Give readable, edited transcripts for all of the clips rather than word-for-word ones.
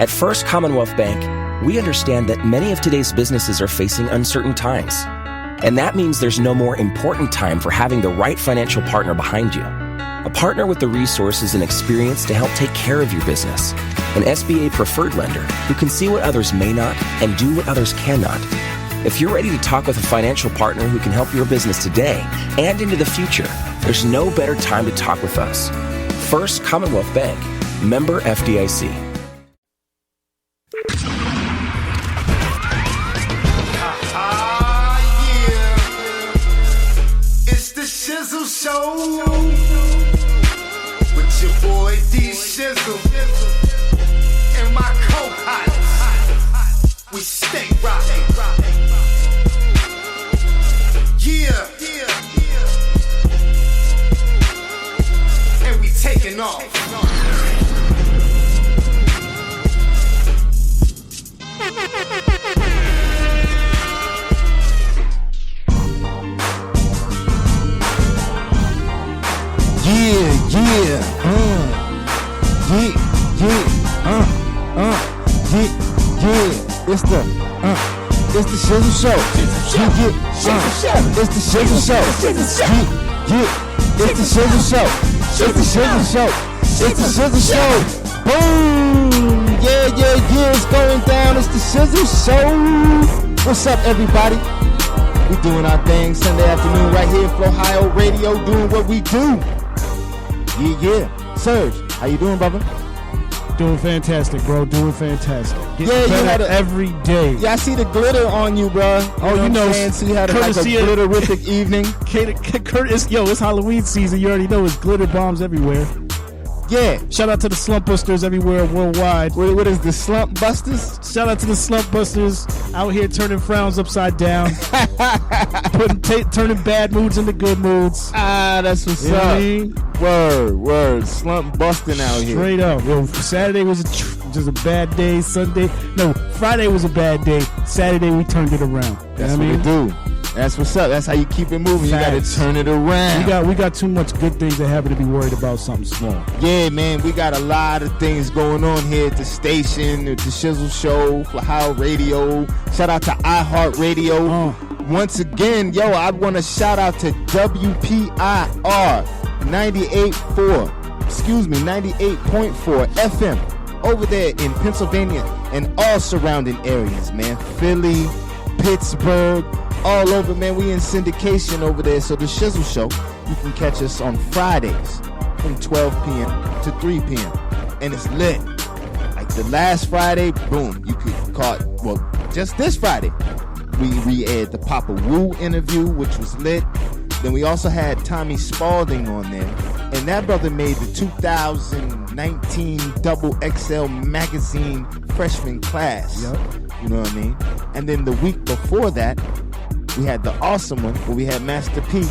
At First Commonwealth Bank, we understand that many of today's businesses are facing uncertain times. And that means there's no more important time for having the right financial partner behind you. A partner with the resources and experience to help take care of your business. An SBA preferred lender who can see what others may not and do what others cannot. If you're ready to talk with a financial partner who can help your business today and into the future, there's no better time to talk with us. First Commonwealth Bank, member FDIC. Shizzle Show with your boy D Shizzle and my co-pilots. We stay rocking. Yeah. And we taking off. It's the Shizzle Show. It's the Shizzle Show. It's the Shizzle Show. It's the Shizzle Show. It's the Shizzle Show. Boom! Yeah, it's going down. It's the Shizzle Show. What's up, everybody? We doing our thing Sunday afternoon right here at Ohio Radio, doing what we do. Yeah. Serge, how you doing, brother? Doing fantastic, bro. Doing fantastic. Getting better every day. Yeah, I see the glitter on you, bro. You know, so you had like a glitterific evening. Curtis, it's Halloween season. You already know it's glitter bombs everywhere. Yeah. Shout out to the slump busters everywhere worldwide. What is the slump busters? Shout out to the slump busters out here turning frowns upside down, turning bad moods into good moods. That's what's up. Word. Slump busting out here. Straight up. Saturday was just a bad day. Friday was a bad day. Saturday we turned it around. That's what we do. That's what's up. That's how you keep it moving. Facts. You got to turn it around. We got too much good things that happen to be worried about something small. Yeah, man. We got a lot of things going on here at the station, at the Shizzle Show, Via Radio. Shout out to iHeartRadio. Once again, I want to shout out to WPIR 98.4 FM over there in Pennsylvania and all surrounding areas, man. Philly, Pittsburgh, all over, man. We in syndication over there. So the Shizzle Show, you can catch us on Fridays from 12 p.m. to 3 p.m. And it's lit. Like the last Friday, boom, you could caught, just this Friday, we re-aired the Papa Wu interview, which was lit. Then we also had Tommy Spalding on there. And that brother made the 2019 Double XL magazine freshman class. Yep. You know what I mean? And then the week before that, we had the awesome one where we had Master P.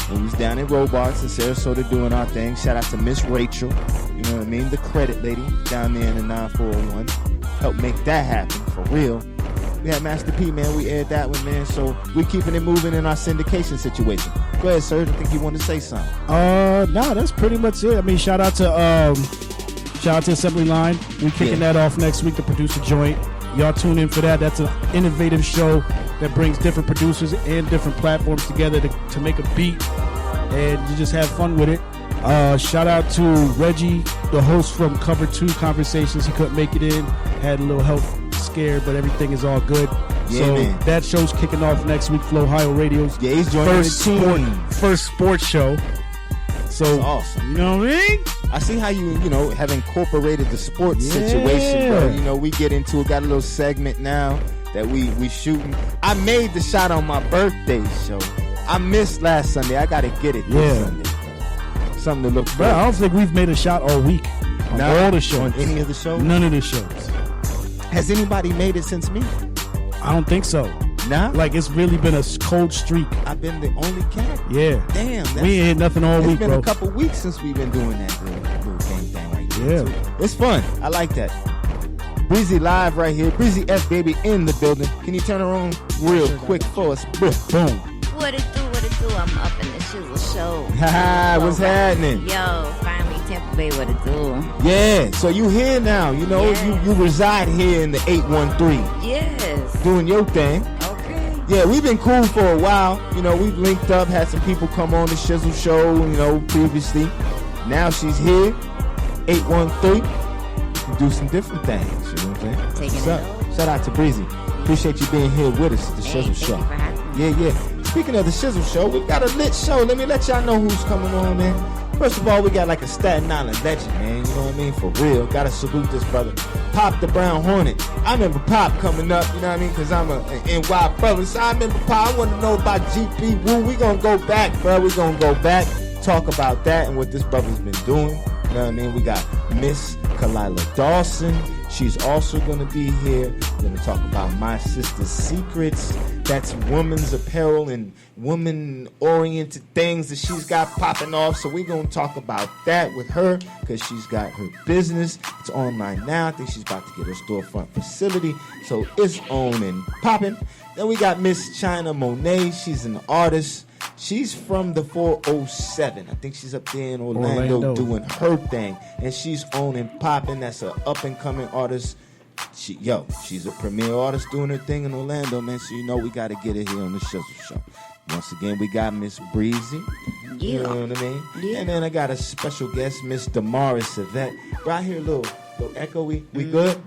And we was down in Robarts in Sarasota doing our thing. Shout out to Miss Rachel. You know what I mean? The credit lady down there in the 9401. Helped make that happen for real. We had Master P, man. We aired that one, man. So we keeping it moving in our syndication situation. Go ahead, Serge. I think you want to say something. No, that's pretty much it. I mean, shout out to Assembly Line. We kicking that off next week, the producer joint. Y'all tune in for that. That's an innovative show that brings different producers and different platforms together to make a beat, and you just have fun with it. Shout out to Reggie, the host from Cover 2 Conversations. He couldn't make it in, had a little health scare, but everything is all good. Man. That show's kicking off next week, Ohio Radio's he's joining the team. First sports show. So that's awesome. You know what I mean? I see how you have incorporated the sports situation, bro. We get into it. Got a little segment now that we shooting. I made the shot on my birthday show. I missed last Sunday. I gotta get it this Sunday. Something to look for. I don't think we've made a shot all week on all the shows. On any of the shows? None of the shows. Has anybody made it since me? I don't think so. Nah? Like, it's really been a cold streak. I've been the only cat? Yeah. Damn. We ain't hit nothing all week, bro. It's been a couple weeks since we've been doing that little game thing right there. Yeah. So it's fun. I like that. Breezy live right here. Breezy F, baby, in the building. Can you turn her on real quick for us? Boom. What it do? I'm up in the Shizzle Show. What's happening? Yo, finally Tampa Bay, what it do? Yeah, so you here now, you know, Yes. you reside here in the 813. Yes. Doing your thing. Okay. Yeah, we've been cool for a while. You know, we've linked up, had some people come on the Shizzle show, you know, previously. Now she's here, 813, to do some different things, you know what I'm saying? Taking What's it up? over. Shout out to Breezy. Appreciate you being here with us at the Hey, Shizzle thank show. you for having me. Yeah. Speaking of the Shizzle show, we got a lit show. Let me let y'all know who's coming on, man. First of all, we got like a Staten Island legend, man. You know what I mean? For real. Gotta salute this brother. Pop the Brown Hornet. I remember Pop coming up, you know what I mean? Because I'm an NY brother. So I remember Pop. I want to know about GP Woo. We gonna go back, bro. We gonna go back, talk about that and what this brother's been doing. You know what I mean? We got Miss Kahlilah Dawson. She's also going to be here. We're going to talk about My Sister's Secrets. That's women's apparel and woman-oriented things that she's got popping off. So we're going to talk about that with her because she's got her business. It's online now. I think she's about to get her storefront facility. So it's on and popping. Then we got Miss China Monai. She's an artist. She's from the 407. I think she's up there in Orlando doing her thing. And she's on and popping. That's an up-and-coming artist. She's a premier artist doing her thing in Orlando, man. So you know we got to get her here on the Shizzle Show. Once again, we got Miss Breezy. Yeah. You know what I mean? Yeah. And then I got a special guest, Miss Damaris Yvette. Right here, little echoey. We good?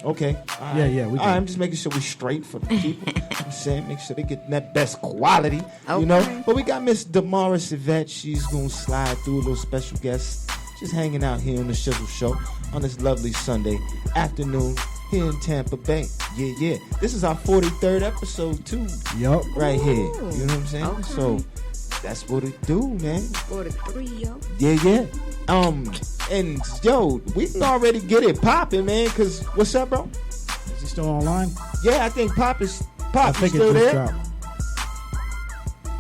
Okay. All right. Yeah, we All good. right, I'm just making sure we straight for the people. I'm saying, make sure they get that best quality, Okay. you know. But we got Miss Damaris Yvette. She's gonna slide through a little special guest, just hanging out here on the Shizzle Show on this lovely Sunday afternoon here in Tampa Bay. Yeah. This is our 43rd episode too, Yup. right here. You know what I'm saying? Okay. So that's what it do, man. 43, yo. Yeah. And yo, we can already get it popping, man. Cause what's up, bro? Is he still online? Yeah, I think Pop. I You think still it just there? dropped.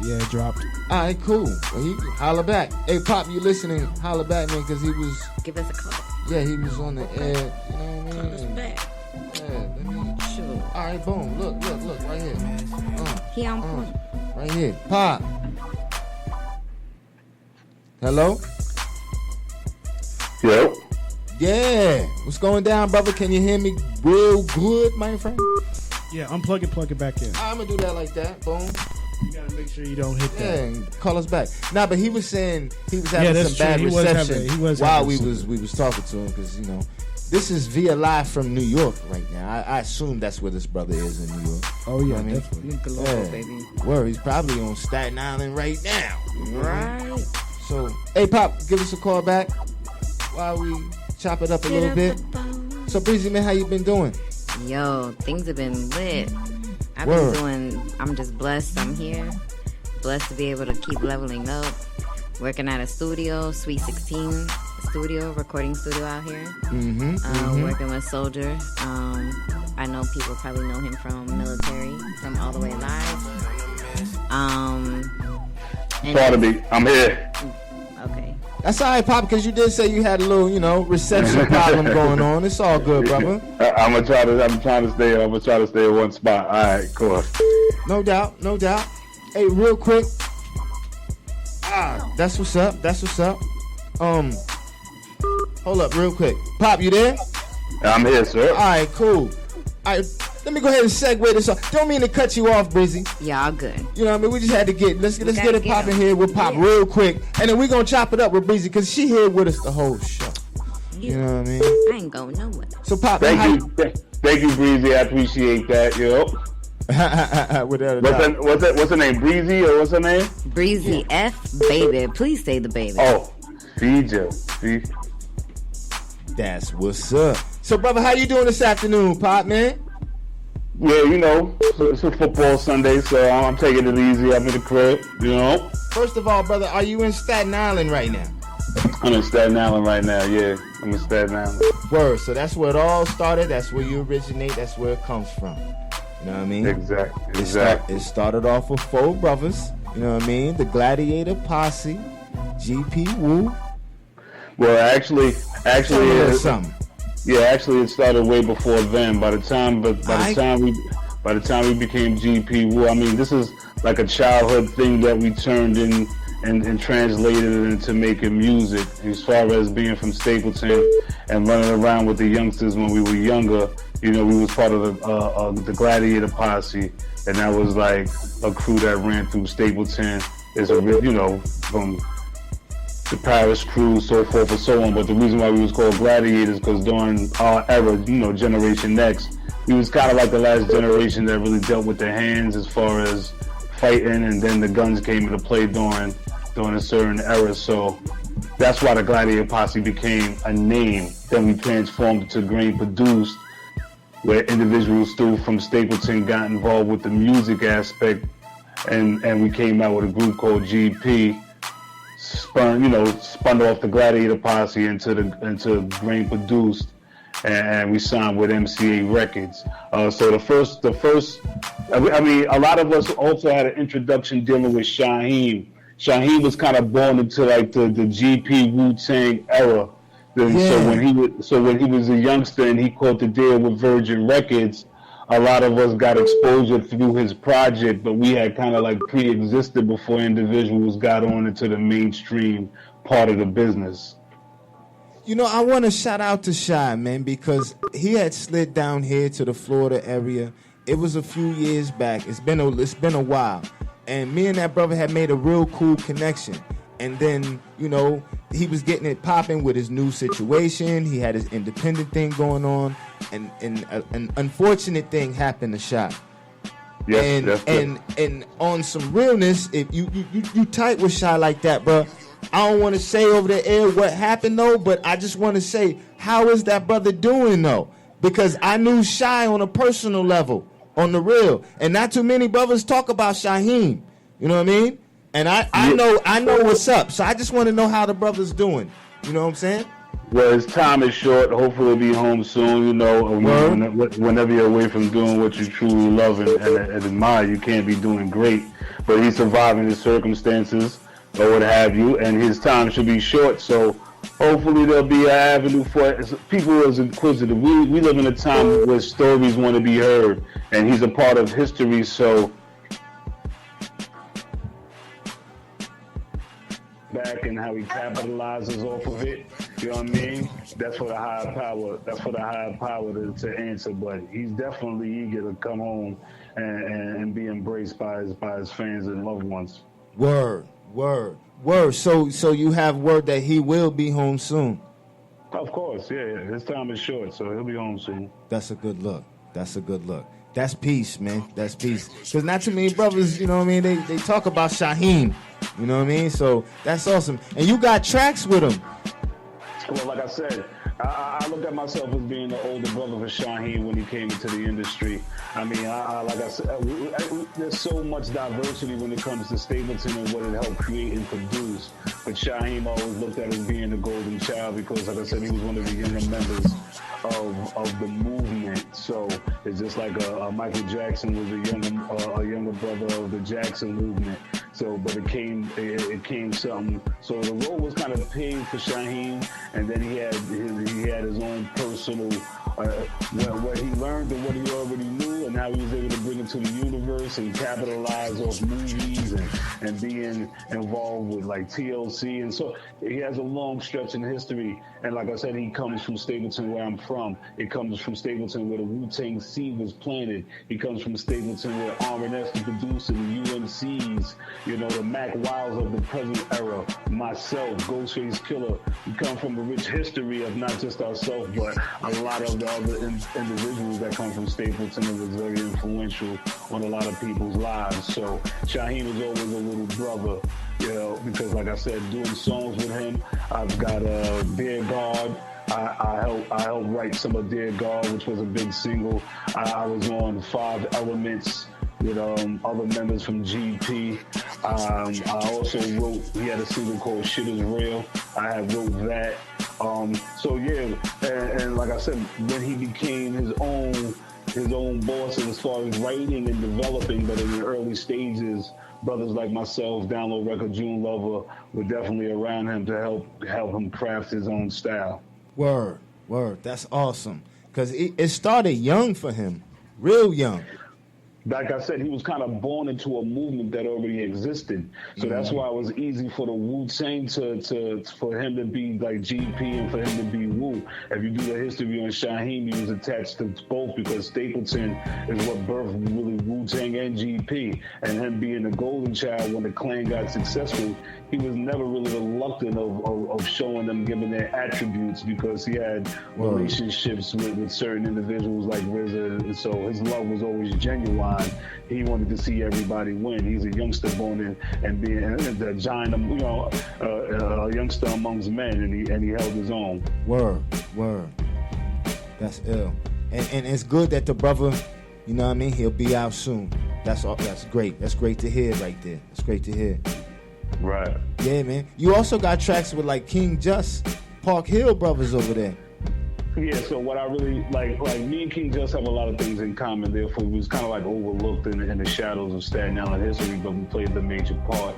Yeah, it dropped. All right, cool. Well, he holla back. Hey, Pop, you listening? Holla back, man, because he was Give us a call. he was on the air. You know what I Call us mean? back. Yeah, let me. Sure. All right, boom. Look, right here. He on point. Right here, Pop. Hello. Yo. Yeah, what's going down, brother? Can you hear me real good, my friend? Yeah, unplug it, plug it back in. I'm gonna do that like that. Boom. You gotta make sure you don't hit Yeah, that. and call us back. Nah, but he was saying he was having that's some bad true. He was reception having- he was while having we was talking to him because you know this is via live from New York right now. I assume that's where this brother is in New York. Oh You know yeah, what I mean? definitely. Global, baby. Word, he's probably on Staten Island right now. Right. So, hey Pop, give us a call back while we chop it up a little bit. So Breezy, man, how you been doing? Yo, things have been lit. I've Word. been doing, I'm just blessed I'm here. Blessed to be able to keep leveling up. Working at a studio, Sweet 16 studio, recording studio out here. Working with Soldier. I know people probably know him from military, from All the Way Live. Proud to be. I'm here. Okay. That's all right, Pop, because you did say you had a little, you know, reception problem going on. It's all good, brother. I'm gonna try to stay in one spot. All right, cool. No doubt. Hey, real quick. That's what's up. Hold up real quick. Pop, you there? I'm here, sir. All right, cool. All right, let me go ahead and segue this off. Don't mean to cut you off, Breezy. Y'all good. You know what I mean? We just had to let's get gotta it get popping him. here. We'll pop Yeah. real quick. And then we're going to chop it up with Breezy because she here with us the whole show. You know what I mean? I ain't going nowhere. So, Pop, Thank you, Breezy. I appreciate that, yo. Without a doubt. What's her name? Breezy or what's her name? Breezy F, baby. Please say the baby. Oh, CJ. See? That's what's up. So, brother, how you doing this afternoon, Pop, man? Yeah, you know, it's a football Sunday, so I'm taking it easy. I'm in the crib, you know. First of all, brother, are you in Staten Island right now? I'm in Staten Island right now, yeah. I'm in Staten Island. Word. So that's where it all started. That's where you originate. That's where it comes from. You know what I mean? Exactly. It started off with 4 brothers. You know what I mean? The Gladiator Posse, GP Woo. Well, actually, Something. yeah, actually, it started way before then. By the time we became GP Woo, I mean, this is like a childhood thing that we turned and translated it into making music. As far as being from Stapleton and running around with the youngsters when we were younger, you know, we was part of the Gladiator Posse, and that was like a crew that ran through Stapleton. It's a, you know, from the Paris crew, so forth and so on. But the reason why we was called Gladiators, because during our era, you know, Generation X, we was kind of like the last generation that really dealt with their hands as far as fighting, and then the guns came into play during a certain era. So that's why the Gladiator Posse became a name. Then we transformed it to Grain Produced, where individuals still from Stapleton got involved with the music aspect, and we came out with a group called GP, spun off the Gladiator Posse into Grain Produced, and we signed with MCA Records. So the first, I mean, a lot of us also had an introduction dealing with Shaheem. Shaheem was kind of born into like the GP Wu-Tang era. Yeah. So when he was a youngster and he caught the deal with Virgin Records, a lot of us got exposure through his project, but we had kind of like pre-existed before individuals got on into the mainstream part of the business. You know, I want to shout out to Shy, man, because he had slid down here to the Florida area. It was a few years back. It's been a while. And me and that brother had made a real cool connection. And then, you know, he was getting it popping with his new situation. He had his independent thing going on. And an unfortunate thing happened to Shy. Yes, and on some realness, if you tight with Shy like that, bro, I don't want to say over the air what happened, though, but I just want to say, how is that brother doing, though? Because I knew Shy on a personal level, on the real. And not too many brothers talk about Shaheem. You know what I mean? And I know what's up. So I just want to know how the brother's doing. You know what I'm saying? Well, his time is short. Hopefully he'll be home soon, you know. Whenever you're away from doing what you truly love and admire, you can't be doing great. But he's surviving his circumstances or what have you, and his time should be short, so hopefully there'll be an avenue for people as inquisitive. We live in a time where stories want to be heard, and he's a part of history, so back and how he capitalizes off of it, you know what I mean? That's for the higher power to answer, but he's definitely eager to come home and be embraced by his fans and loved ones. Word. So you have word that he will be home soon? Of course, yeah. His time is short, so he'll be home soon. That's a good look. That's peace, man. That's peace. Because not too many brothers, you know what I mean, they talk about Shaheem. You know what I mean? So that's awesome. And you got tracks with him. Well, like I said, I look at myself as being the older brother for Shaheem when he came into the industry. I mean, like I said, there's so much diversity when it comes to Stapleton and what it helped create and produce. But Shaheem always looked at as being the golden child because, like I said, he was one of the younger members of the movement. So it's just like Michael Jackson was a younger brother of the Jackson movement. So, but it came something. So the role was kind of paved for Shaheem, and then he had his own personal what he learned and what he already knew, and how he was able to bring it to the universe and capitalize off movies and being involved with like TLC, and so he has a long stretch in history. And like I said, he comes from Stapleton, where I'm from. It comes from Stapleton, where the Wu-Tang seed was planted. He comes from Stapleton, where R&S, the producer, the UMCs, you know, the Mac Wilds of the present era, myself, Ghostface Killer. We come from a rich history of not just ourselves, but a lot of the other individuals that come from Stapleton. It was very influential on a lot of people's lives. So Shaheem was always a little brother, you know, because like I said, doing songs with him, I've got Dear God. I helped write some of Dear God, which was a big single. I was on 5 Elements with other members from GP. I also wrote, he had a single called Shit Is Real. I had wrote that. So yeah, and like I said, when he became his own boss as far as writing and developing, but in the early stages, brothers like myself, Download Record, June Lover, were definitely around him to help him craft his own style. Word. That's awesome. Because it started young for him, real young. like I said, he was kind of born into a movement that already existed. So that's why it was easy for the Wu-Tang for him to be like GP and for him to be Wu. If you do the history on Shaheem, he was attached to both because Stapleton is what birthed really Wu-Tang and GP. And him being the golden child when the clan got successful, he was never really reluctant of showing them, giving their attributes, because he had relationships with certain individuals like RZA, and so his love was always genuine. He wanted to see everybody win. He's a youngster born and being the giant, a youngster amongst men, and he held his own. Word. That's ill, and it's good that the brother, you know what I mean, he'll be out soon. That's all. That's great. That's great to hear right there. That's great to hear. Right. Yeah, man. You also got tracks with like King Just, Park Hill brothers over there. Yeah, so what I really like me and King Just have a lot of things in common. Therefore, we was kind of like overlooked in the shadows of Staten Island history, but we played the major part.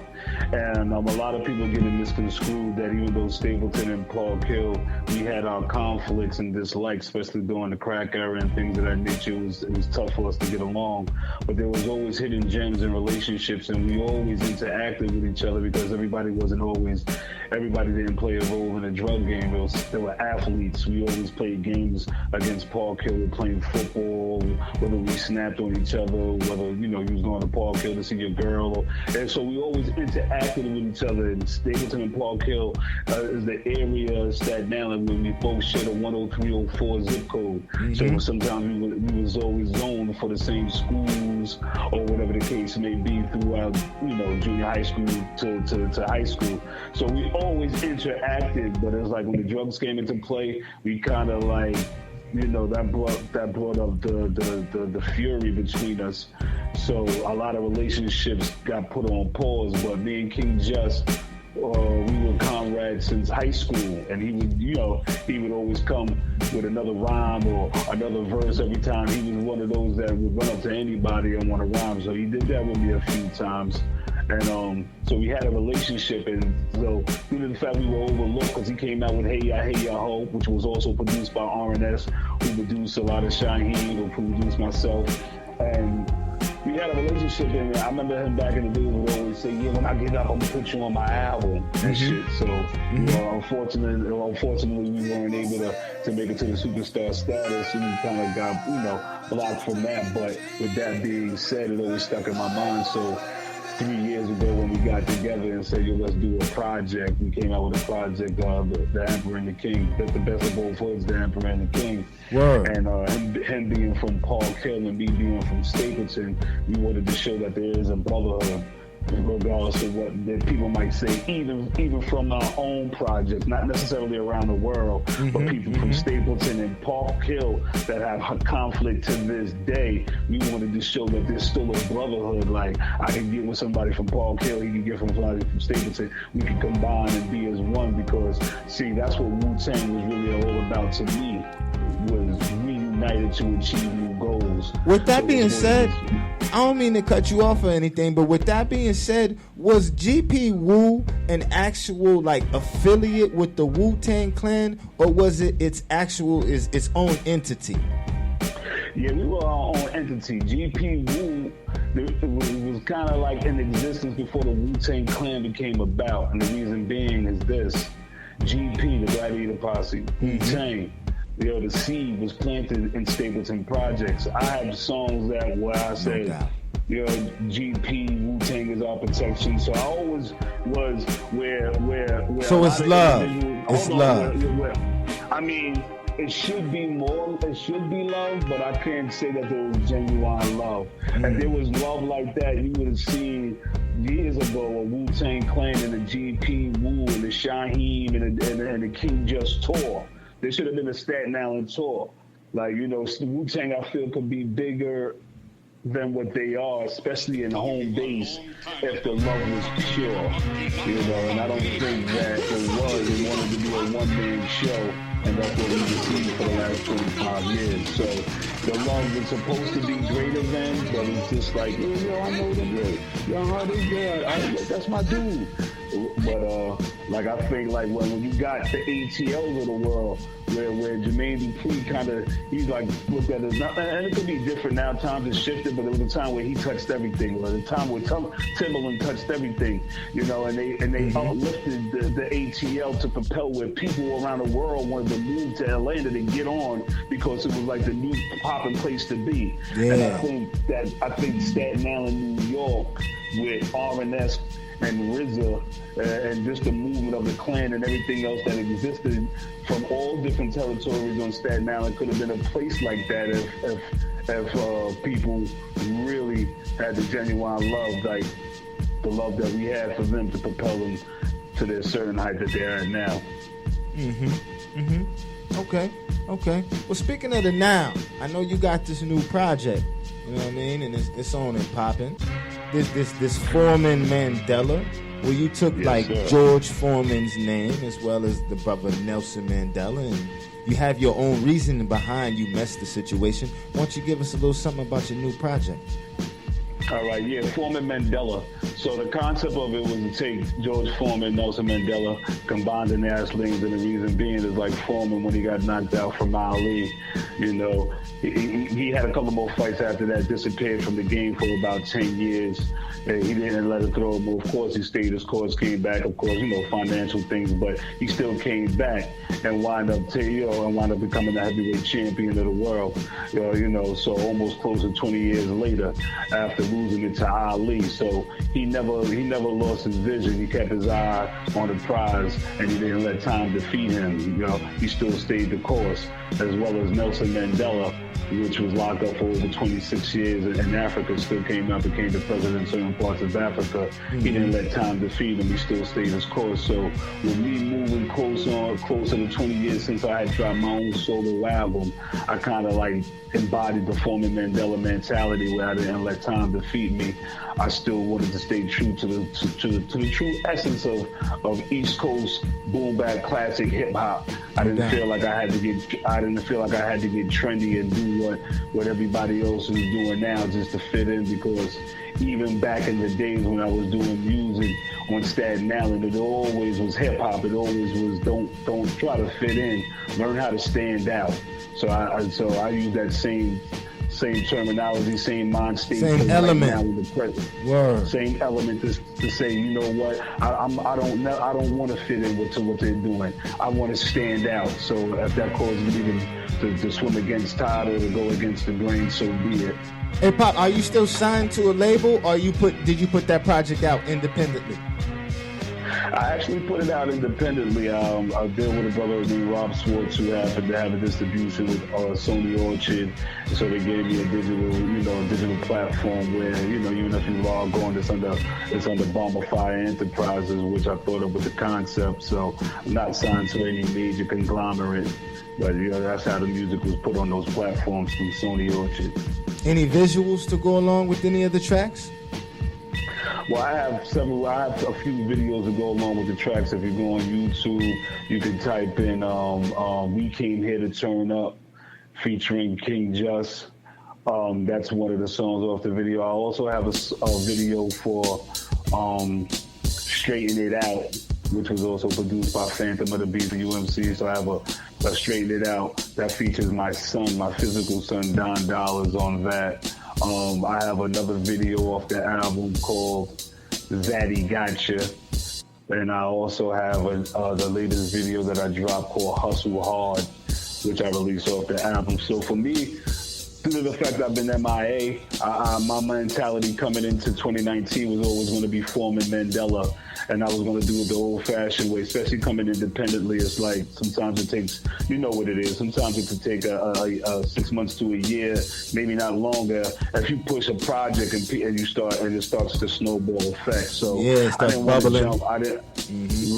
And a lot of people get it misconstrued that even though Stapleton and Park Hill, we had our conflicts and dislikes, especially during the crack era and things of that nature. It was tough for us to get along. But there was always hidden gems in relationships, and we always interacted with each other because everybody didn't play a role in the drug game. There were athletes. We always played games against Park Hill. We playing football, whether we snapped on each other, whether, you was going to Park Hill to see your girl. And so we always interacted with each other. And Stapleton and Park Hill is the area of Staten Island where we both shared a 10304 zip code. Mm-hmm. So sometimes we was always zoned for the same schools or whatever the case may be throughout, junior high school to high school. So we always interacted, but it was like when the drugs came into play, we kind of like, that brought up the fury between us. So a lot of relationships got put on pause, but me and King Just, we were comrades since high school, and he would always come with another rhyme or another verse every time. He was one of those that would run up to anybody and want to rhyme, so he did that with me a few times. And so we had a relationship, and so due to the fact we were overlooked, because he came out with Hey Ya Ho, which was also produced by R&S, who produced a lot of Shaheem, who produced myself, and we had a relationship, and I remember him back in the day would always say, yeah, when I get up, I'm gonna put you on my album and shit. So, unfortunately, we weren't able to make it to the superstar status, and we kind of got, blocked from that. But with that being said, it always stuck in my mind. So 3 years ago when we got together and said, let's do a project, we came out with a project, The Emperor and the King, the best of both worlds, The Emperor and the King. Word. And him being from Park Hill and me being from Stapleton, we wanted to show that there is a brotherhood, regardless of what people might say, even from our own projects, not necessarily around the world, but people from Stapleton and Park Hill that have conflict to this day. We wanted to show that there's still a brotherhood. Like, I can get with somebody from Park Hill, he can get from somebody from Stapleton. We can combine and be as one, because, see, that's what Wu-Tang was really all about to me, was reunited to achieve new goals. With that being said, I don't mean to cut you off or anything, but with that being said, was GP Wu an actual affiliate with the Wu-Tang Clan, or was it its own entity? Yeah, we were our own entity. GP Wu was kind of in existence before the Wu-Tang Clan became about, and the reason being is this: GP, the Gladiator Posse, Wu-Tang. The seed was planted in Stapleton projects. I have songs where I said, GP, Wu-Tang is our protection. So I always was where. So it's love. It's love. I mean, it should be more. It should be love, but I can't say that there was genuine love. If there was love like that, you would have seen years ago a Wu-Tang Clan and the GP Wu and the Shaheem and the King Just tour. There should have been a Staten Island tour. Wu-Tang, I feel, could be bigger than what they are, especially in home base, if the love was pure. And I don't think that it was. They wanted to be a one-man show, and that's what we received for the last 25 years. So the love was supposed to be greater than, but it's just I know them good. Young Heart is good. That's my dude. But like I think like when you got the ATLs of the world, where Jermaine Dupri kind of he's like looked at it, and it could be different now. Times have shifted, but there was a time where he touched everything, or the time where Timberland touched everything, you know, and they uplifted the ATL to propel where people around the world wanted to move to Atlanta to get on because it was like the new popping place to be. Yeah. And I think Staten Island, New York, with R&S and RZA, and just the movement of the clan and everything else that existed from all different territories on Staten Island could have been a place like that if people really had the genuine love, like the love that we had for them to propel them to their certain height that they're at now. Okay. Well, speaking of the now, I know you got this new project, you know what I mean, and it's on and popping. This Foreman Mandela, where you took George Foreman's name as well as the brother Nelson Mandela, and you have your own reason behind you messed the situation. Why don't you give us a little something about your new project? All right, yeah, Foreman Mandela. So the concept of it was to take George Foreman, Nelson Mandela, combine the names, and the reason being is like Foreman when he got knocked out from Ali, you know, he had a couple more fights after that, disappeared from the game for about 10 years. He didn't let it throw him. Of course, he stayed his course, came back, of course, you know, financial things, but he still came back and wound up becoming the heavyweight champion of the world, you know, so almost close to 20 years later after losing it to Ali. So he never lost his vision. He kept his eye on the prize, and he didn't let time defeat him. You know, he still stayed the course, as well as Nelson Mandela, which was locked up for over 26 years in Africa, still came out, became the president in certain parts of Africa. He didn't let time defeat him. He still stayed his course. So with me moving closer to 20 years since I had dropped my own solo album, I kind of like embodied the Foreman Mandela mentality where I didn't let time defeat me. I still wanted to stay true to the true essence of East Coast boom bap classic hip hop. I didn't feel like I had to get trendy and do what everybody else is doing now just to fit in, because even back in the days when I was doing music on Staten Island, it always was hip hop. It always was don't try to fit in, learn how to stand out. So I use that same terminology, same mind state, same element. Right now in the present. Word. Same element to say, you know what, I don't want to fit in with what they're doing. I want to stand out. So if that causes me to swim against tide or to go against the grain, so be it. Hey Pop, are you still signed to a label, or did you put that project out independently? I actually put it out independently. I deal with a brother named Rob Swartz who happened to have a distribution with Sony Orchard, so they gave me a digital platform where, you know, even if you log on, it's under Bomber Fire Enterprises, which I thought of with the concept. So I'm not signed to any major conglomerate, but you know, that's how the music was put on those platforms through Sony Orchard. Any visuals to go along with any of the tracks? Well, I have a few videos to go along with the tracks. If you go on YouTube, you can type in We Came Here to Turn Up featuring King Just. That's one of the songs off the video. I also have a video for Straighten It Out, which was also produced by Phantom of the Beat, the UMC. So I have a Straighten It Out that features my son, my physical son, Don Dollars, on that. I have another video off the album called Zaddy Gotcha. And I also have the latest video that I dropped called Hustle Hard, which I released off the album. So for me, due to the fact I've been MIA, my mentality coming into 2019 was always going to be Foreman Mandela. And I was going to do it the old-fashioned way, especially coming independently. It's like sometimes it takes, you know what it is, sometimes it could take 6 months to a year, maybe not longer, if you push a project and it starts to snowball effect. So yeah, I didn't want to jump.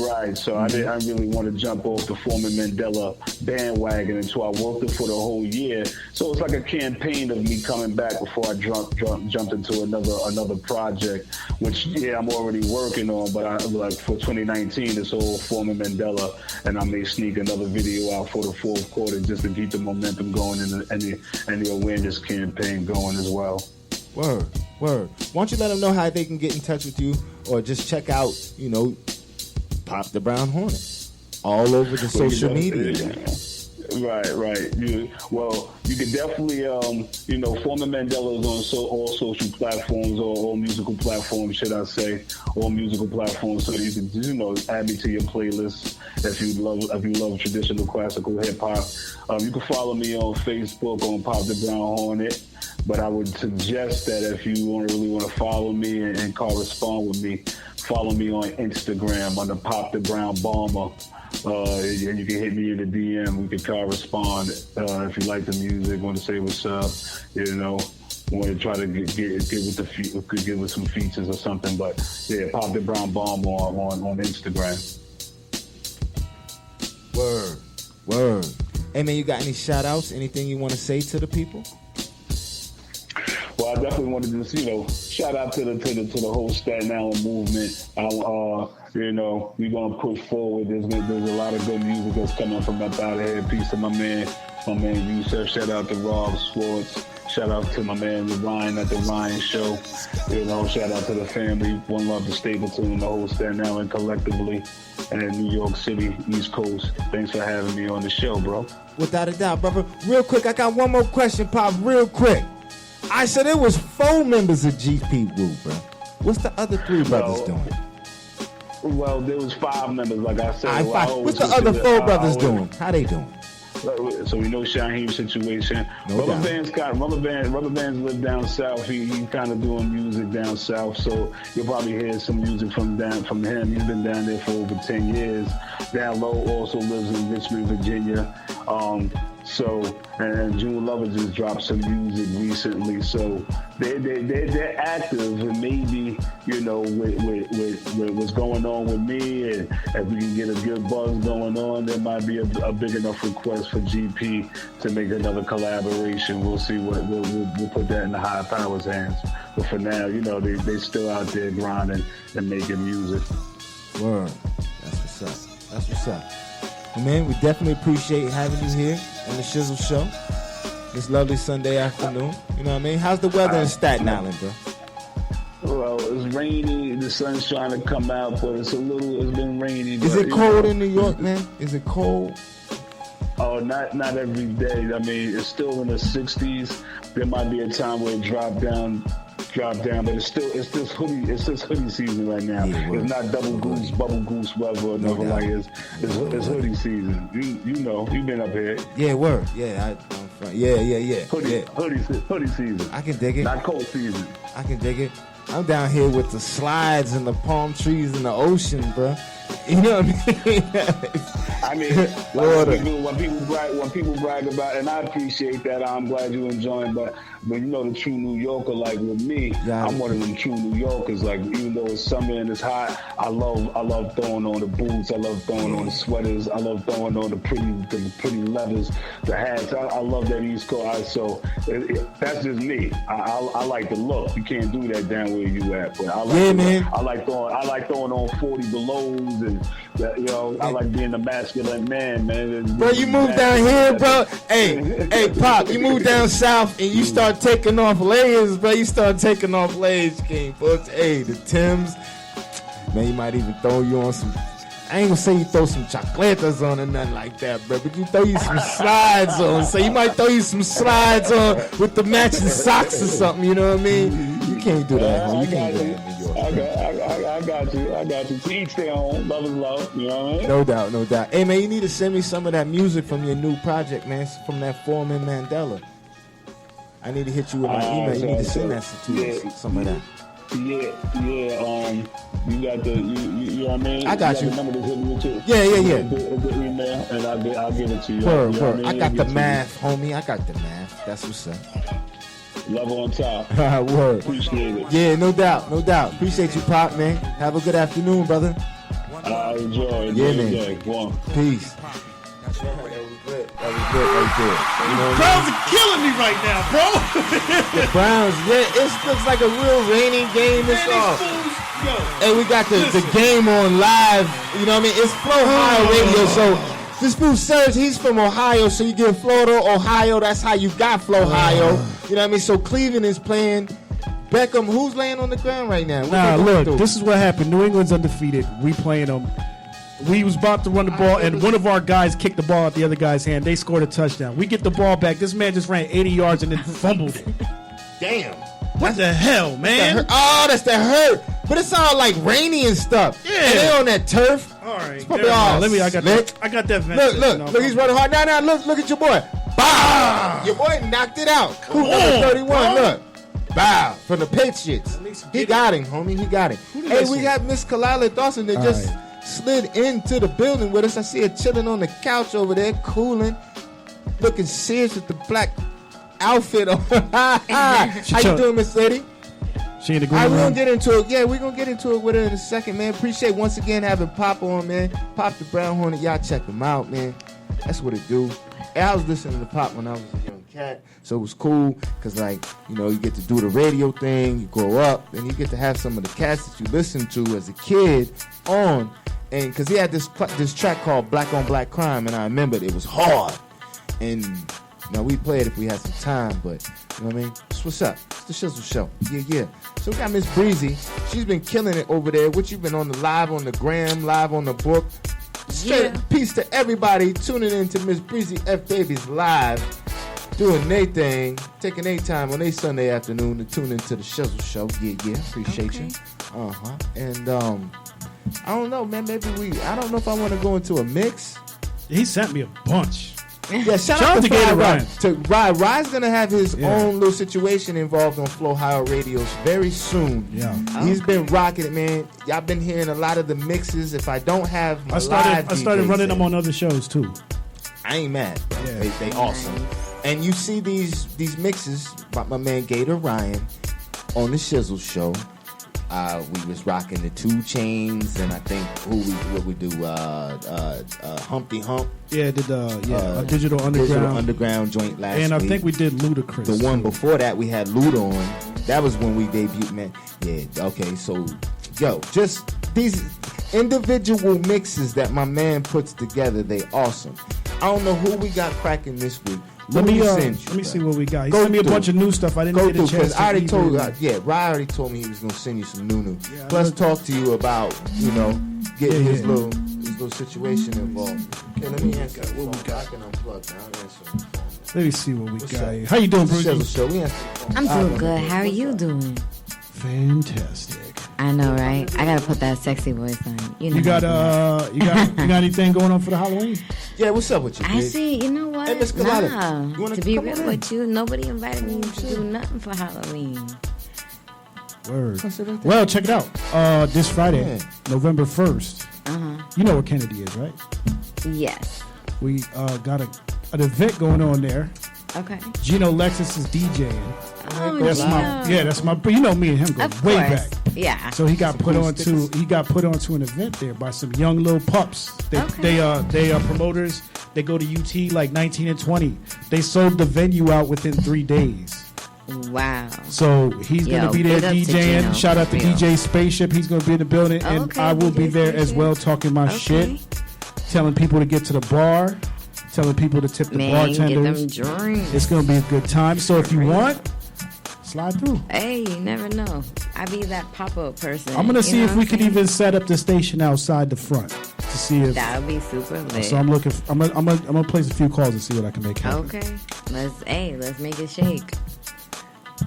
Right, so I didn't really want to jump off the Foreman Mandela bandwagon until I worked it for the whole year. So it's like a campaign of me coming back before I jumped into another project, which, yeah, I'm already working on, but like for 2019, it's all Foreman Mandela, and I may sneak another video out for the fourth quarter just to keep the momentum going and the awareness campaign going as well. Word. Why don't you let them know how they can get in touch with you, or just check out, you know, Pop the Brown Hornet. All over the social media. Right. You can definitely, Foreman Mandela is on all social platforms, or all musical platforms, should I say, all musical platforms. So you can, add me to your playlist if you love traditional classical hip hop. You can follow me on Facebook on Pop the Brown Hornet. But I would suggest that if you really want to follow me and correspond with me, follow me on Instagram under Pop the Brown Bomber. And you can hit me in the DM. We can correspond if you like the music, want to say what's up, want to try to get with some features or something. But yeah, Pop the Brown Bomber on Instagram. Word. Hey man, you got any shout outs? Anything you want to say to the people? Well, I definitely want to just, shout out to the whole Staten Island movement. We're gonna push forward. There's a lot of good music that's coming from up out of here. Peace to my man Yusef. Shout out to Rob Swartz. Shout out to my man Ryan at the Ryan Show. Shout out to the family. One love to Stapleton, the whole Staten Island collectively, and New York City, East Coast. Thanks for having me on the show, bro. Without a doubt, brother. Real quick, I got one more question, Pop. Real quick. I said there was 4 members of GP Woo, bro. What's the other 3 brothers doing? Well, there was 5 members, like I said. What's the other 4 brothers doing? How they doing? So we know Shaheem's situation. Rubber Band's live down south. He kind of doing music down south, so you'll probably hear some music from him. He's been down there for over 10 years. Down Low also lives in Richmond, Virginia. And June Lover just dropped some music recently, so they're active, and maybe with what's going on with me, and if we can get a good buzz going on, there might be a big enough request for GP to make another collaboration. We'll see we'll put that in the high powers' hands. But for now, they still out there grinding and making music. Word, that's what's up. Man, we definitely appreciate having you here on the Shizzle Show this lovely Sunday afternoon. You know what I mean? How's the weather in Staten Island, bro? Well, it's rainy. The sun's trying to come out, but it's been rainy. Is it cold in New York, man? Is it cold? Oh, not every day. I mean, it's still in the 60s. There might be a time where it drop down, but it's this hoodie season right now. Yeah, it's not bubble goose weather or nothing like it. It's hoodie season. You've been up here. Yeah, word. Yeah, I'm from. Yeah. Hoodie season. I can dig it. Not cold season. I can dig it. I'm down here with the slides and the palm trees and the ocean, bro. You know what I mean? When people brag about it, and I appreciate that. I'm glad you're enjoying, but the true New Yorker, like with me, I'm one of them true New Yorkers. Like, even though it's summer and it's hot, I love throwing on the boots. I love throwing on the sweaters. I love throwing on the pretty leathers, the hats. I love that East Coast. So that's just me. I like the look. You can't do that down where you at, but I like man. I like throwing on 40 belows, and I like being a masculine man. Bro, you moved down here, bro. Hey, Pop, you moved down south and you start taking off layers, bro. You start taking off layers, King. Hey, the Timbs, man, you might even throw you on some. I ain't gonna say you throw some chocolatas on or nothing like that, bro, but you throw you some slides on. So you might throw you some slides on with the matching socks or something, you know what I mean? You can't do that, man. You can't do that in New York. I got you. To each their own. Love is love. You know what I mean? No doubt. Hey, man, you need to send me some of that music from your new project, man, from that Foreman Mandela. I need to hit you with my email. You need to send that to us, some of that. Yeah. You got the, you know what I mean? I got you. The number to hit me with you. Yeah. The email, and I'll give it to you. Word. I got the math, homie. I got the math. That's what's up. Love on top. Word. Appreciate it. Yeah, no doubt. Appreciate you, Pop, man. Have a good afternoon, brother. I enjoy. Yeah, man. Peace. That was good right there. Browns are killing me right now, bro. The Browns, it looks like a real rainy game. It's off. Hey, we got the game on live. You know what I mean? It's Flow Ohio Radio. So this fool Serge, he's from Ohio. So you get Florida, Ohio. That's how you got Flow Ohio. You know what I mean? So Cleveland is playing. Beckham, who's laying on the ground right now? Look, this is what happened. New England's undefeated. We playing them. We was about to run the ball, and one of our guys kicked the ball out the other guy's hand. They scored a touchdown. We get the ball back. This man just ran 80 yards and then fumbled it. Damn. What the hell, man? That's that hurt. But it's all like rainy and stuff. Yeah. And they on that turf. All right. It's probably all Let me. I got that. Look. He's running hard. Now, look at your boy. Bow. Your boy knocked it out. Who number 31? Bro. Look. Bow. From the Patriots. He got him, homie. He got him. Hey, we got Miss Kahlilah Dawson that just slid into the building with us. I see her chilling on the couch over there, cooling, looking serious with the black outfit on. How you doing, Miss Lady? She in the green room. We're gonna get into it. Yeah, we're gonna get into it with her in a second, man. Appreciate once again having Pop on, man. Pop the Brown Hornet. Y'all check him out, man. That's what it do. And I was listening to Pop when I was a young cat, so it was cool because, like, you know, you get to do the radio thing, you grow up, and you get to have some of the cats that you listen to as a kid on. And because he had this track called Black on Black Crime, and I remembered it was hard. And now we play it if we had some time, but you know what I mean? That's what's up. It's the Shizzle Show. Yeah. So we got Miss Breezy. She's been killing it over there. What you've been on the live on the gram, live on the book. Straight peace to everybody tuning in to Miss Breezy F Babies live, doing their thing, taking their time on their Sunday afternoon to tune into the Shizzle Show. Yeah. Appreciate you. And I don't know, man. Maybe I don't know if I want to go into a mix. He sent me a bunch. Yeah, shout out to Gator Ryan. Ryan's gonna have his own little situation involved on Flow Higher Radios very soon. Yeah, he's been rocking it, man. Y'all been hearing a lot of the mixes. If I don't have, I started running them on other shows too. I ain't mad, bro. Yeah. They awesome. And you see these mixes by my man Gator Ryan on the Shizzle Show. We was rocking the 2 Chainz, and I think what we do Humpty Hump. Yeah, did a Digital Underground joint last week. And I think we did Ludacris. The one before that we had Luda on. That was when we debuted, man. Yeah, okay, so just these individual mixes that my man puts together, they awesome. I don't know who we got cracking this week. Let me see what we got. He sent me a bunch of new stuff. I didn't get a chance to I already told me he was gonna send you some new. Yeah, plus talk to you about, you know, getting his little situation involved. Okay, let me answer what we got. I can unplug now. Let me see what we got here. How you doing, Breezy? I'm doing good. How are you doing? Fantastic. I know, right? I gotta put that sexy voice on. You got anything going on for the Halloween? Yeah, what's up with you? I see. You know what? Hey, Miss Kahlilah, nah. To be real with you, nobody invited me to do nothing for Halloween. Word. Well, check it out. This Friday, November 1st. You know where Kennedy is, right? Yes. We got an event going on there. Okay. Gino Lexus is DJing. Oh, that's my. You know me and him go way back. Yeah. So he got put onto an event there by some young little pups. They are promoters. They go to UT like 19 and 20. They sold the venue out within 3 days. Wow. So he's going to be there DJing. Shout out to DJ Spaceship. He's going to be in the building, and I will be there as well, talking my shit, telling people to get to the bar, telling people to tip the bartenders. Get them drinks. It's going to be a good time. So if you want, slide through. Hey, you never know. I be that pop-up person. I'm gonna see if we could even set up the station outside the front to see if that would be super lit. So I'm gonna place a few calls and see what I can make happen. Okay, let's make it shake.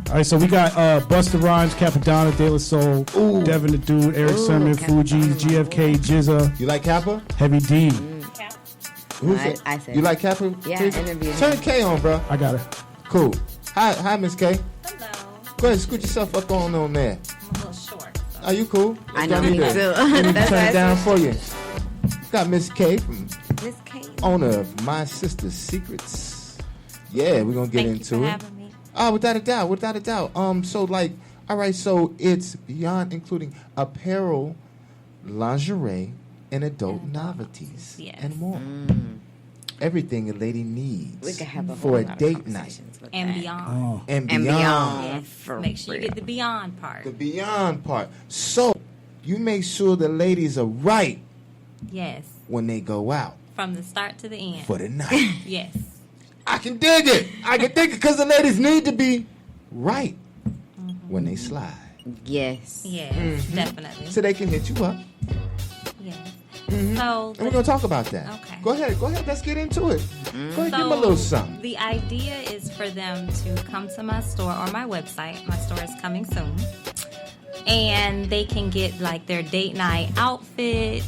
All right, so we got Busta Rhymes, Capadonna, De La Soul, Devin the Dude, Eric Sermon, Fuji, GFK, Jizza. You like Kappa? Heavy D. I said. You like Kappa? Yeah, interview. Turn K on, bro. I got it. Cool. Hi, Miss K. Hello. Go ahead, scoot yourself up on there. I'm a little short. So. Are you cool? I know me too. Let me turn it down for you. Got Miss K from Miss K, owner of My Sister's Secrets. Yeah, we're gonna get into Thank you for it. having me. Oh, without a doubt. So like, all right, so it's beyond including apparel, lingerie, and adult novelties, and more. Everything a lady needs we could have for a date night. And beyond. And beyond. Yes. Make sure you get the beyond part. The beyond part. So, you make sure the ladies are right. Yes. When they go out. From the start to the end. For the night. Yes. I can dig it. Because the ladies need to be right when they slide. Yes. Yes, definitely. So they can hit you up. Yes. So And we're going to talk about that. Okay. Go ahead. Let's get into it. Go ahead, give them a little something. The idea is for them to come to my store or my website. My store is coming soon. And they can get like their date night outfit.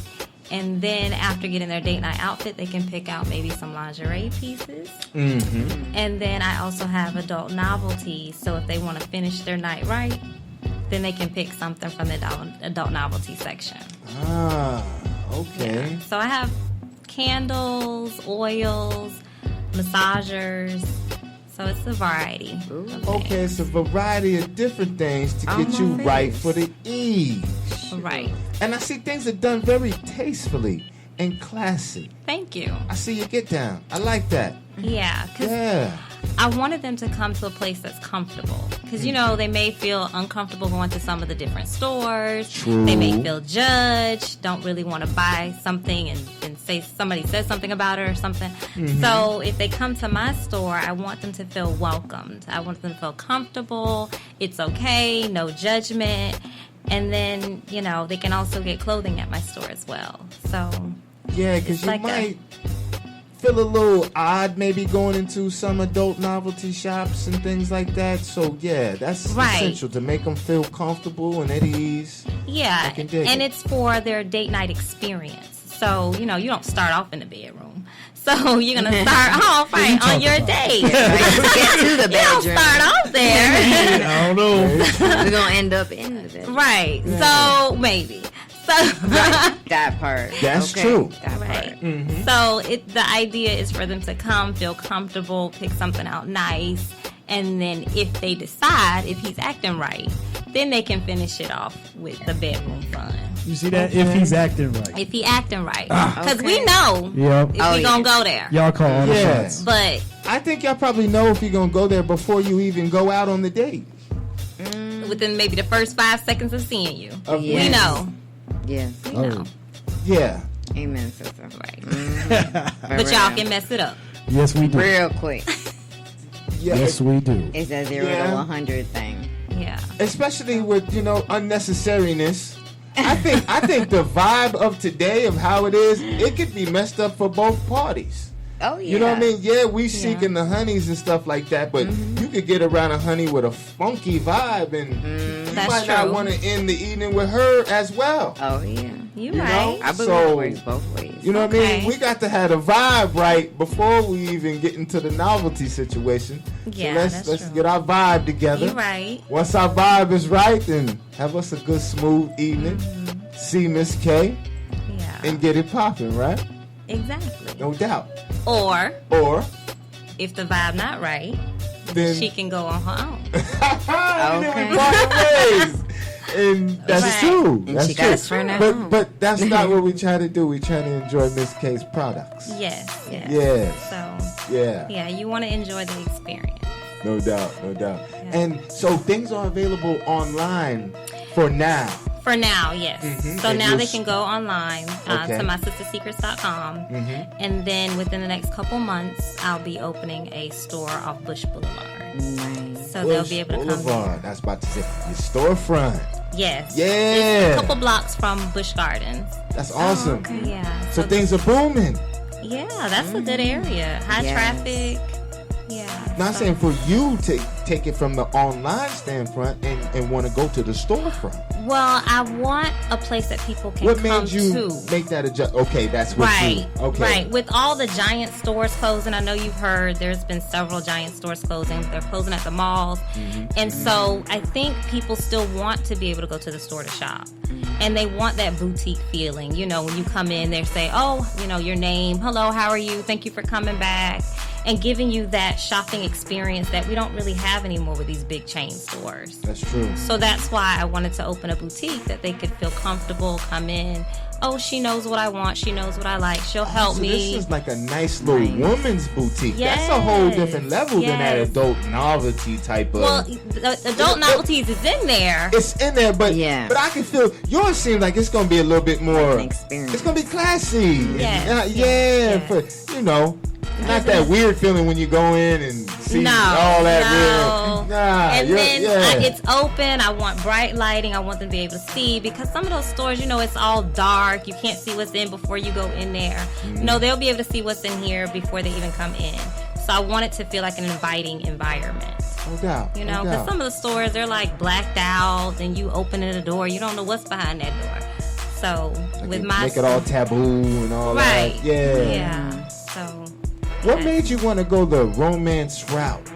And then after getting their date night outfit, they can pick out maybe some lingerie pieces. And then I also have adult novelties. So if they want to finish their night right, then they can pick something from the adult novelty section. Okay. Yeah. So I have candles, oils, massagers. So it's a variety. Okay, it's a variety of different things to get you right for the eve. Right. And I see things are done very tastefully and classy. Thank you. I see you get down. I like that. Yeah, because I wanted them to come to a place that's comfortable. Because, they may feel uncomfortable going to some of the different stores. True. They may feel judged, don't really want to buy something and say somebody says something about it or something. So if they come to my store, I want them to feel welcomed. I want them to feel comfortable. It's okay, no judgment. And then, they can also get clothing at my store as well. So, yeah, because you might feel a little odd maybe going into some adult novelty shops and things like that. So, yeah, that's essential to make them feel comfortable and at ease. Yeah, and it's for their date night experience. So, you don't start off in the bedroom. So you're going to start off on your date. Get to the bedroom. You don't start off there. I don't know. We're going to end up in the bedroom. Right. Yeah. So maybe. So that part. That's true. That right. part. So the idea is for them to come, feel comfortable, pick something out nice, and then if they decide if he's acting right, then they can finish it off with the bedroom fun. You see that? If he's acting right. If he acting right. Because we know if we going to go there. Y'all call on the shots. But I think y'all probably know if you're going to go there before you even go out on the date. Within maybe the first 5 seconds of seeing you. Yes. We know. Yeah. We know. Yeah. Amen, sister. Right. But y'all can mess it up. Yes, we do. Real quick. Yes, we do. It's a 0 to 100 thing. Yeah. Especially with, unnecessariness. I think the vibe of today of how it is, it could be messed up for both parties. Oh, yeah. You know what I mean? Yeah, we seeking the honeys and stuff like that, but you could get around a honey with a funky vibe, and you might not want to end the evening with her as well. Oh, yeah. You right. I believe it works both ways. You know what I mean? We got to have the vibe right before we even get into the novelty situation. Yeah, so let's get our vibe together. You right. Once our vibe is right, then have us a good smooth evening. See Miss K. Yeah. And get it popping, right? Exactly. No doubt. Or if the vibe not right, then she can go on her own. Then we part ways. And that's true. And that's she true. got turn at home. But that's not what we try to do. We try to enjoy Miss K's products. Yes. So yeah, you want to enjoy the experience. No doubt. Yeah. And so things are available online for now. For now, yes. So And now they can go online to Okay. mysistersecrets.com. And then within the next couple months, I'll be opening a store off Bush Boulevard. Nice. So they'll be able to come Boulevard. That's about to say your storefront. Yes. Yeah. It's a couple blocks from Busch Gardens. That's awesome. Yeah. So things are booming. Yeah, that's a good area. High traffic. Yeah. Not saying for you to take it from the online standpoint and want to go to the storefront. Well, I want a place that people can What come made you to. make that adjust? Okay, that's what Right. Okay. Right. With all the giant stores closing, I know you've heard there's been several giant stores closing. They're closing at the malls. And so I think people still want to be able to go to the store to shop. And they want that boutique feeling. You know, when you come in, they say, oh, your name. Hello, how are you? Thank you for coming back. And giving you that shopping experience that we don't really have anymore with these big chain stores. That's true. So that's why I wanted to open a boutique that they could feel comfortable, come in. Oh, she knows what I want. She knows what I like. She'll help me. This is like a nice little woman's boutique. That's a whole different level than that adult novelty type of. Well, the adult novelties is in there. It's in there, but I can feel yours seems like it's going to be a little bit more. Like an experience. It's going to be classy. Yes. But not that weird feeling when you go in and see all that real. Nah. And then it's open. I want bright lighting. I want them to be able to see, because some of those stores, it's all dark. You can't see what's in before you go in there. No, they'll be able to see what's in here before they even come in. So I want it to feel like an inviting environment. No doubt. Because some of the stores, they're like blacked out, and you opening the door, you don't know what's behind that door. So with my make it all taboo and all that. Yeah. So what made you want to go the romance route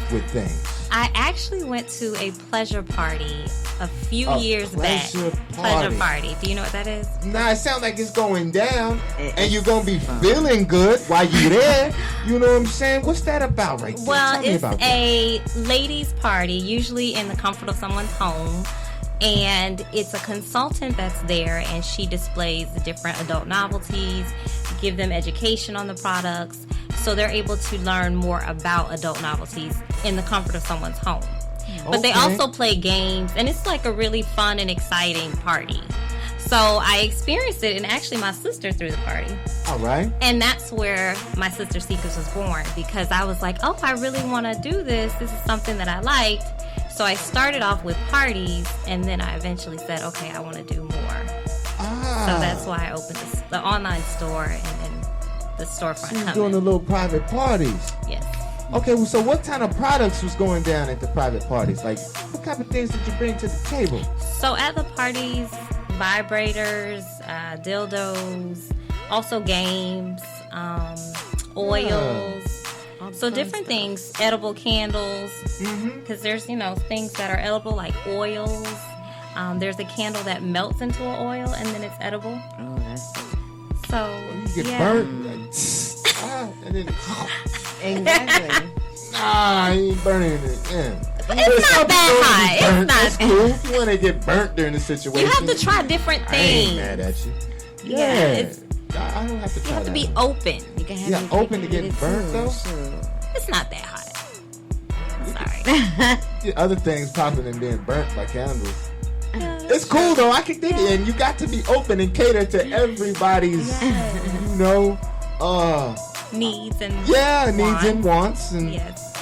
with things? I actually went to a pleasure party a few years back. Pleasure party. Do you know what that is? Nah, it sounds like it's going down, and you're going to be feeling good while you're there. You know what I'm saying? What's that about right there? Well, it's a ladies' party, usually in the comfort of someone's home. And it's a consultant that's there, and she displays the different adult novelties, give them education on the products, so they're able to learn more about adult novelties in the comfort of someone's home. But they also play games, and it's like a really fun and exciting party. So I experienced it, and actually my sister threw the party. All right. And that's where my Sister Seekers was born, because I was like, oh, I really want to do this. This is something that I liked. So I started off with parties, and then I eventually said, okay, I want to do more. So that's why I opened the online store and then the storefront. So you're doing the little private parties. Yes. Okay, well, so what kind of products was going down at the private parties? Like, what kind of things did you bring to the table? So at the parties, vibrators, dildos, also games, oils. So different things, edible candles, because there's, things that are edible, like oils. There's a candle that melts into an oil and then it's edible. Oh, that's so you get burnt. And then, exactly. You ain't burning it. Yeah. But it's not that high. It's not. That's cool. If you want to get burnt during the situation, you have to try different things. I ain't mad at you. Yeah. I don't have to try You have to that. be open. You can have open to get burnt, though? It's not that hot. Sorry. Other things popping and being burnt by candles. It's cool, though. I can dig it. And you got to be open and cater to everybody's, needs and needs and wants. And yes.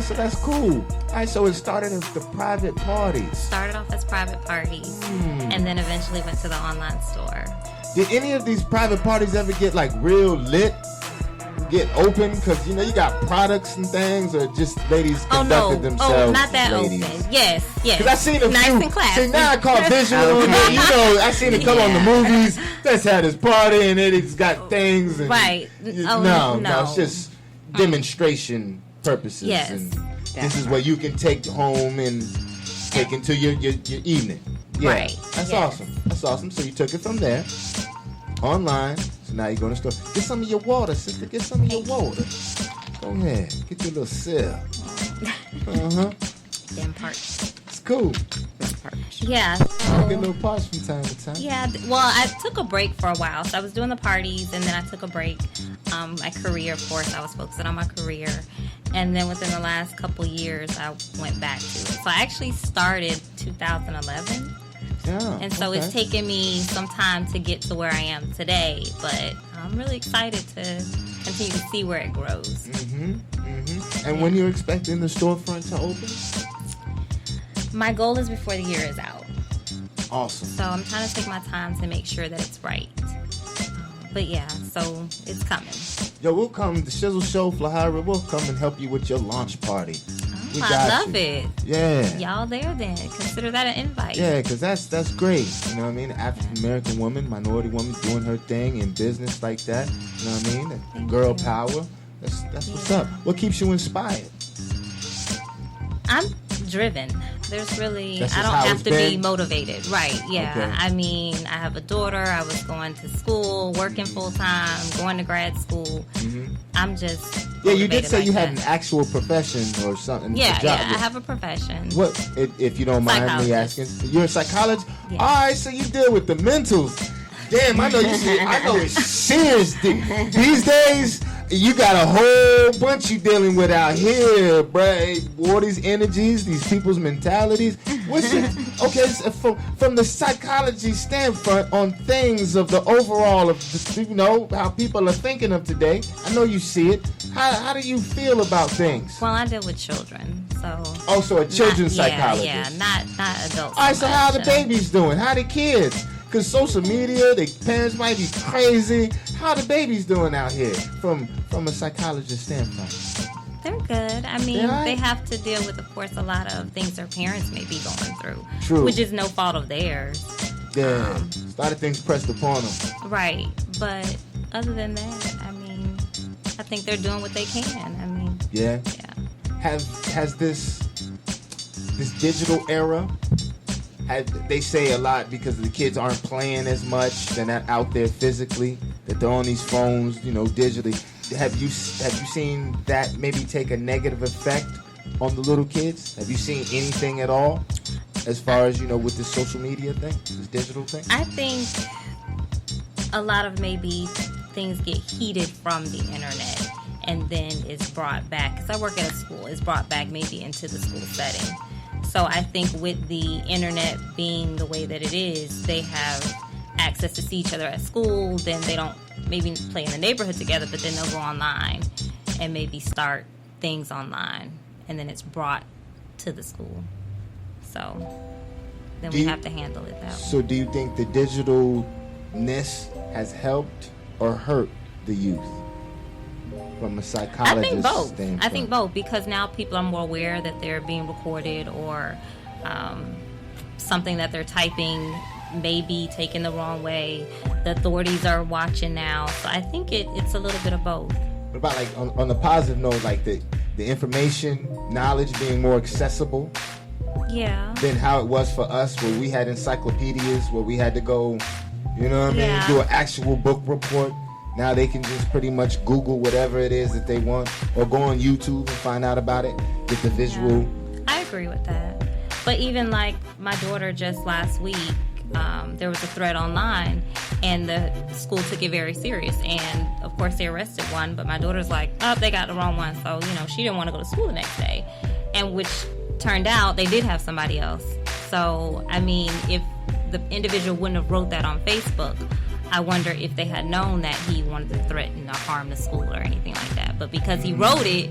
So that's cool. All right, so it started as the private parties. Started off as private parties, and then eventually went to the online store. Did any of these private parties ever get like real lit? Get open? Because you got products and things, or just ladies conducted themselves. Oh, not that ladies? open. Yes. Because I seen a nice few. And classy. See, now I call visual. I seen it come on the movies. Let's have this party, and it's got things. And, right. No, it's just demonstration purposes. Yes. And this is what you can take home and take into your evening. Yeah. Right. That's awesome. That's awesome. So you took it from there, online. So now you're going to store. Get some of your water, sister. Get some of your water. Go ahead. Get your little sip. Damn parts. It's cool. Yeah. Get a little parts from time to time. Yeah. Well, I took a break for a while. So I was doing the parties, and then I took a break. My career, of course, I was focusing on my career. And then within the last couple years, I went back to it. So I actually started 2011. Yeah, and so it's taken me some time to get to where I am today, but I'm really excited to continue to see where it grows. And when you're expecting the storefront to open? My goal is before the year is out. Awesome. So I'm trying to take my time to make sure that it's right. But yeah, so it's coming. Yo, we'll come, the Shizzle Show, Kahlilah, we'll come and help you with your launch party. I love it. Yeah. Y'all there then. Consider that an invite. Yeah, because that's great. You know what I mean? African-American woman, minority woman doing her thing in business like that. You know what I mean? Thank Girl you. power. That's what's up. What keeps you inspired? I'm driven. There's really, That's I just don't how have it's to been? be motivated. Right, yeah. Okay. I mean, I have a daughter. I was going to school, working full-time, going to grad school. I'm just Yeah, you did motivated say like you had that. an actual profession or something. Yeah, a job. I have a profession. What, if you don't mind me asking? Psychologist. You're a psychologist? Yeah. All right, so you deal with the mentals. Damn, I know it's serious these days. You got a whole bunch you dealing with out here, bruh. All these energies, these people's mentalities. What's it? Okay, so from the psychology standpoint on things of the overall of the, you know, how people are thinking of today. I know you see it. How do you feel about things? Well, I deal with children, so. Oh, so a children's psychologist. Yeah, not adults. All right, so how the babies doing? How the kids? Because social media, the parents might be crazy. How the babies doing out here from a psychologist standpoint? They're good. I mean, they have to deal with, of course, a lot of things their parents may be going through. True. Which is no fault of theirs. Yeah, a lot of things pressed upon them. Right. But other than that, I mean, I think they're doing what they can. I mean, yeah. Has this digital era, they say a lot because the kids aren't playing as much, they're not out there physically, that they're on these phones, you know, digitally. Have you seen that maybe take a negative effect on the little kids? Have you seen anything at all as far as, you know, with this social media thing, this digital thing? I think a lot of maybe things get heated from the internet and then it's brought back. Because I work at a school, it's brought back maybe into the school setting. So I think with the internet being the way that it is, they have access to see each other at school, then they don't maybe play in the neighborhood together, but then they'll go online and maybe start things online, and then it's brought to the school. So then we have to handle it that way. So do you think the digitalness has helped or hurt the youth from a psychologist standpoint? I think both, because now people are more aware that they're being recorded, or something that they're typing may be taken the wrong way. The authorities are watching now. So I think it's a little bit of both. What about, like, on the positive note, like the information, knowledge being more accessible? Yeah. Than how it was for us, where we had encyclopedias, where we had to go, you know what I mean, do an actual book report. Now they can just pretty much Google whatever it is that they want, or go on YouTube and find out about it, get the visual. Yeah. I agree with that. But even like my daughter just last week, there was a thread online, and the school took it very serious. And of course they arrested one, but my daughter's like, oh, they got the wrong one. So, you know, she didn't want to go to school the next day. And which turned out they did have somebody else. So, I mean, if the individual wouldn't have wrote that on Facebook, I wonder if they had known that he wanted to threaten or harm the school or anything like that. But because he wrote it,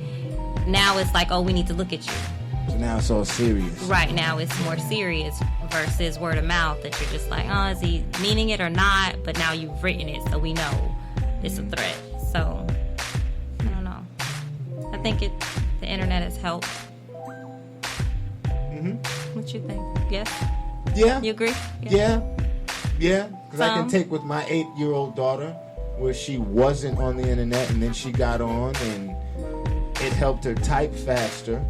now it's like, oh, we need to look at you. So now it's all serious. Right, now it's more serious versus word of mouth, that you're just like, oh, is he meaning it or not? But now you've written it, so we know it's a threat. So, I don't know. I think the internet has helped. Mm-hmm. What you think? Yes? Yeah. You agree? Yeah. Because I can take with my 8-year-old daughter, where she wasn't on the internet, and then she got on, and it helped her type faster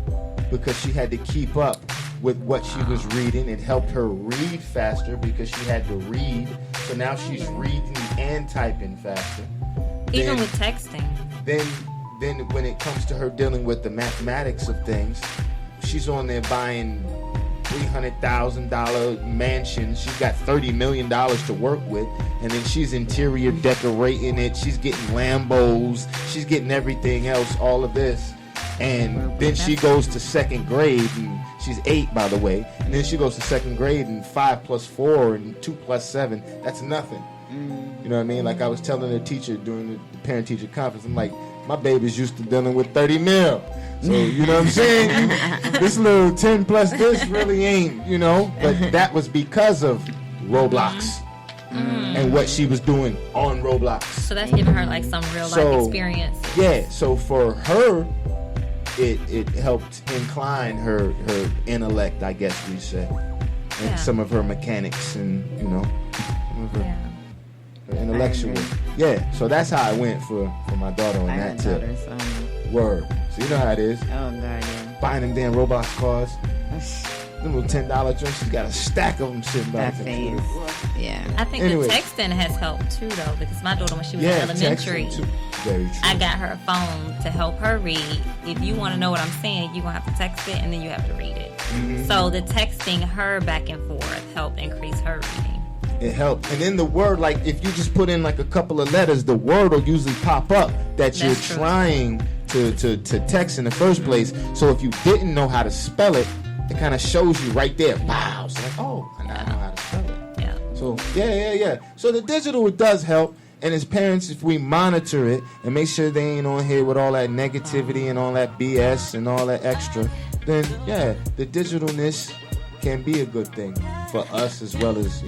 because she had to keep up with what she was reading. It helped her read faster because she had to read. So now she's reading and typing faster. Even with texting. Then when it comes to her dealing with the mathematics of things, she's on there buying $300,000 mansions. She's got $30 million to work with, and then she's interior decorating it. She's getting Lambos. She's getting everything else, all of this. And then she goes to second grade, and she's 8, by the way. And then she goes to second grade, and 5 plus 4 and 2 plus 7, that's nothing. You know what I mean? Like I was telling the teacher during the parent-teacher conference, I'm like, my baby's used to dealing with 30 mil. So, you know what I'm saying? This little 10 plus this really ain't, you know? But that was because of Roblox and what she was doing on Roblox. So that's giving her like some real life experience. Yeah, so for her, it helped incline her intellect, I guess we say. And some of her mechanics and, you know, some of her intellectual. Yeah, so that's how I went for my daughter on that tip. Word. So you know how it is. Oh, God, yeah. Buying them damn Roblox cars. Them little $10 joints, she's got a stack of them sitting by the computer. Yeah. I think the texting has helped too, though, because my daughter, when she was in elementary, very true. I got her a phone to help her read. If you want to know what I'm saying, you're going to have to text it, and then you have to read it. So the texting her back and forth helped increase her reading. it helps. And then the word, like if you just put in like a couple of letters, the word will usually pop up that you're trying to text in the first place. So if you didn't know how to spell it, it kind of shows you right there. Wow. So like, oh, I now know how to spell it. Yeah. So yeah. So the digital does help. And as parents, if we monitor it and make sure they ain't on here with all that negativity and all that BS and all that extra, then yeah, the digitalness can be a good thing for us as well as,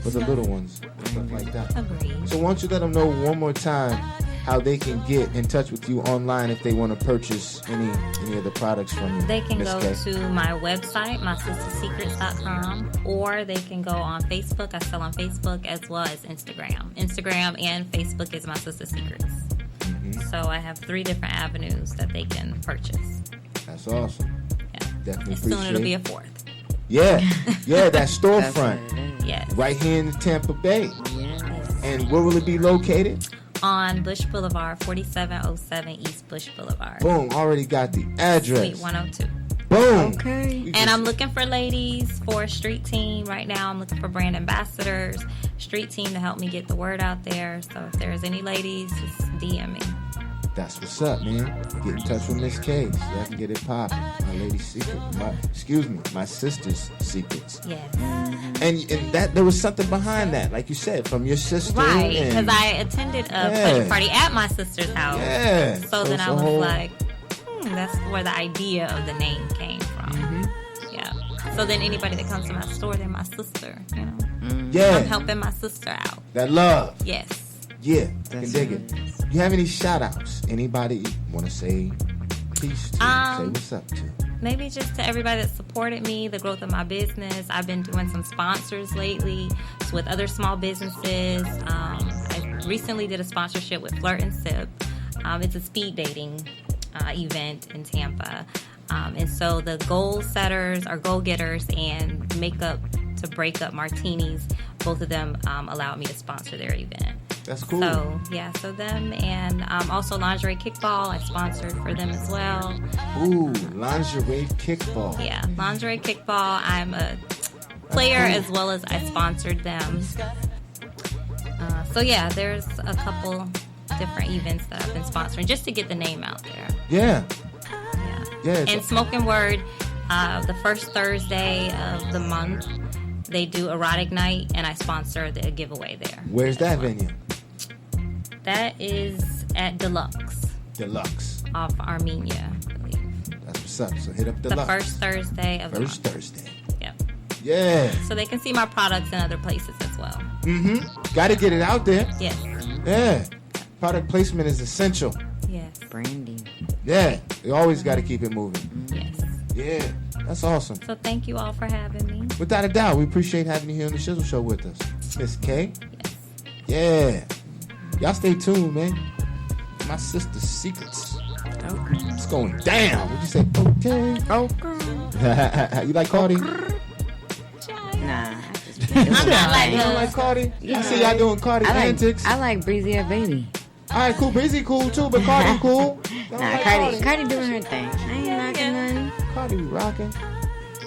for the little ones, stuff like that. Agreed. So why don't you let them know one more time how they can get in touch with you online if they want to purchase any of the products from you? They can Ms. go K. to my website, mysistersecrets.com, or they can go on Facebook. I sell on Facebook as well as Instagram. Instagram and Facebook is My Sister Secrets. Mm-hmm. So I have 3 different avenues that they can purchase. That's awesome. Yeah. Definitely and soon appreciate it'll be it. a 4th. Yeah, that storefront. Yes. Right here in Tampa Bay. Yes. And where will it be located? On Bush Boulevard, 4707 East Bush Boulevard. Boom, already got the address. Suite 102. Boom. Okay. And I'm looking for ladies for a street team. Right now I'm looking for brand ambassadors, street team to help me get the word out there. So if there's any ladies, just DM me. That's what's up, man. Get in touch with Miss K so I can get it popping. My lady's secret. My sister's secrets. Yes. And that there was something behind that, like you said, from your sister. Right, because I attended a pleasure party at my sister's house. Yeah. So then I was like, that's where the idea of the name came from. Mm-hmm. Yeah. So then anybody that comes to my store, they're my sister, Yeah. I'm helping my sister out. That love. Yes. Yeah, I can dig it. You have any shout-outs? Anybody you want to say peace to? Say what's up to? Maybe just to everybody that supported me, the growth of my business. I've been doing some sponsors lately with other small businesses. I recently did a sponsorship with Flirt and Sip. It's a speed dating event in Tampa. And so the goal setters or goal getters and Makeup to Break Up Martinis, both of them allowed me to sponsor their event. That's cool. So, so them and also Lingerie Kickball, I sponsored for them as well. Ooh, Lingerie Kickball. Yeah, Lingerie Kickball, I'm a player as well as I sponsored them. So, there's a couple different events that I've been sponsoring just to get the name out there. Yeah. And Smoking Word, the first Thursday of the month, they do Erotic Night, and I sponsor the giveaway there. Where's that venue? That is at Deluxe. Off Armenia, I believe. That's what's up. So hit up Deluxe. The first Thursday of the month. Thursday. Yep. Yeah. So they can see my products in other places as well. Mm-hmm. Got to get it out there. Yes. Yeah. Product placement is essential. Yes. Branding. Yeah. You always got to keep it moving. Yes. Yeah. That's awesome. So thank you all for having me. Without a doubt, we appreciate having you here on the Shizzle Show with us. Miss K? Yes. Yeah. Y'all stay tuned, man. My sister's secrets. Okay. It's going down. What'd you say? Okay. You like Cardi? Nah. I'm not like You don't like Cardi? I see y'all doing Cardi antics. I like Breezy or Baby. All right, cool. Breezy cool too, but Cardi cool. Nah, like Cardi doing her thing. I ain't knocking nothing. Cardi rocking.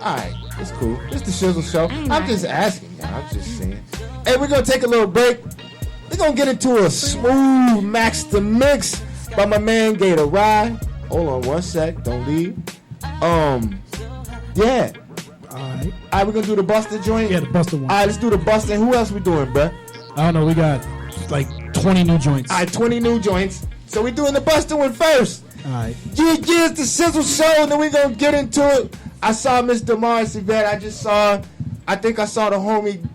All right, it's cool. It's the Shizzle Show. I'm just asking y'all. I'm just saying. Hey, we're going to take a little break. We're going to get into a smooth Max the Mix by my man Gator Ride. Hold on one sec. Don't leave. Yeah. All right, we're going to do the Buster joint? Yeah, the Buster one. All right, let's do the Buster. And who else we doing, bruh? I don't know. We got like 20 new joints. All right, 20 new joints. So we're doing the Buster one first. All right. Yeah, it's the Shizzle Show, and then we're going to get into it. I saw Miss Damaris event. I think I saw the homie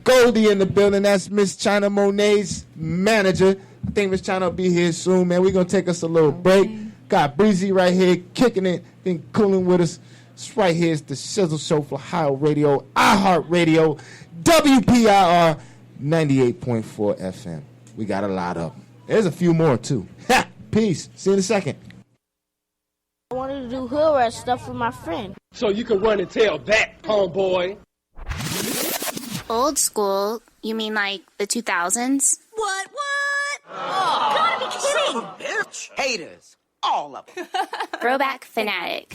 Goldie in the building. That's Miss China Monai's manager. I think Miss China will be here soon, man. We're going to take us a little break. Got Breezy right here kicking it, been cooling with us. It's right here. It's the Shizzle Show for iHeartRadio, WPIR 98.4 FM. We got a lot of them. There's a few more, too. Peace. See you in a second. I wanted to do hood rat stuff with my friend. So you can run and tell that, homeboy. Old school? You mean like the 2000s? What? Oh, gotta be kidding! Son of a bitch. Haters. All of them. Throwback fanatic.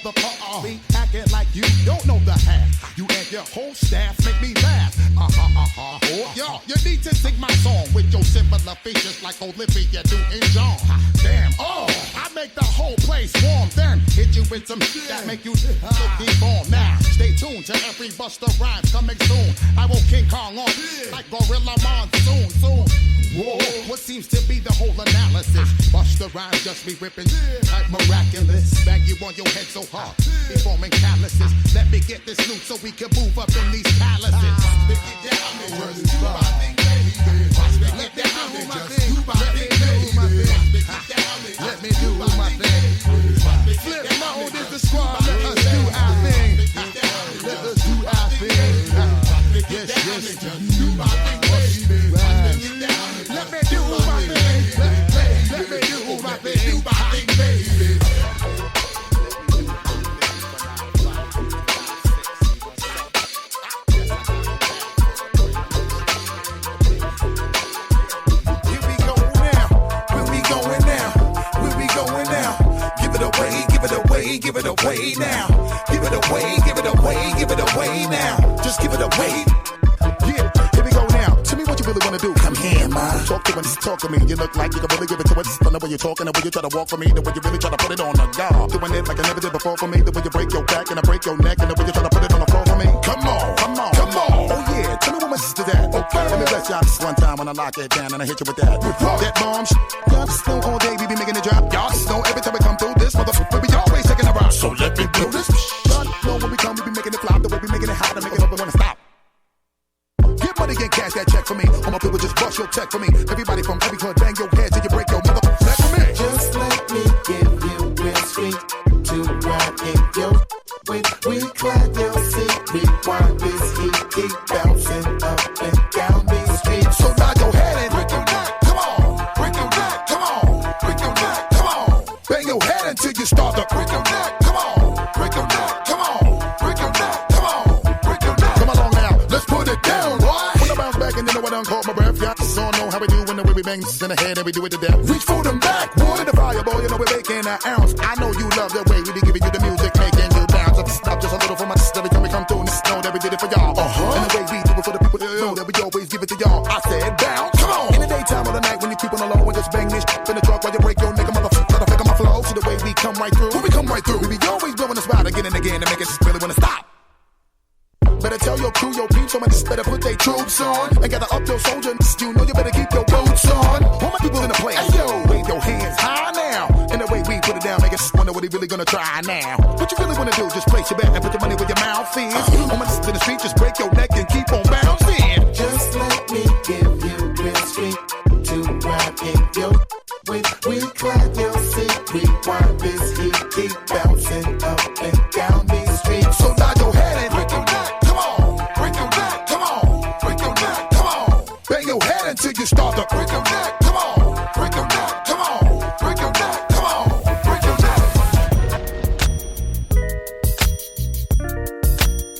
mother be acting like you don't know the half. You and your whole staff make me laugh. Yo, you need to sing my song with your similar features like Olivia Newton-John. Damn, I make the whole place warm. Then hit you with some shit that make you look deep on. Now, stay tuned to every Busta Rhymes coming soon. I will King Kong on like Gorilla Monsoon. Soon. Whoa, what seems to be the whole analysis? Busta Rhymes just be ripping like miraculous. Bang you on your head so hard, be forming calluses. Let me get this loot so we can move up in these palaces. Watch me get down and just do my thing, baby. Watch me get down and just do my thing, baby. Let me do my thing. Flip mode is the squad. Let us do our thing. Let us do our thing. Yes, yes. Do my thing, baby. Let me do my thing. Let me do my thing. Do my thing, baby. Here we go now. Where we going now? Where we going now? Give it away, give it away, give it away now. Give it away, give it away, give it away now. Just give it away. Yeah, here we go now. Tell me what you really wanna do. Come here, man. Talk to me, talk to me. You look like you can really give it to us. From the way you're talking, the way you try to walk for me, the way you really try to put it on the guard. Doing it like I never did before for me. The way you break your back and I break your neck, and the way you try to put it on the floor for me. Come on, come on, come on. Oh yeah, tell me what my sister's at. Okay, let me bless y'all this one time when I lock it down and I hit you with that. That bomb y'all just know all day we be making it drop. Y'all just know every time we come through this motherfucker, we always taking a rock. So let me do this. Y'all know when we come, we be making it flop. The way we making it hot and making it up and wanna stop. Get money and cash that check for me. All my people just bust your check for me. Everybody from every club, bang your head till you break your motherfucker neck for me. Just let me give you real sweet to ride in your way. We clap your seat, rewind this heat, keep bouncing up and down these streets. So nod your head and break your neck, come on. Break your neck, come on. Break your neck, come on. Bang your head until you start to break your neck, come on. Break your neck, come on. Break your neck, come on. Break your neck. Come along now, let's put it down, boy. When I bounce back and you know I done caught my breath, y'all just all know how we do when the way we bang this in the head and we do it to death. Reach for them back, wood in the fire, boy, you know we're making an ounce. I know you love the way we be giving you the music, making you bounce. Stop just a little for my sister every time we come through and know that we did it for y'all. And the way we do it for the people that know that we always give it to y'all. I said bounce, come on. In the daytime or the night when you keep on the low and just bang this in the truck while you break your nigga motherfucker. Try to pick up my flow. See the way we come right through. When we come right through, we be always blowing the spot again and again to make it just really wanna stop. Better tell your crew, your peeps, so much better put their troops on. And gather up your soldiers, you know you better keep your boots on. All my people in the place, hey, yo, wave your hands high now. And the way we put it down, make us wonder what he really gonna try now. What you really wanna do, just place your bet and put your money where your mouth is. On my to the street, just break your neck and keep on bouncing. Just let me give you real sweet to ride in your way. We clap your seat, rewind this heat, keep bouncing up and down these streets. So nod your head and break your neck. Until you start to break your neck, come on, break your neck, come on, break your neck, come on, break your neck.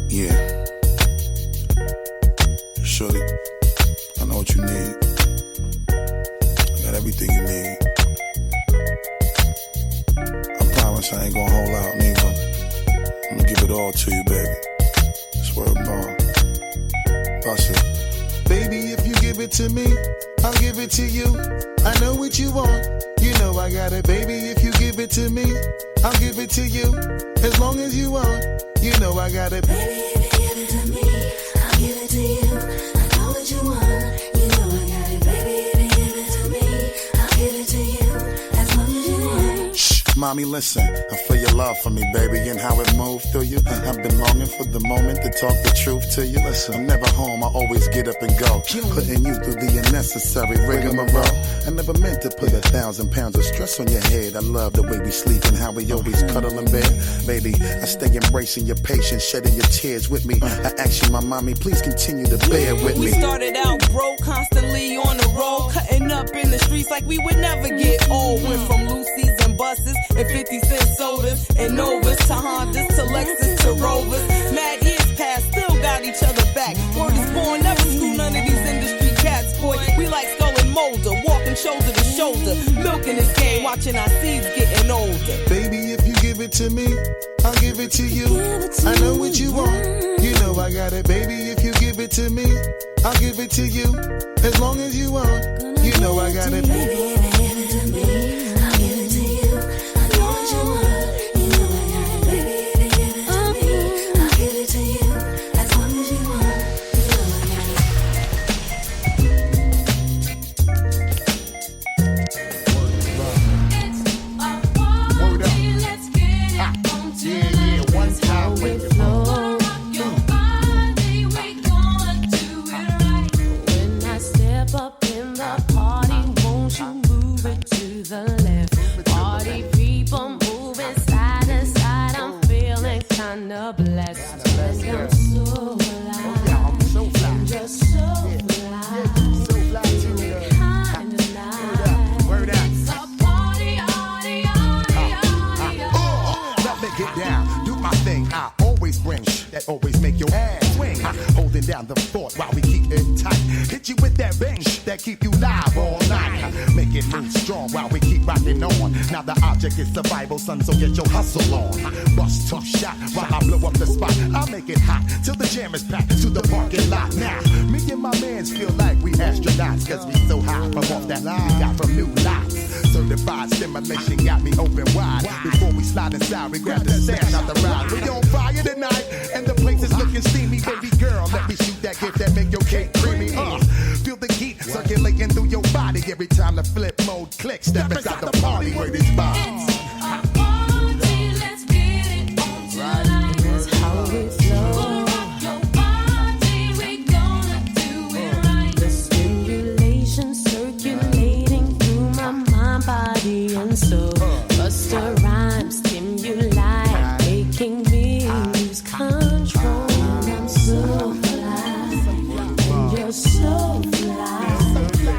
Yeah, shorty, I know what you need. I got everything you need. I promise I ain't gonna hold out, neither. I'm gonna give it all to you, baby. Swear to God. Bust it. Baby, if you give it to me, I'll give it to you. I know what you want, you know I got it. Baby, if you give it to me, I'll give it to you. As long as you want, you know I got it. Baby, if you give it to me, I'll give it to you. I know what you want, you know I got it. Baby, if you give it to me, I'll give it to you. As long as you want. Shh, mommy, listen. I feel your love for me, baby, and how it moved through you. I've been longing for the moment to talk the truth to you. Listen, I'm never home, I always get up and go. Putting you through the unnecessary rigmarole. I never meant to put 1,000 pounds of stress on your head. I love the way we sleep and how we always cuddle in bed. Baby, I stay embracing your patience, shedding your tears with me. I ask you, my mommy, please continue to bear with me. We started out broke, constantly on the road, cutting up in the streets like we would never get old. Went from Lucy's and buses and 50-cent sodas and Novas to Hondas to Lexus to Rovers. Mad years past, still got each other back. Word is born, never screw none of these industry cats, boy. We like Skull and Molder, walking shoulder to shoulder, milking this game, watching our seeds getting older. Baby, if you give it to me, I'll give it to you. I know what you want. You know I got it, baby. If you give it to me, I'll give it to you. As long as you want, you know I got it, baby. Give it to me. I'll give it to you. I know what you want. You know I got it, baby. If you give it to me, I'll give it to you. As long as you want, you know I got it. Word up. Yeah, one time with the flow. Up in the party, won't you move it to the left? Party people moving side to side, I'm feeling kinda blessed. And I'm so alive, I'm just so alive, feeling kinda nice. Word up. It's a party, Let me get down, do my thing. I always bring that always make your ass swing. Holding down the fort while we keep it tight. Hit you with that bang that keep you live all night. Make it move strong while we keep rocking on. Now the object is survival, son, so get your hustle on. Bust tough shot while I blow up the spot. I'll make it hot till the jam is packed to the parking lot. Now, me and my mans feel like we astronauts, cause we so high from off that line we got from new lots. Certified stimulation got me open wide. Before we slide inside, we grab the stash out the ride. We on fire tonight, and the place is looking steamy. Baby girl, let me shoot that gift that make your cake creamy. Feel the heat circulating through your body every time the flip mode clicks. Step inside the party where this vibe. It's a party, let's get it on tonight. That's how we flow. Your body, we gonna do it right. The stimulation circulating through my mind, body, and soul. Bust a rhyme, stimuli, making me lose control. And I'm so fly, and you're so fly,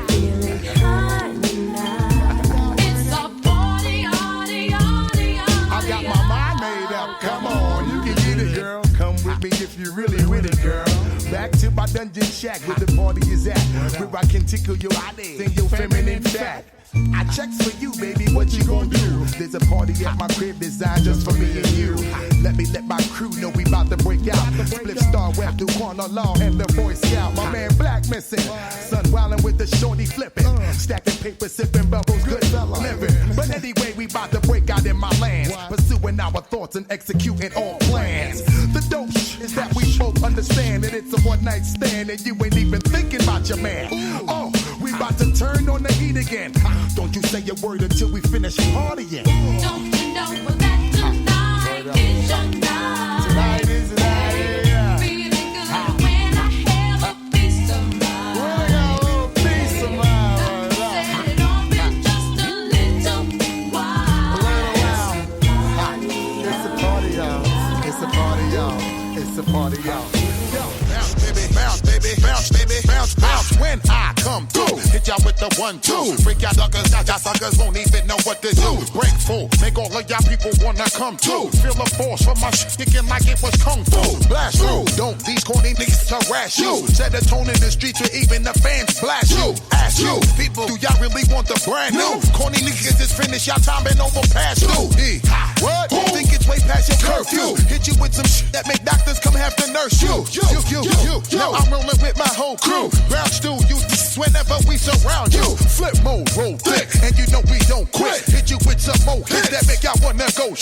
feeling high tonight. It's a party, I got my mind made up. Come on, you can get it, girl. Come with me if you really with it, girl. Back to my dungeon shack where the party is at, where I can tickle your body, sing your feminine fat. I checks for you, baby, what you gon' do? There's a party at my crib designed just for me and you. Let my crew know we about to break out. Split Star Web, do Corner Law, and the Boy Scout. My man Black missing, son wildin' with the shorty flipping, stacking paper, sipping bubbles, good living. But anyway, we about to break out in my lands, pursuing our thoughts and executing all plans. The dope is that we both understand that it's a one-night stand and you ain't even thinking about your man. Oh, we about to turn on the heat again. Don't you say a word until we finish partying. Don't you know that tonight is your night? Tonight is the night, yeah. Feeling good when I have a piece of mind. When I got a little piece of mind. Set it off in just a little while. It's a party, y'all. It's a party, y'all. It's a party, y'all. Yo, bounce, baby, bounce, baby, bounce, baby, bounce, bounce. When I come through, hit y'all with the 1-2. Freak y'all suckers, y'all suckers won't even know what to do. Break full, make all of y'all people wanna come too. Feel the force from my shit, kicking like it was kung fu. Blast through, don't these corny niggas harass you. Set the tone in the streets where even the fans blast you. Ask you, people, do y'all really want the brand new? Corny niggas is finished, y'all time been over past you. What? Think it's way past your curfew. Hit you with some shit that make doctors come have to nurse you. You. Now I'm rolling with my whole crew. Ground stew, you whenever we surround you. Flip mode, roll thick, and you know we don't quit. Hit you with some more hits that make y'all wanna go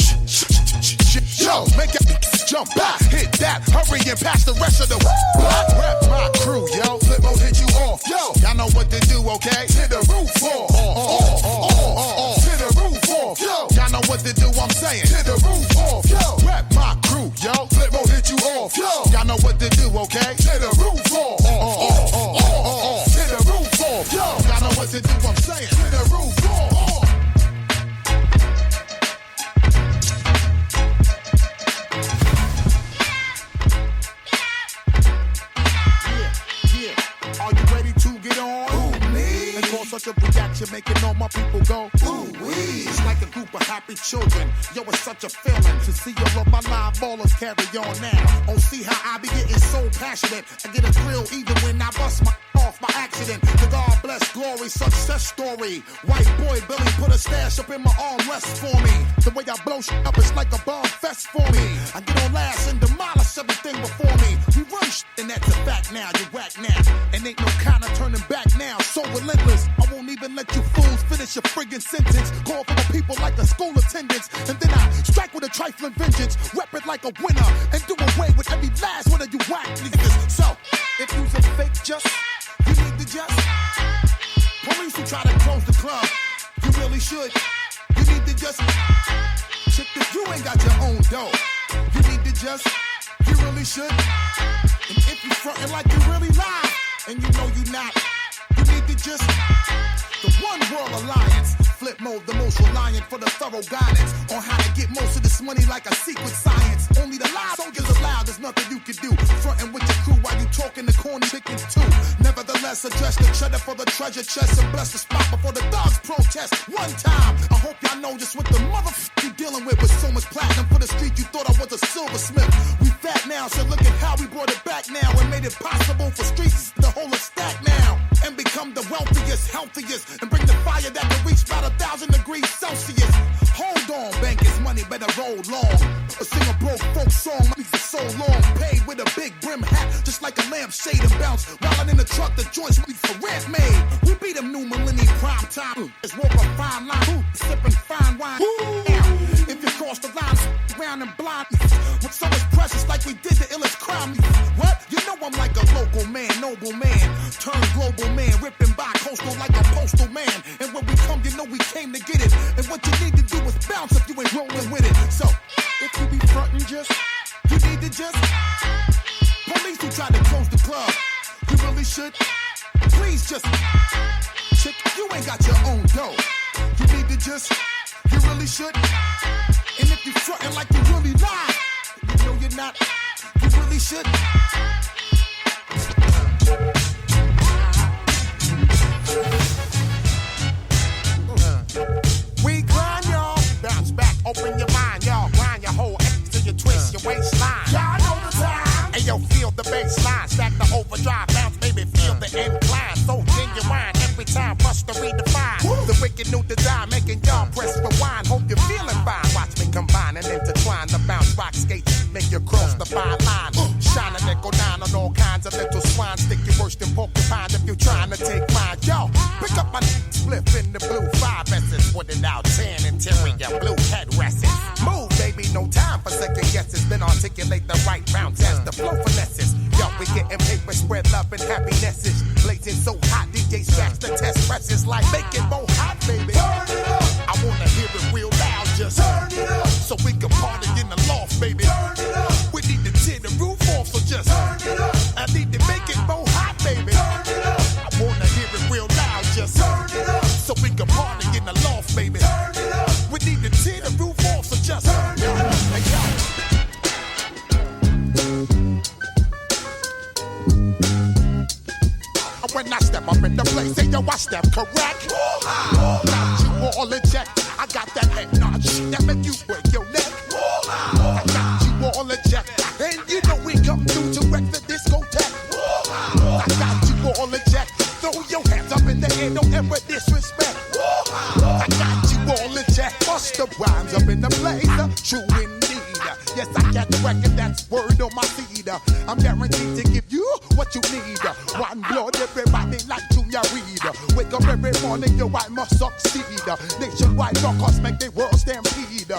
yo, make y'all jump back, hit that, hurry and pass the rest of the block. Rep my crew, yo. Flip mode hit you off, yo. Y'all know what to do, okay? To the roof off, to the roof off, yo. Y'all know what to do, I'm saying. To the roof off, yo. Rep my crew, yo. Flip mode hit you off, yo. Y'all know what to do, okay? To the roof off, to the roof off, yo. Y'all know what to do, I'm saying. To the roof off. Are you ready to get on? Ooh, me. And cause such a reaction, making all my people go, ooh, wee. It's like a group of happy children. Yo, it's such a feeling to see all of my live ballers carry on now. Oh, see how I be getting so passionate. I get a thrill even when I bust my off my accident. To God bless glory, success story. White boy Billy put a stash up in my armrest for me. The way I blow shit up, it's like a bomb fest for me. I get on last and demolish everything before me. We run shit and that's a fact now. You whack now. And ain't no kind of turning back now. So relentless, I won't even let you fools finish your friggin' sentence. Call for the people like a school attendance. And then I strike with a trifling vengeance. Rep it like a winner. And do away with every last one of you whack niggas. So, if you's a fake just, you need to just. Police who try to close the club, you really should. You need to just. Check if you ain't got your own dough. You need to just. You really should. And if you frontin' like you really lie, and you know you not, you need to just. The One World Alliance, flip mode, the most reliant for the thorough guidance on how to get most of this money like a secret science. Only the live soldiers allowed, there's nothing you can do. Frontin' with your crew while you talking the corny chickens too. Nevertheless, adjust the cheddar for the treasure chest and bless the spot before the dogs protest. One time, I hope y'all know just what the motherfucker you dealing with so much platinum for the street. You thought I was a silversmith. We fat now, so look at how we brought it back now and made it possible for streets to hold a stack now and become the wealthiest, healthiest. And bring the fire that can reach about 1,000 degrees Celsius. Hold on, bankers, money better roll long. A sing a broke folk song, money for so long. Paid with a big brim hat, just like a lampshade and bounce. While in the truck, the joints money for rent made. We beat them new millennium prime time. It's walk a fine line, sipping fine wine. If you cross the line, round and blind. With so much precious like we did the illest crime. What? You know I'm like a local man, noble man. Turn global man, ripping by coastal like a postal man. And when we come, you know we came to get it. And what you need to do is bounce if you ain't rolling with it. So, if you be frontin' just, you need to just. Police who try to close the club, you really should. Please just. Chick, you ain't got your own dough. You need to just. You really should. And if you frontin' like you really lie, you know you're not. You really should. We grind, y'all. Bounce back, open your mind, y'all. Grind your whole ass till you twist your waistline. Y'all know the time. And yo, feel the bass line. Stack the overdrive, bounce, baby, feel the incline. So genuine, every time, bust to redefine. The wicked new design, making y'all press rewind. Hope you're feeling fine. Watch me combine and intertwine. The bounce rock skates, make you cross the fine line. Shine a nickel nine on all kinds of little swine. Stick you worse than porcupine if you're trying to take mine. Yo, pick up my split in the blue 5S's. With it out 10 interior blue headrests. Move, baby, no time for second guesses. Then articulate the right round test, the flow finesses. Yo, we getting paper, spread love and happinesses. Blazing so hot, DJ scratch the test presses like make it more hot, baby. Turn it up. I wanna hear it real loud, just turn it up. So we can party in the loft, baby. Turn it up. We need to tear the roof off, so just turn it up. I need to make it more hot, baby. Turn it up. I wanna hear it real loud, just turn it up. So we can party in the loft, baby. Turn it up. We need to tear the roof off, so just turn it up. Hey, yo. When I step up in the place, say yo, I step correct. Got you all in check. I got that head notch that make you break your neck. I got you all in check, and you know we come through to wreck the discotheque. I got you all in check. Throw your hands up in the air, don't ever disrespect. I got you all in check. Bust the rhymes up in the blazer, true indeed. Yes, I got the record, that's word on my feed. I'm guaranteed to give you what you need. One blood, everybody like Junior Reed. Wake up every morning, yo, I must succeed. Nationwide rockers make the world stampede.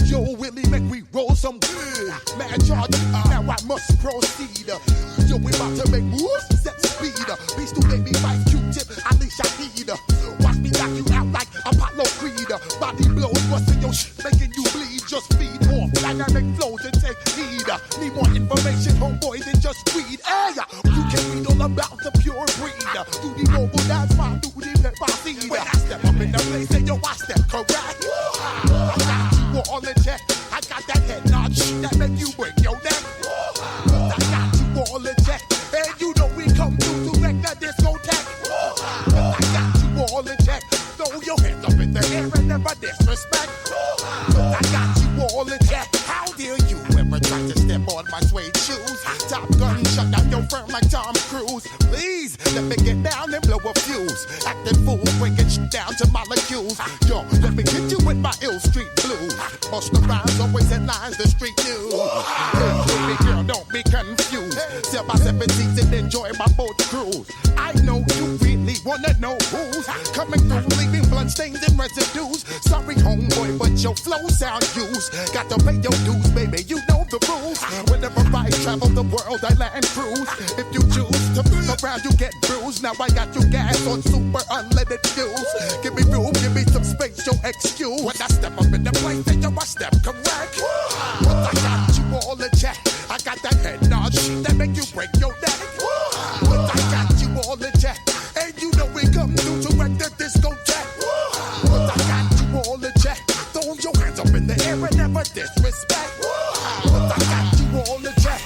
Yo, Willie, make we roll some good. Man, charge, now I must proceed. Yo, we about to make moves, set speed. Beast to baby, like Q-tip, Alicia Heed. Watch me knock you out like Apollo Creed. Body blows, busting your shit, making you bleed. Just feed off dynamic flows and take heed. Need more information, homeboy, than just read. Hey, you can read all about the pure breed. Do the noble dance, my do the pepper seed. When I step up in the place, say yo, I step correct. I got you all in check. I got that head notch that make you break your neck. I got you all in check, and you know we come through to wreck the discotheque. I got you all in check. Throw your hands up in the air and never disrespect. I got you all in check. How dare you ever try to step on my suede shoes? Top Gun gun, shut down your firm like Tom Cruise. Please, let me get down and blow a fuse. Acting fool, breaking shit down to molecules. Yo, let me get you with my ill street blues. Bust the rhymes, always headlines, the street news. Hey, baby girl, don't be confused. 7 by 7 season, enjoy my boat cruise. I know you really wanna know who's coming through, leaving bloodstains and residues. Sorry, homeboy, but your flow sound used. Got to pay your dues, baby, you know the rules. Whenever I travel the world, I land cruise. If you choose to move around, you get bruised. Now I got you gas on super unleaded fuels. Give me room, give me some space, your excuse. When I step up in the place, then I step correct. But I got you all in check. I got that head nod shit that make you break your neck. But I got you all in check. And you know we come through to wreck the discotheque. But I got you all in check. Throw your hands up in the air and never disrespect. But I got you all in check.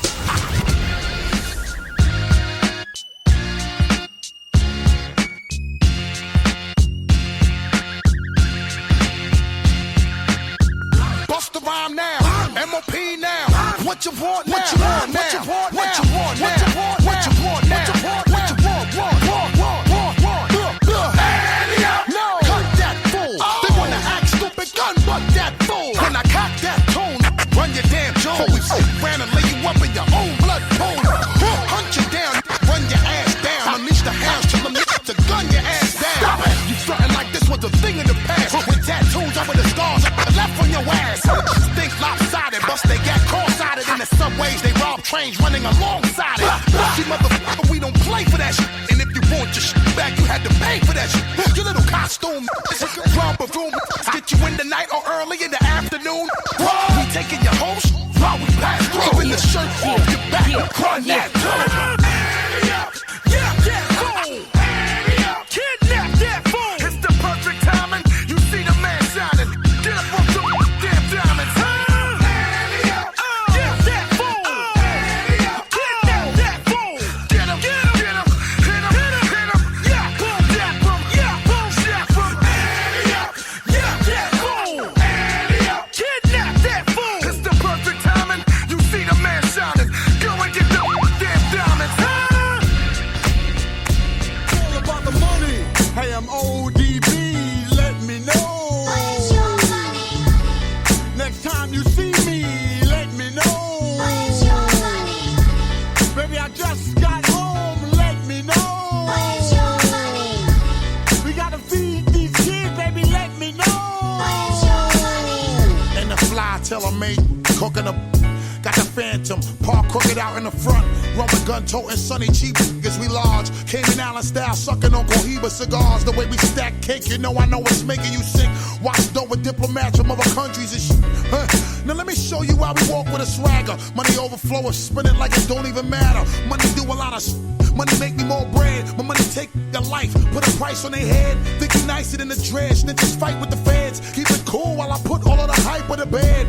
Bust the rhyme now, MOP now. What you want now? What you want now? What you want now? What you want now? What you want now? What you want now? What you want? No, cut that fool. They wanna act stupid, gun butt that fool. When I cock that tone, run your damn Jones. Ran and lay you up in your own blood pool. Hunt you down, run your ass down. Unleash the hounds till them to gun your ass down. Stop it! You frontin' like this was a thing in the past. With tattoos over the stars left on your ass. Think lopsided, bust they got cross-sided in the subways. They rob trains running alongside it. See, motherfucker, we don't play for that shit. And if you want your shit back, you had to pay for that shit. Your little costume, romper room, get you in the night or early in the afternoon. We taking your host while we pass through. Keeping the shirt off your back, run that through. Fool. Kidnap that fool. It's the perfect timing. You see the man shining. Get up off the damn diamonds. Get that fool. Kidnap that fool. Get him. Hit him. Yeah, boom, dap him. Yeah, boom, dap him. Yeah, that fool. Kidnap that fool. It's the perfect timing. You see the man shining. Go and get the damn diamonds. All about the money. Hey, I'm ODB. Let me know. Where's your money? Next time you see me, let me know. Where's your money? Baby, I just got home, let me know. Where's your money? We gotta feed these kids, baby, let me know. Where's your money? And the fly tell mate, cooking up. Got the Phantom, park crooked out in the front. Rubber gun toting, sunny cheap niggas, we large. Cayman Island style, sucking on Cohiba cigars. The way we stack cake, you know I know it's making you sick. Watched over diplomats from other countries and shit. Now let me show you how we walk with a swagger. Money overflow, spinning like it don't even matter. Money do a lot of shit. Money make me more bread. My money take your life, put a price on their head. Think you nicer than the dreads. Snitches fight with the feds. Keep it cool while I put all of the hype on the bed.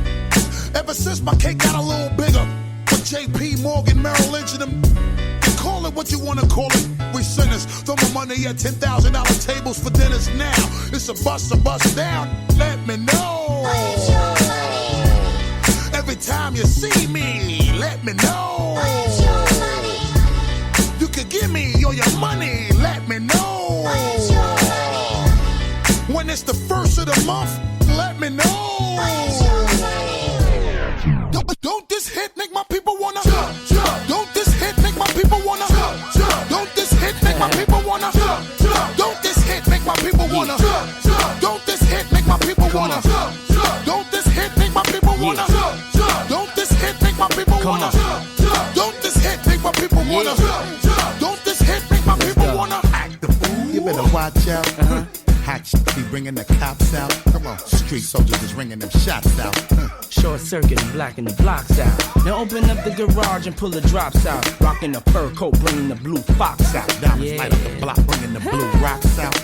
Ever since my cake got a little bigger, with JP Morgan, Merrill Lynch, and them, you call it what you want to call it. We sinners, throw my money at $10,000 tables for dinners now. It's a bust down. Let me know. Where's your money? Every time you see me, let me know. Where's your money? You can give me all your money. Let me know. Where's your money? When it's the first of the month, let me know. Where's your money? Don't this hit make my people wanna Don't this hit make my people wanna Don't this hit make my people wanna Don't this hit make my people wanna Don't this hit make my people wanna Don't this hit make my people wanna Don't this hit make my people wanna Don't this hit make my people wanna Don't this hit make my people wanna Act the fool. You better watch out. Hot shit be bringing the cops out. Come on, street soldiers is ringing them shots out. Short circuit and blacking the blocks out. Now open up the garage and pull the drops out. Rocking the fur coat, bringing the blue fox out. Diamonds light up the block, bringing the blue rocks out.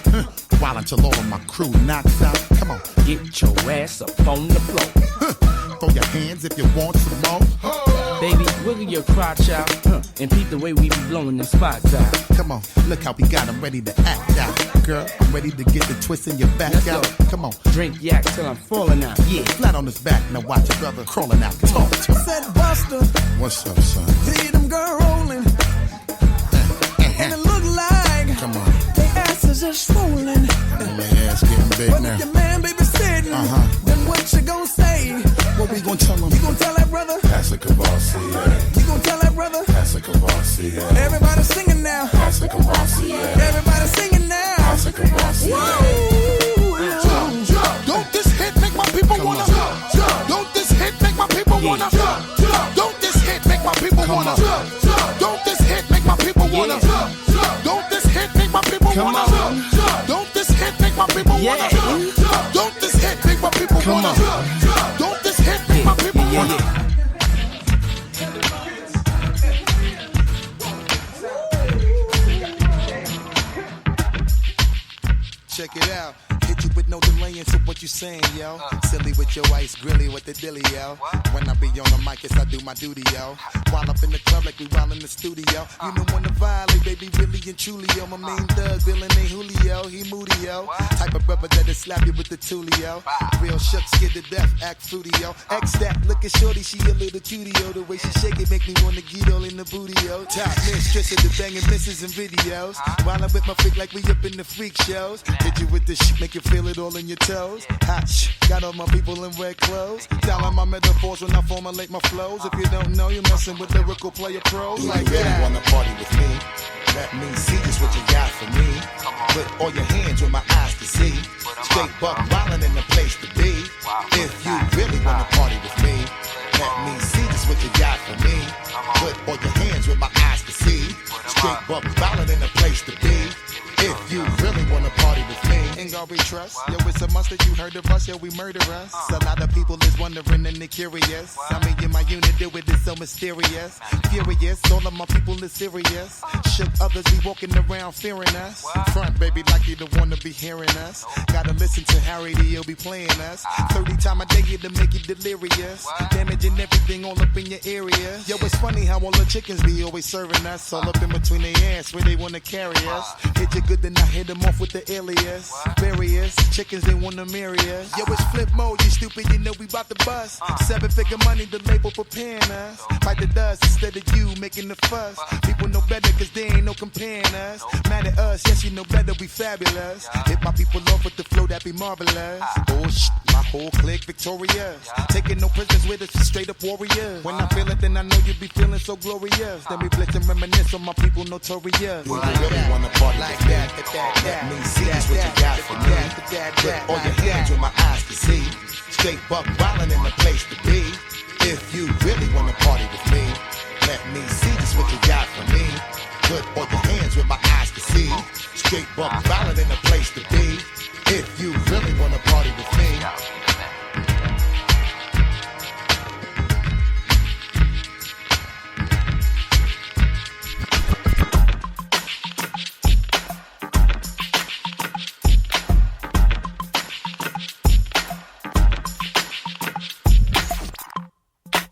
While until all of my crew knocks out. Come on, get your ass up on the floor. Throw your hands if you want some more. Baby, wiggle your crotch out, and peep the way we be blowing the spots out. Come on, look how we got 'em ready to act out. Girl, I'm ready to get the twist in your back Let's out. go. Come on, Drink yak till I'm falling out. yeah, flat on his back. Now watch your brother crawling out. Talk to him. Said Buster, What's up, son? see them girl rolling, and it look like Come on, they asses are swollen. my ass getting big But now. if your man baby sitting, then what you gonna say? What we gonna tell him? You gonna tell that brother? Pass a Kavasi, yeah. You gonna tell that brother? Pass a Kavasi, yeah. Everybody singing now. Pass a Kavasi, yeah. Everybody singing now. Pass a Kavasi, yeah. Jump, jump. Don't this hit make my people wanna jump, jump. Don't this hit make my people wanna jump, jump. Don't this hit make my people wanna jump, jump. Don't this hit make my people wanna jump, jump. Don't this hit make my people wanna jump, jump. Don't this hit make my people wanna jump, jump. Don't this hit make my people wanna jump, jump. Don't this hit make my people wanna jump. Check it out. Hit you with no delaying, so what you saying, yo? Silly with your ice grilly with the dilly, yo. When I be on the mic, yes, I do my duty, yo. While up in the club like we while in the studio. You know when to violate, baby, really and truly, yo. My main thug, Bill and Julio, he moody, yo. Type of brother that'll slap you with the tulio. Real shook, scared to death, act fruity, yo. X that, look at shorty, she a little cutie, yo. The way she shake it make me wanna get all in the booty, yo. Top mistress of the banging misses and videos. While I'm with my freak like we up in the freak shows. Hit you with the shit, make you feel it all in your toes. Hot got all my people in red clothes. Telling my metaphors when I formulate my flows. If you don't know, you're messing with lyrical player pros. Do like you really wanna party with me? Let me see just what you got for me. Put all your hands with my eyes to see. Straight buck wildin' in the place to be. If you really wanna party with me, let me see just what you got for me. Put all your hands with my eyes to see. Straight buck wildin' in the place to be. If you really wanna party with me, ain't gonna be trust. Yo, it's a must that you heard of us, yo, we murder us. A lot of people is wondering and they curious. I mean, in my unit, do it is so mysterious. Furious, all of my people is serious. Shook others be walking around fearing us. Front, baby, like you don't wanna be hearing us. Gotta listen to Harry, he'll be playing us. 30 times a day to make you delirious. Damaging everything all up in your area. Yo, it's funny how all the chickens be always serving us. All up in between their ass where they wanna carry us. Hit you good, then I hit them off with the alias. Various chickens, they wanna marry us. Yo, it's flip mode, you stupid, you know we bout to bust. 7-figure money, the label preparing us. Fight the dust instead of you making the fuss. People know better cause they ain't no comparing us. Mad at us, yes, you know better, we fabulous. Hit my people off with the flow, that be marvelous. Oh, my whole clique victorious. Taking no prisoners with us, straight up warriors. When I feel it, then I know you be feeling so glorious. Then we blitz and reminisce on my people notorious. You really wanna party like that, let me see just what you got for me. Put all your hands with my eyes to see. Straight buck wildin' in the place to be. If you really wanna party with me, let me see just what you got for me. Put all your hands with my eyes to see. Straight buck wildin' in the place to be. If you really wanna party with me.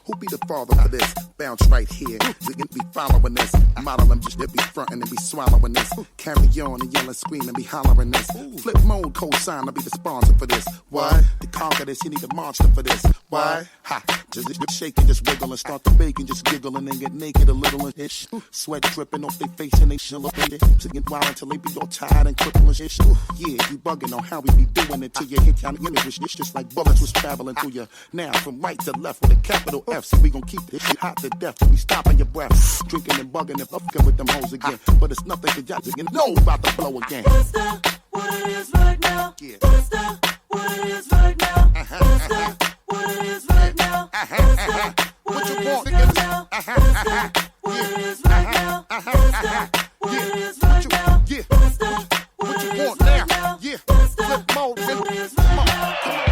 Who be the father for this? Bounce right here. We can be following this. Model them just to be frontin' and be swallowing this. Carry on and yell and scream and be hollering this. Flip mode co-sign to be the sponsor for this. Why? To conquer this, you need a monster for this. Why? Ha! Just shake and just wiggle and start to bake and just giggle and then get naked a little and ish. Sweat dripping off their face and they chill up in it. To get wild until they be all tired and crippled and shit. Yeah, you bugging on how we be doing it till you hit down the image. It's just like bullets was traveling through you. Now from right to left with a capital F. So we gon' keep this shit hot to death till we stopping your breath. Drinking and bugging and fucking with them hoes again. But it's nothing cause y'all just know about to blow again. What's that? What it is right now? What's that? What it is right now? What's that? What it is right now? What's that? What you want right now? What's that? What it is right now? What's that? What it is right now? Yeah. What's that? What you want now? Yeah. Flip mode. What it is right now? Come on.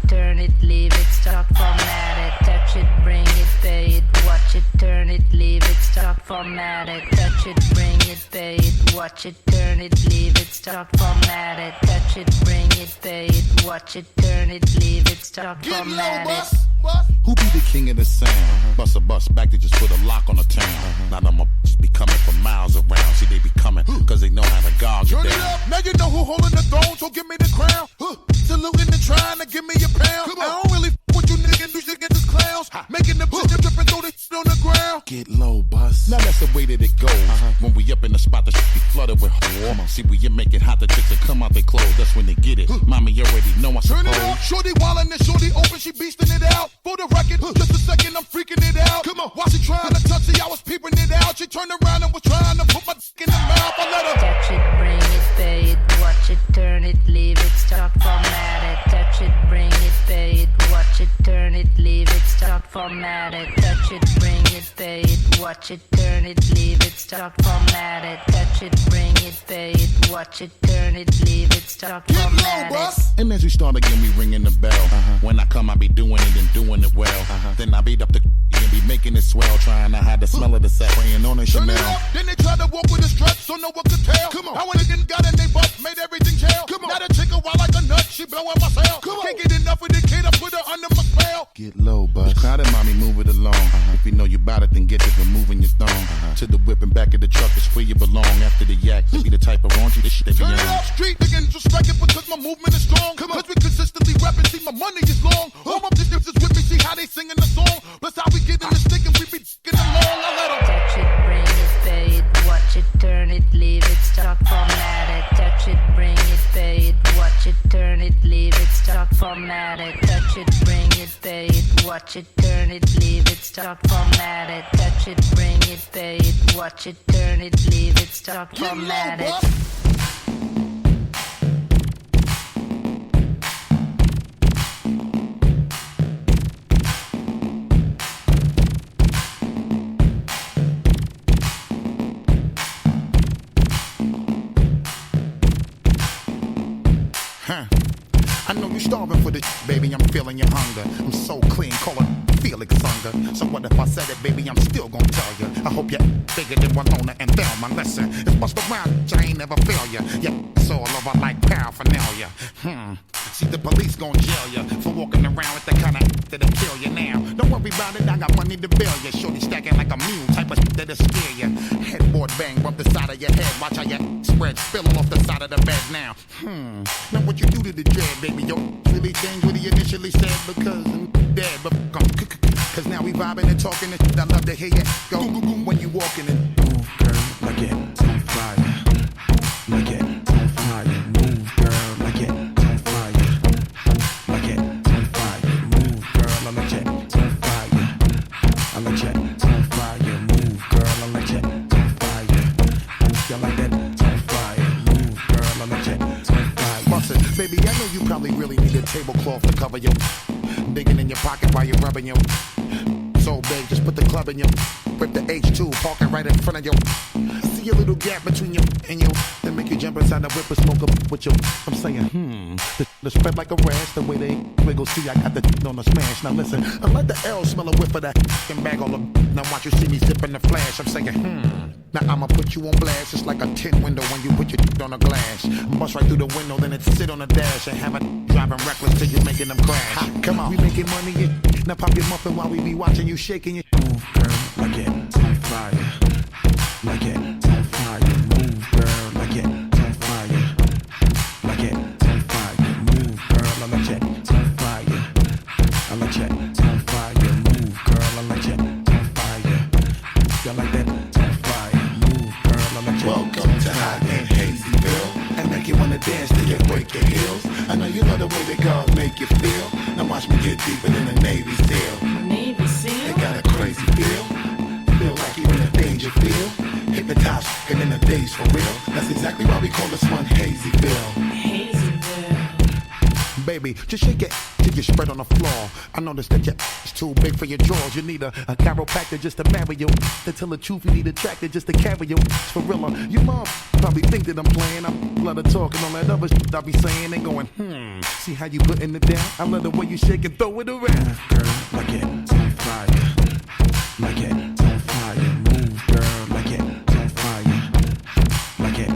Turn it, leave it, stop, format it. Touch it, bring it, pay it. Watch it, turn it, leave it, stop, format it. Touch it, bring it, pay watch it, turn it, leave it, start, format it, touch it, bring it, pay it, watch it, turn it, leave it, start, format it. Who be the king of the sound? Bust a bus back to just put a lock on the town. Now them just be coming from miles around. See, they be coming cause they know how to gouge you down. Now you know who holding the throne, so give me the crown. Saluting and trying to give me a pound. I don't really with you niggas, you should get this clowns. Making the bitch dripping through the shit on the ground. Get low, bus. Now that's the way that it goes. When we up in the spot, the shit be flooded with warm. See, when you make it hot, the chicks that come out they clothes. That's when they get it. Mommy, you already know I suppose. Turn it up, shorty wildin' and shorty open, she beastin' it out. For the record, just a second, I'm freaking it out. Come on, while she trying to touch it, I was peeping it out. She turned around and was trying to put my dick in the mouth. I let her touch it, bring it, pay it, watch it, turn it, leave it, start, format it. Touch it, bring it, pay it, watch it, turn it, leave it, start, format it. Touch it, bring it, pay it, watch it, turn it, leave it, start, format it. Touch it, bring it, pay it, watch it, turn it, leave it, start, format it. And as we start again, we ringing the bell. When I come, I be doing it and doing it well. Then I beat up the and be making it swell, trying to hide the smell of the sack, praying on a Chanel. Then they try to walk with a strut, so no one could tell. Come on, I went and got in they butt, made everything jail. Come on, now the chick a wild like a nut, she blowing my cell. Can't get enough of the kid, I put her under my spell. Get low, bus. Crowded, mommy, move it along. If you know you bout it, then get to removing your thong. To the whip and back of the truck is where you belong. After the yak, to be the type of raunchy this shit they be Turn on. it up, street niggas respect it because my movement is strong. Cause we consistently rapping, see my money is long. All my bitches is with me, see how they singing the song. Plus how we get in the stick and we be getting along. I let them touch it, bring it, pay it, watch it, turn it, leave it, start, format it. Touch it, bring it, pay it, watch it, turn it, leave it, start, format it. Touch it, bring it, pay it, watch it, turn it, leave it, start, format it. Touch it, bring it, pay it, watch it, turn it, leave it, start, format it. I know you starving for this, baby, I'm feeling your hunger. I'm so clean, call it Felix hunger. So what if I said it, baby, I'm still gonna tell you. I hope you're bigger than Winona and Thelma. Listen, it's bust around, I ain't never fail you. Yeah, it's all over like paraphernalia. See, the police gon' jail you for walking around with the kind of that'll kill you now. Don't worry about it, I got money to bail you. Shorty stacking like a mule, type of that'll scare you. Headboard bang, bump the side of your head. Watch how your spread spilling off the side of the bed now. Now what you do to the dread, baby, yo, really changed what he initially said because I'm dead, but cause now we vibing and talking and I love to hear you go when you walking and move, girl, like it on fire, like it on fire, move, girl, like it on fire, like it on fire, move, girl, I like it on fire, I like it on fire, move, girl, I like it on fire, you like that on fire, move, girl, I like it on fire. Bustin', baby, I know you probably really need a tablecloth to cover your digging in your pocket while you're rubbing your so big, just put the club in your rip the H2, parking right in front of your see a little gap between you and you then make you jump inside the whip and smoke up with your I'm saying, the spread like a rash, the way they wiggle, see I got the on the smash. Now listen, I let the arrow smell a whiff of that and bag all of now watch you see me zipping the flash. I'm saying, now I'ma put you on blast just like a tin window when you put your on a glass. Bust right through the window, then it sit on the dash and have it driving reckless till you making them crash. Come on, we making money, yeah. Now pop your muffin while we be watching you shaking your move, girl, like it on fire, like it on fire, move, girl, like it on fire, like it on fire, move, girl, I like it on fire, I like it on fire, move, girl, I like it on fire, you like that on fire, move, girl, I like it. Welcome to Hot and Hazyville, and make you wanna dance till you break your heels. I know you know the way that God make you feel. Now watch me get deeper than the Navy SEAL. Navy SEAL? They got a crazy feel. Feel like you in a danger field. Hypnotized and in the days for real. That's exactly why we call this one Hazyville. Hazyville. Baby, just shake it till you spread on the floor. I noticed that your is too big for your drawers. You need a chiropractor just to marry you. To tell the truth, you need a tractor just to carry you. It's for real. You mom probably think that I'm playing. I'm blood of talk and all that other shit I be saying and going, see how you putting it down? I love the way you shake and throw it around. Girl, like it on fire. Like it on fire. Move, girl, like it on fire. Like it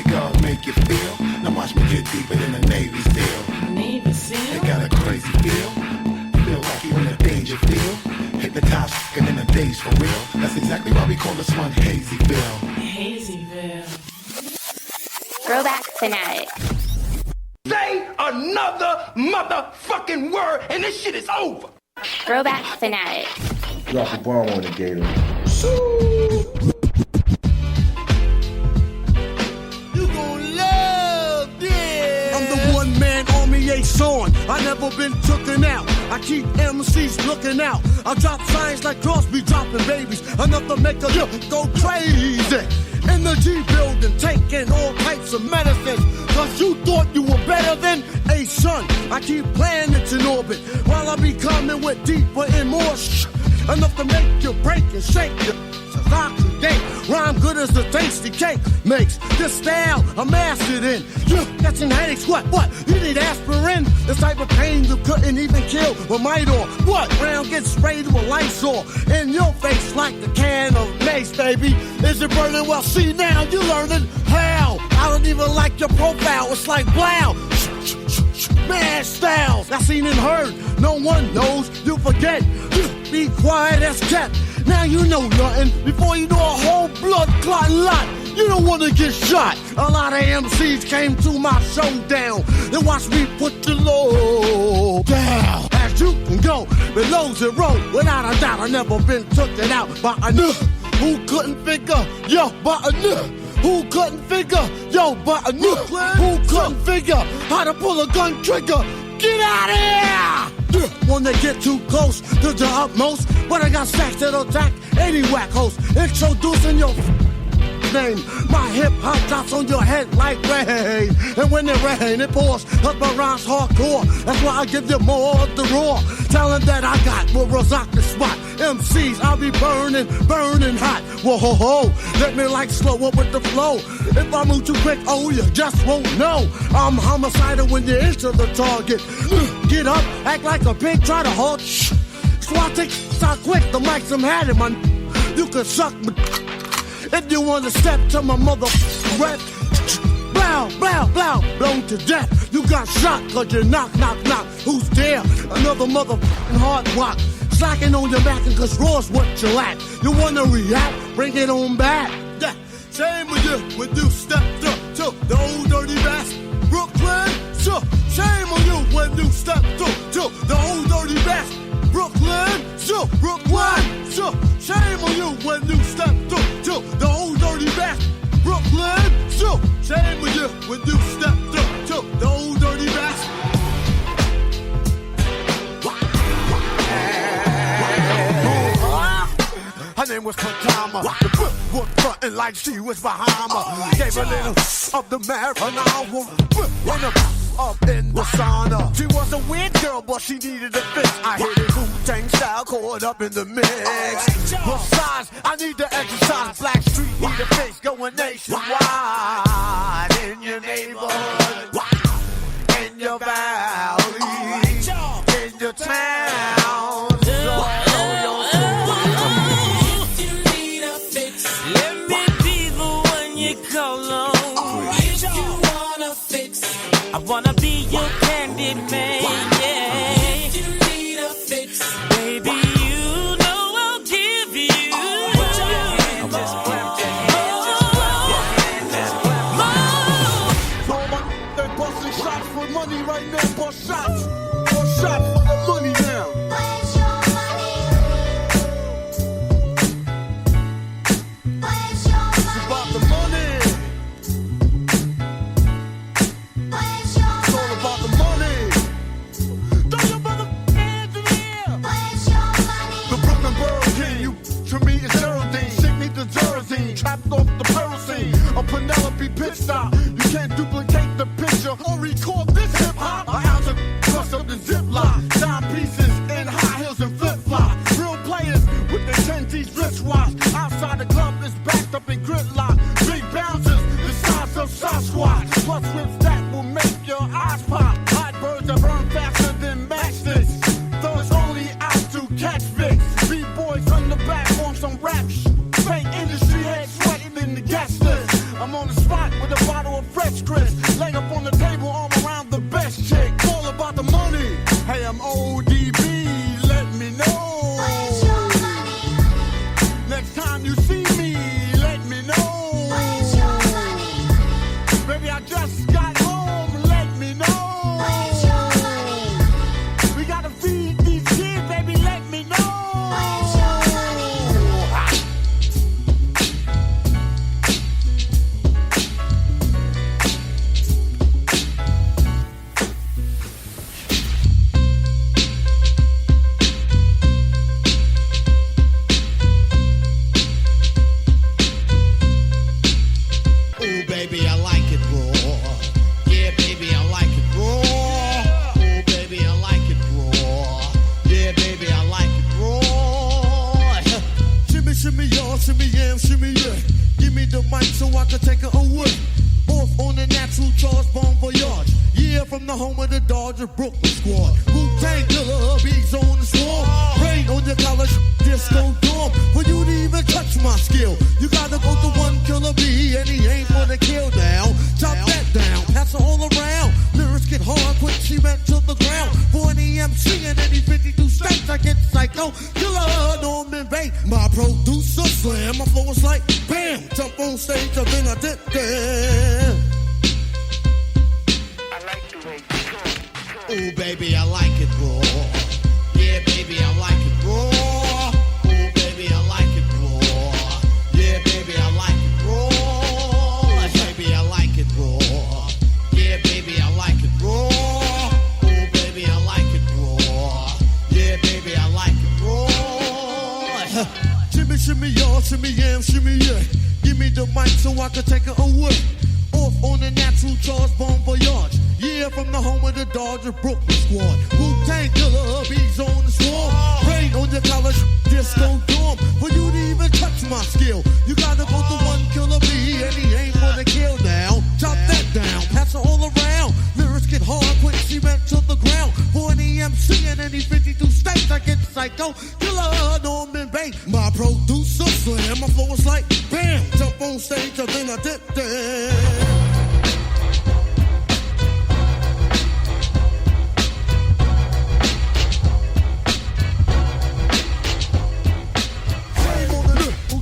big dog make you feel? Now watch me get deeper than the Navy SEAL. Navy SEAL. They got a crazy feel. Feel like you in a danger field. Hypnotized and in the days for real. That's exactly why we call this one Hazyville. Hazyville. Throwback Fanatic. Say another motherfucking word and this shit is over. Throwback Fanatic. Drop a bomb on the gator. You gon' love this. I'm the one-man army on. I never been tooken out. I keep MCs looking out. I drop signs like Crosby dropping babies. Enough to make a look go crazy. In the G building, taking all types of medicines. Cause you thought you were better than a son. I keep planets in orbit while I be coming with deeper and more enough to make you break and shake you. Rhyme good as the tasty cake makes. This style I'm mastered in. You catching headaches, what? You need aspirin? This type of pain you couldn't even kill with Midor. What? Round gets sprayed with Lysol in your face like the can of mace, baby. Is it burning? Well, see now, you learning how. I don't even like your profile. It's like wow. Mad styles, I seen and heard. No one knows, you forget. Be quiet as cat. Now you know nothing. Before you know a whole blood clot lot. You don't want to get shot. A lot of MCs came to my showdown. They watch me put the low down. As you can go below zero. Without a doubt, I never been taken out by a who couldn't figure, yo, but a who couldn't figure, yo, but a who couldn't figure how to pull a gun trigger. Get out of here! When they get too close to the utmost, but I got stacks that'll attack any whack host. Introducing your name. My hip hop drops on your head like rain. And when it rain, it pours up my rhymes hardcore. That's why I give you more of the raw. Talent that I got will rock the spot. MCs, I'll be burning hot. Whoa, ho, ho. Let me like slow up with the flow. If I move too quick, oh, you just won't know. I'm homicidal when you enter the target. Get up, act like a pig, try to hold. Swat it, start quick, the mic's I'm had it, man. You can suck me. If you wanna step to my motherfucking rep, blow, blown to death. You got shot cause you knock. Who's there? Another motherfucking hard rock. Slacking on your back and cause raw's what you lack. You wanna react? Bring it on back. Yeah, same with you when you stepped up to the old dirty bastard. Brooklyn, sure. Shame on you when you stepped up to the old dirty bastard. Brooklyn, sure. Shame on you when you stepped up to the old dirty bastard. Brooklyn, sure. Shame on you when you stepped up to the old dirty bastard. Her name was Katama. The book was frontin' like she was Bahama. Gave a little of the marijuana. When up in the sauna. She was a weird girl, but she needed a fix. I hit it Wu-Tang style, caught up in the mix. Besides, I need to exercise. Black Street need a fix going nationwide. In your neighborhood, in your valley, in your town. I wanna be your candy man, yeah. If you need a fix, baby, you know I'll give you. Put your hand, just clap your hands, just clap your hands, just clap your hands. They're busting shots for money right now, bust shots for the money now. Where's your money? Where's your money? It's about the money. Trapped off the Perosine, a Penelope pit stop. You can't duplicate the picture or record this hip hop. A ounce of crush up the ziplock, timepieces in high heels and flip flops. Real players with their 10G's wristwatch. Outside the club is backed up in gridlock. Big bouncers the size of Sasquatch. Plus whips that will make your eyes pop. Hot birds that burn faster than matchsticks. Those only out to catch fix. B-boys on the back on some rap. Fake industry head sweating in the gas list. I'm on the spot with a bottle I just got home, let me know. We gotta feed these kids, baby, let me know. Ooh, baby, I like it raw. Yeah, baby, I like it raw. Ooh, baby, I like it raw. Yeah, baby, I like it raw. Shimmy, shimmy, y'all, shimmy, yam, shimmy, yeah. Give me the mic so I can take it away. Off on the natural charge, bon voyage. Yeah, from the home of the Dodger Brooklyn squad. Wu-Tang Killer, bees on the swarm. Rain on your college disco dorm. For you to even touch my skill, you gotta go to one killer bee, and he ain't for the kill down. Chop that down, pass it all around. Lyrics get hard, quick cement to the ground. For any MC in any 52 states, I get psycho. Killer, Norman Bay, my producer slam. My flow is like bam, jump on stage, and then I dip there. Ooh, baby, I like it raw. Yeah, baby, I like it raw. Ooh, baby, I like it raw. Yeah, baby, I like it raw. Baby, I like it raw. Yeah, baby, I like it raw. Ooh, baby, I like it raw. Yeah, baby, I like it raw. Shimmy, shimmy, y'all, shimmy, yam, shimmy, yeah. Give me the mic so I can take it away. Off on the natural charge, bon voyage. Yeah, from the home of the Dodger Brooklyn squad. Wu-Tang Killer, bees on the swarm. Rain on your college disco dorm. For you to even touch my skill, you gotta go to one killer bee, and he ain't for the kill now. Chop that down, pass it all around. Lyrics get hard, quick cement to the ground. For any MC in any 52 states, I get psycho. Killer, Norman Bay, my producer slam. My flow is like bam, jump on stage, and then I dip there.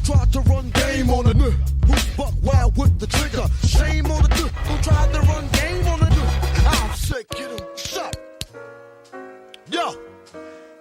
Tried to run game on it, who's buck wild with the trigger. Shame on it, who tried to run game on it. I'm sick, get him, shut. Yo,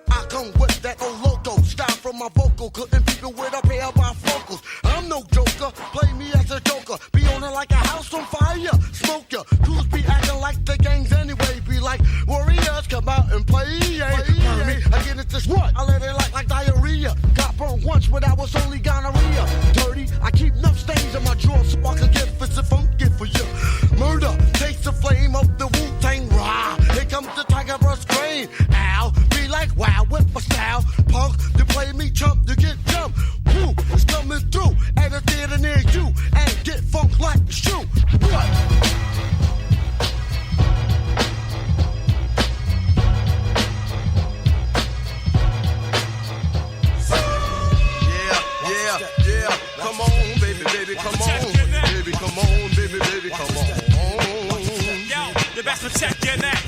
I come with that old loco style from my vocal, couldn't people with a pair of bifocals. I'm no joker, play me as a joker. Be on it like a house on fire, smoke ya. Crews be acting like the gangs anyway. Be like warriors, come out and play. I get it this what? I let it like diarrhea. Got burned once, but I was only gonorrhea. Dirty, I keep enough stains in my drawer so I can get fit and funky for you. Murder, taste the flame of the Wu-Tang Rah. Here comes the tiger burst grain. Ow, be like wow with my style. Punk, to play me chump, to get jumped. Woo, it's coming through at a theater near you. And get funk like a shoe. What? Come on, baby, come on. Baby, come on, baby, come on. Yo, the best to check your neck.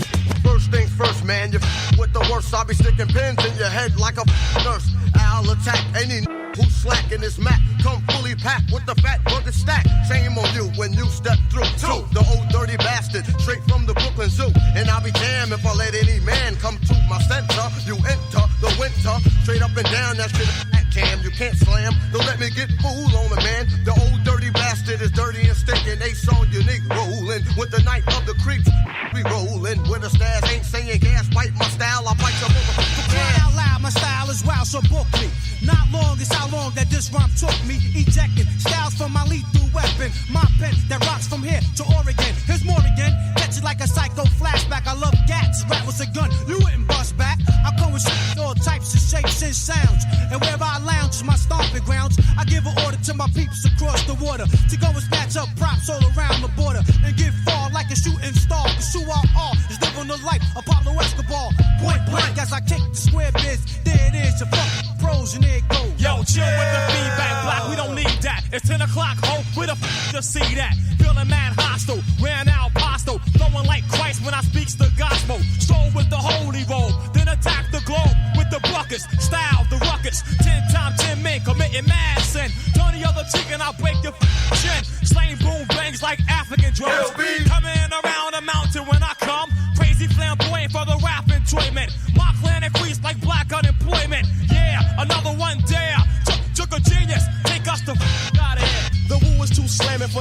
First things first, man, you with the worst. I'll be sticking pins in your head like a nurse. I'll attack any who's slacking this Mac. Come fully packed with the fat burger stack. Shame on you when you step through. Two, the old dirty bastard, straight from the Brooklyn Zoo. And I'll be damned if I let any man come to my center. You enter the winter, straight up and down, that shit cam. You can't slam, don't let me get fooled on the man. The old dirty bastard is dirty and stinking. They saw unique rolling with the night of the creeps. We rolling with the stairs, ain't saying gas, bite my style. I bite your motherfucker. Out loud, my style is wild, so book me. Not long is how long that this rhyme took me. Ejecting styles from my lethal weapon. My pen that rocks from here to Oregon. Here's more again. Catch it like a psycho flashback. I love gats. Rap was a gun. You wouldn't bust back. I come with all types of shapes and sounds. And wherever I lounge is my stomping grounds. I give an order to my peeps across the water to go and snatch up props all around the border and get far like a shooting star. Pursue our all is living the life of Pablo Escobar. Point blank as I kick the square biz. There it is, your fucking pros and there it goes. Yo, chill with the feedback block. We don't need that. It's 10 o'clock, ho. Where the f to see that? Feeling mad hostile, ran out postal. Flowing like Christ when I speaks the gospel. Stroll with the holy roll, then attack the globe with the buckets. Style the ruckus. 10 times 10 men committing mad sin. Turn the other cheek and I'll break your chin. Slaying boom bangs like African drums. LB.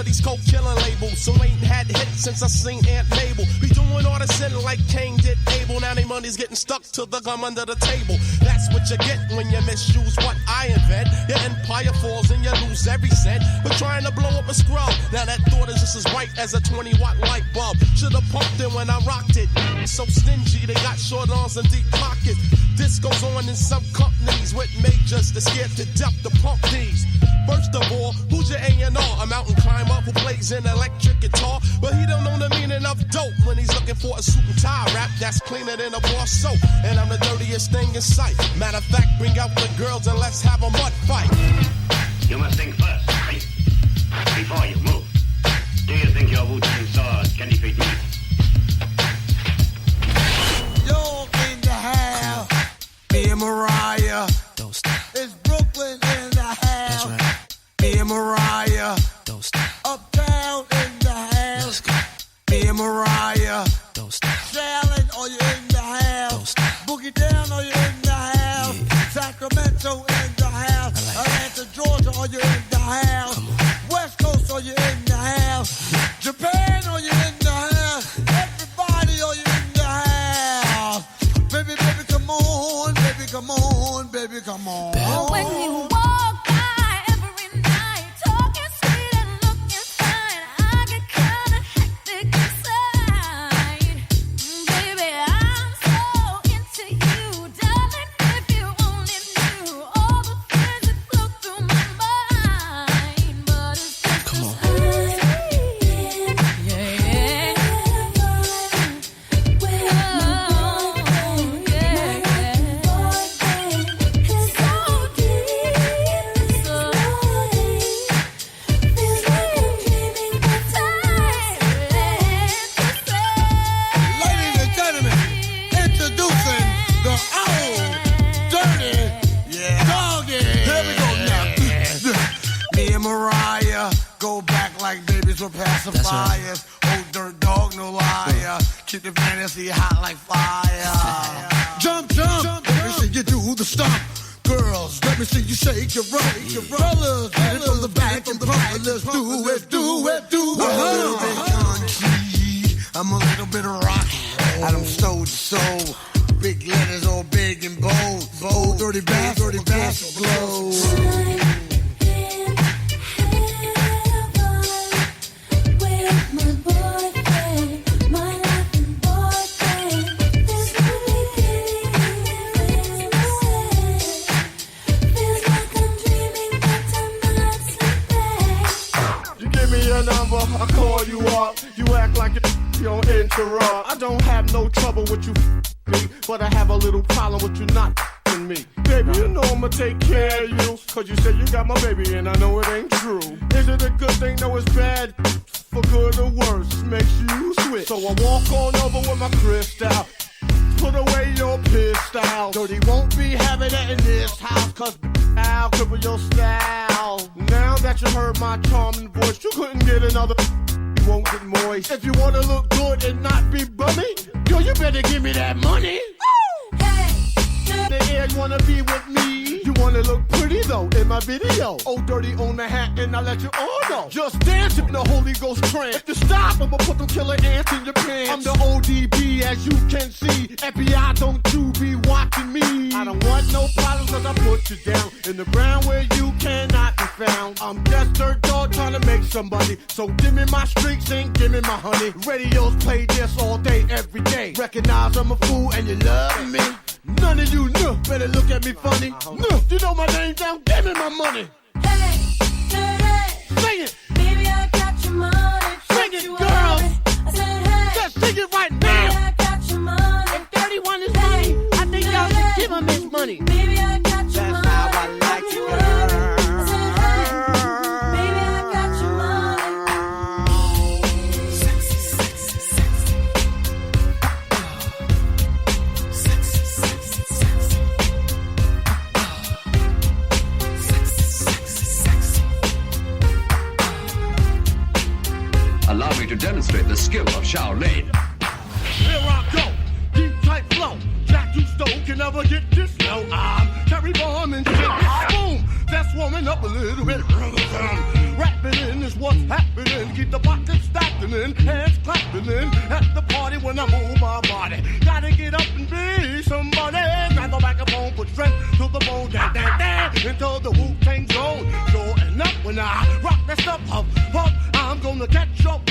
these coke killing labels. So ain't had hits since I seen Aunt Mabel. Be doing all the sin like Cain did Abel. Now they money's getting stuck to the gum under the table. That's what you get when you misuse what I invent. Your empire falls and you lose every cent. But trying to blow up a scrub. Now that thought is just as bright as a 20-watt light bulb. Should've pumped it when I rocked it. So stingy, they got short arms and deep pockets. This goes on in some companies with majors that scared to death to pump these. First of all, who's your A&R? A mountain climber who plays an electric guitar, but he don't know the meaning of dope when he's looking for a suit and tie rap that's cleaner than a bar soap. And I'm the dirtiest thing in sight. Matter of fact, bring out the girls and let's have a mud fight. You must think first, right? Before you move. Do you think your Wu-Tang sword can defeat me? You're in the house. Me and Mariah. Don't stop. It's Brooklyn in the house. That's right. Me and Mariah. Don't stop. Uptown in the house. Let's go. Me and Mariah. Don't stop. Shaolin, are you in the house? Don't stop. Boogie Down, are you in the house? Yeah. Sacramento in the house. Like Atlanta, Georgia, are you in the house? West Coast, are you in the house? Japan, are you in the house? Everybody, are you in the house? Baby, baby, come on. Baby, come on. Baby, come on. When you walk by every night, talking sweet and looking fine, I get kinda hectic inside. Baby, I'm so into you, darling. If you only knew all the things that flow through my mind, but it's just Come on. Ladies and gentlemen, introducing the old dirty doggy. Here we go now. Me and Mariah go back like babies with pacifiers. Old dirt dog, no liar. Keep the fantasy hot like fire. Jump, jump. Let me see you do the stomp. Girls, let me see you shake your rump. Fellas, get it from the back and front. Let's do it, do it, do it. I'm a little bit country. I'm a little bit rock. I don't soul to soul. Big letters all big and bold. Bold, dirty bastard glow. You give me your number, I call you up. You act like you don't interrupt. I don't have no trouble with you me, but I have a little problem with you not me. Baby, you know I'ma take care of you, cause you said you got my baby and I know it ain't true. Is it a good thing? No, it's bad. For good or worse, makes you switch. So I walk on over with my crystal. Put away your pistol. Dirty won't be having it in this house, cause I'll cripple your style. Now that you heard my charming voice, you couldn't get another. You won't get moist. If you wanna look good and not be bummy, yo, you better give me that money. The air, you wanna be with me. You wanna look pretty though in my video. Oh, dirty on the hat and I let you all know. Just dance in the Holy Ghost trance. If you stop, I'ma put them killer ants in your pants. I'm the ODB as you can see. FBI, don't you be watching me. I don't want no problems cause I put you down in the ground where you cannot be found. I'm just dirt dog trying to make somebody. So give me my streaks and give me my honey. Radios play this all day, every day. Recognize I'm a fool and you love me. None of you know, better look at me funny. No, you know my name down, give me my money. Hey, Sing it. baby, I got your money. Sing it, girl. I said, hey, Just sing it right baby, now. I got your money. If 31 is money, I think y'all should give him his money. Baby, I got your That's money. how I like it, girl. I said, hey, baby, I got your money. Sexy, sexy, sexy. Sexy, sexy, sexy. Sexy, sexy, sexy. Allow me to demonstrate the skill of Shaolin. Here I go, deep tight flow. Jack you stole can never get this low. I'm carry bomb and shit. Boom, that's warming up a little bit. rapping is what's happening. Keep the pockets stacking in, hands clapping in. At the party when I move my body. Gotta get up and be somebody. Grab the microphone, put strength to the bone. Dan, dan, dan, into the Wu-Tang zone. Sure enough, when I rock that stuff up, I'm gonna catch up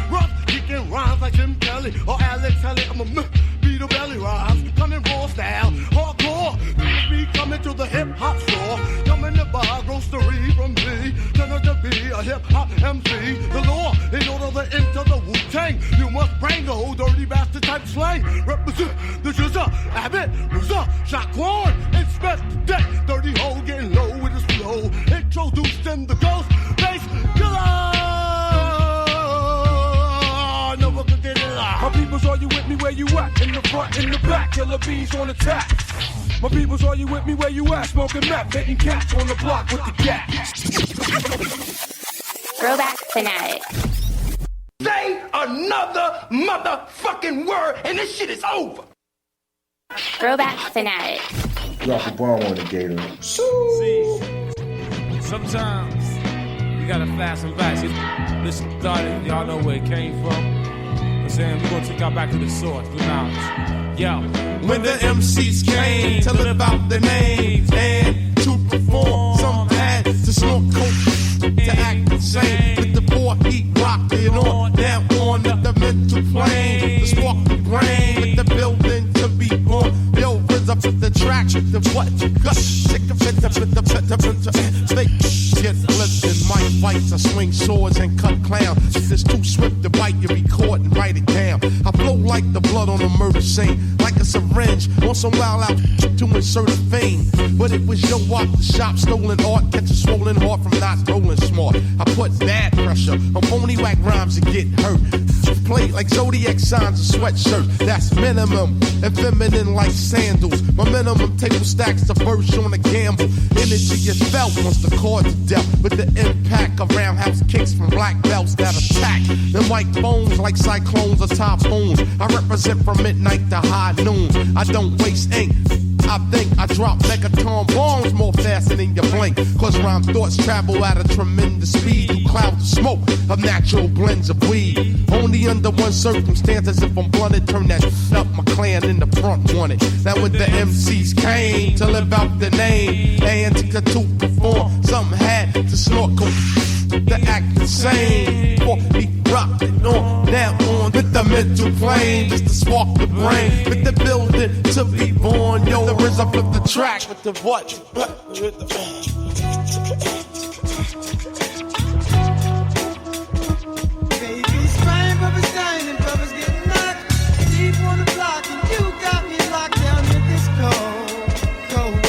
rough, kicking rhymes like Jim Kelly or Alex Haley. I'm a beat a belly rhymes, coming raw style, hardcore. Be coming to the hip hop store, coming to buy grocery from me. Turn out to be a hip hop MC. The law, in order to enter the Wu-Tang, you must bring the old dirty bastard type slang. Represent the Shizzle, Abbott, Rizza, Shaquan, inspect the deck. Dirty hole getting low with his flow. Introduced in the ghost bass killer. Never could get it out. My peoples, are you with me where you at? In the front, in the back, killer bees on attack. My peoples, are you with me where you at? Smoking meth, hitting cats on the block with the gas. Throwback Fanatic. Say another motherfucking word and this shit is over. Throwback Fanatic. Drop a bomb on the gator. See, sometimes you gotta fast and back. This started, y'all know where it came from. I'm saying we're gonna take y'all back to the source, the knowledge. Yo, when the MCs came to live out their names and to perform, some had to snort coke to act insane. With the boy, he rocked it on down on the mental plane, the spark the brain with the building to be born. Yo, rinse up with the track, the what you got, shake a fit, snake shit, flips and mic fights. I swing swords and cut clowns. If it's too swift to bite, you record and write it down. I flow like the blood on a murder scene, like a syringe on some wild out to insert a vein. But it was your walk, the shop, stolen art, catch a swollen heart from not rolling smart. I put bad pressure on phony whack rhymes to get hurt. Play like zodiac signs of sweatshirt. That's minimum and feminine like sandals. My minimum table stacks the verse on a gamble. Energy is felt once the chords are dealt. With the impact of roundhouse kicks from black belts that attack. Them white bones like cyclones or typhoons. I represent from midnight to high noon. I don't waste ink. I think I drop megaton bombs more faster than you blink. Cause rhyme thoughts travel at a tremendous speed through clouds of smoke of natural blends of weed. Only under one circumstance, as if I'm blunted, turn that up, my clan in the front wanted. That when the MCs came to live out the name and to perform, some had to snort coke to act insane. For he rocked it on, down on with the mental plane, just to spark the brain, with the building to be born. Yo, the rinse up of the track with the what? Baby's crying, Bubba's dying, and Bubba's getting knocked deep on the block, and you got me locked down in this cold world.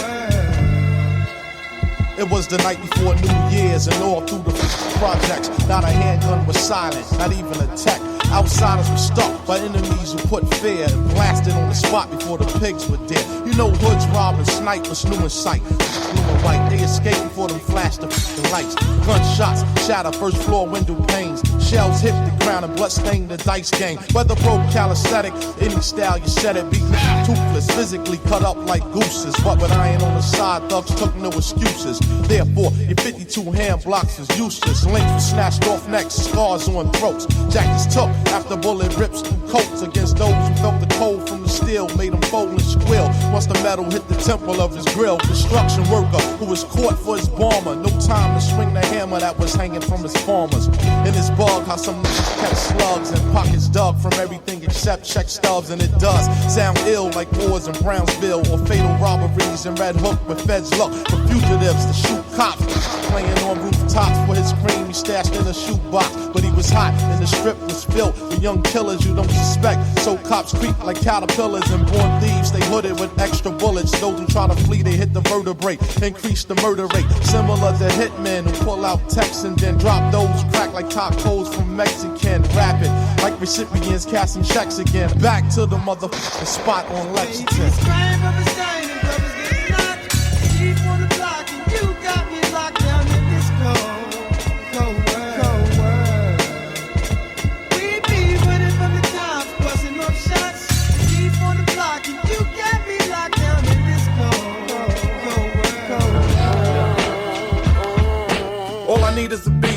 It was the night before New Year's, and all through the projects, not a handgun was silent, not even a tech. Outsiders were stuck by enemies who put fear and blasted on the spot before the pigs were dead. You know hoods, robbing, snipers, new in sight. Blue and white, they escaped before them flashed the lights. Gunshots shatter first floor window panes. Shells hit the ground and blood stained the dice game. Whether broke calisthenic, any style you said it, beat toothless, physically cut up like gooses. But with iron on the side, thugs took no excuses. Therefore, your 52 hand blocks was useless. Links were snatched off necks, scars on throats. Jackets took after bullet rips through coats against those who felt the cold from the steel, made them fold and squeal. Once the metal hit the temple of his grill, construction worker who was caught for his bomber. No time to swing the hammer that was hanging from his farmers. In his bug, how some niggas catch slugs and pockets dug from everything except check stubs. And it does sound ill like wars in Brownsville or fatal robberies in Red Hook where feds look for fugitives to shoot cops. Playing on rooftops for his cream he stashed in a shoebox. But he was hot and the strip was filled with young killers you don't suspect. So cops creep like caterpillars and born thieves. They hooded with extra bullets. Those who try to flee, they hit the vertebrae. Increase the murder rate. Similar to hitmen who pull out texts and then drop those crack like tacos from Mexican. Rapid like recipients casting checks again. Back to the motherfucking spot on Lexington. All I need is a beat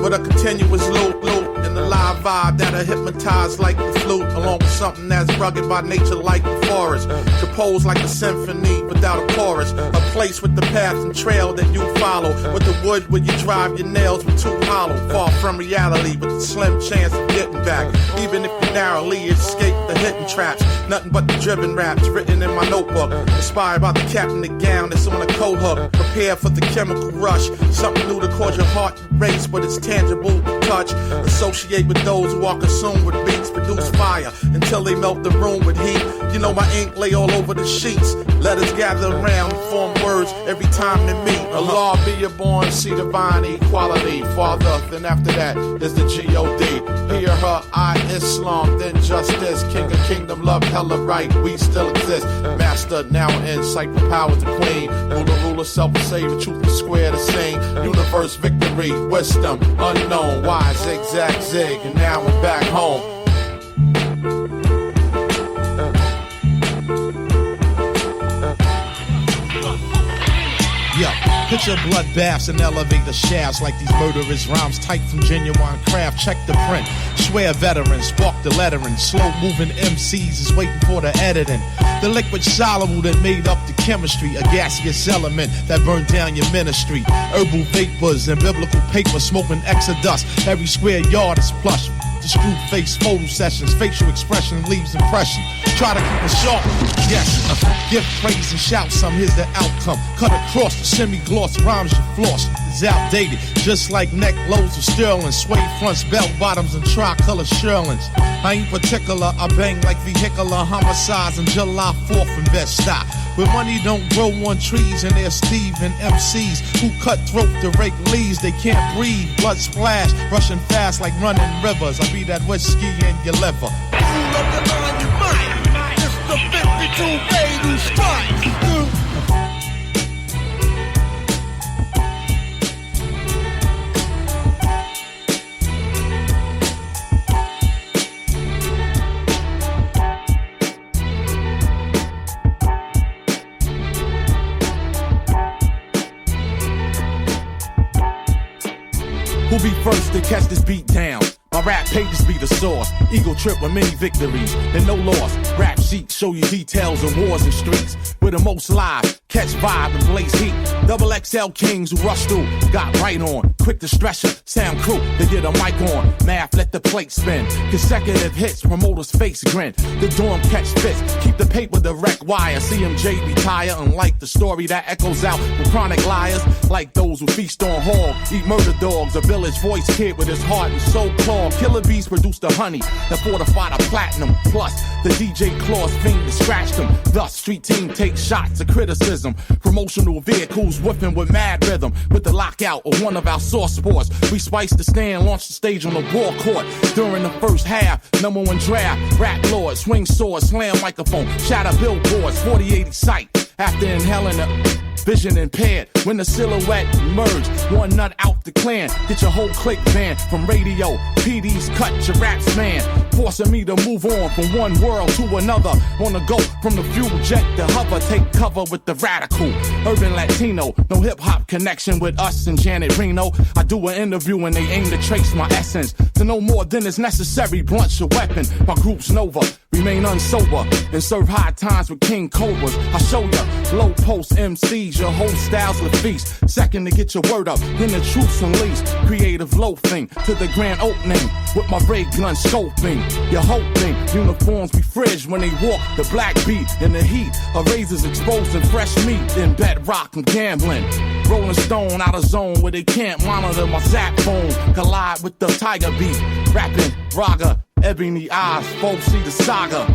with a continuous loop, and the live vibe that'll hypnotize like the flute, along with something that's rugged by nature like the forest, composed like a symphony without a chorus, a place with the path and trail that you follow, with the wood where you drive your nails with two hollow, far from reality with a slim chance of getting back, even if you narrowly escape the hidden traps, nothing but the driven raps written in my notebook, inspired by the cat in the gown that's on a coat hook, prepare for the chemical rush, something new to cause your heart to race, but it's tangible to touch, associate with those who are consumed with beats, produce fire until they melt the room with heat, you know my ink lay all over the sheets, letters gather around and form words every time they meet, Allah be your born, see divine equality, father, then after that is the G-O-D, hear her, I Islam, then justice, king of kingdom, love, hella right, we still exist, master, now in sight, for power to queen, ruler, self-save, truth is square to sing, universe, victory, wisdom, unknown, why, zigzag, zig, and now we're back home. Yeah, picture bloodbaths and elevator shafts like these murderous rhymes typed from genuine craft. Check the print, swear veterans, spark the lettering. Slow moving MCs is waiting for the editing. The liquid soluble that made up the chemistry, a gaseous element that burned down your ministry. Herbal vapors and biblical paper smoking exodus. Every square yard is plush. The screw face photo sessions, facial expression leaves impression. Try to keep it sharp, yes. Give praise and shout some, here's the outcome. Cut across the semi-gloss rhymes you floss. It's outdated, just like neck loads of sterling. Suede fronts, belt bottoms, and tricolor shearlings. I ain't particular, I bang like vehicular homicides on July 4th in Bed-Stuy. Where money don't grow on trees and there's Steve and MCs who cut throat to rake leaves. They can't breathe, blood splash, rushing fast like running rivers. I be that whiskey in your liver. Rule of the line, you might. It's the 52 fatal strikes. Who be first to catch this beat down? My rap pages be the source. Eagle trip with many victories and no loss. Rap sheets show you details of wars and streets. We're the most live, catch vibe and blaze heat. Double XL kings who rush through, got right on. Quick to stretcher, sound crew, they get a mic on. Math, let the plate spin. Consecutive hits, promoters face grin. The dorm catch fits, keep the paper direct wire. CMJ retire, unlike the story that echoes out with chronic liars. Like those who feast on hog, eat murder dogs. A village voice kid with his heart and soul claw. Killer bees produce the honey that fortified the platinum. Plus, the DJ claws fiend that scratched them. Thus, street team takes shots of criticism. Promotional vehicles whipping with mad rhythm. With the lockout of one of our source sports, we spice the stand, launch the stage on the ball court. During the first half, number one draft, rap lord, swing sword, slam microphone, shatter billboards, 4080 sight. After inhaling the vision impaired, when the silhouette emerged, one nut out the clan, get your whole clique banned from radio. PD's cut your raps, man, forcing me to move on from one world to another. On the go from the fuel jet to hover, take cover with the radical urban Latino. No hip hop connection with us and Janet Reno. I do an interview and they aim to trace my essence to no more than is necessary. Blunt's your weapon. My group's Nova, remain unsober and serve high times with King Cobras. I show ya low post MCs, your whole style's the feast. Second to get your word up, then the truth's unleashed. Creative loafing to the grand opening with my ray gun scoping. You're hoping uniforms be fridged when they walk the black beat in the heat of razors exposing fresh meat. In bedrock and gambling, Rolling Stone out of zone where they can't monitor my zap phone. Collide with the tiger beat, rapping raga, ebony eyes, folks see the saga.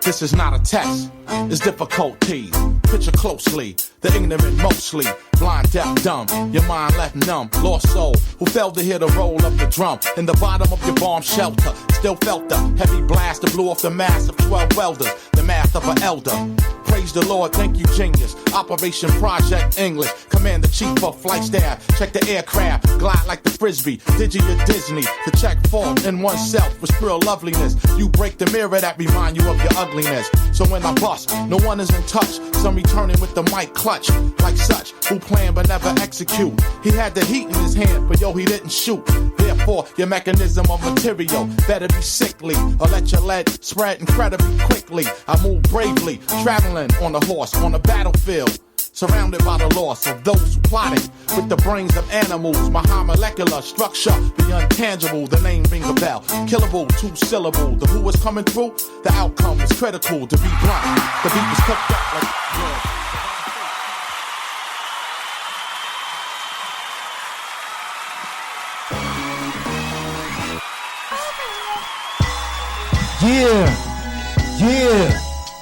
This is not a test, it's difficulties. Picture closely, the ignorant mostly. Blind, deaf, dumb, your mind left numb. Lost soul, who failed to hear the roll of the drum. In the bottom of your bomb shelter, still felt the heavy blast that blew off the mass of 12 welders. The math of an elder. Praise the Lord, thank you, genius. Operation Project English. Commander-Chief of Flight Staff. Check the aircraft, glide like the Frisbee. Digi or Disney. To check fault in oneself with real loveliness. You break the mirror that remind you of your ugliness. So when I bust, no one is in touch. Some returning with the mic clutch. Like such, who plan but never execute. He had the heat in his hand, but yo, he didn't shoot. Therefore, your mechanism of material better be sickly, or let your lead spread incredibly quickly. I move bravely, traveling on a horse on a battlefield, surrounded by the loss of those who plotted with the brains of animals. My high molecular structure, the untangible, the name ring a bell. Killable, 2-syllable. The who is coming through, the outcome is critical. To be blunt, the beat was cooked up like Yeah,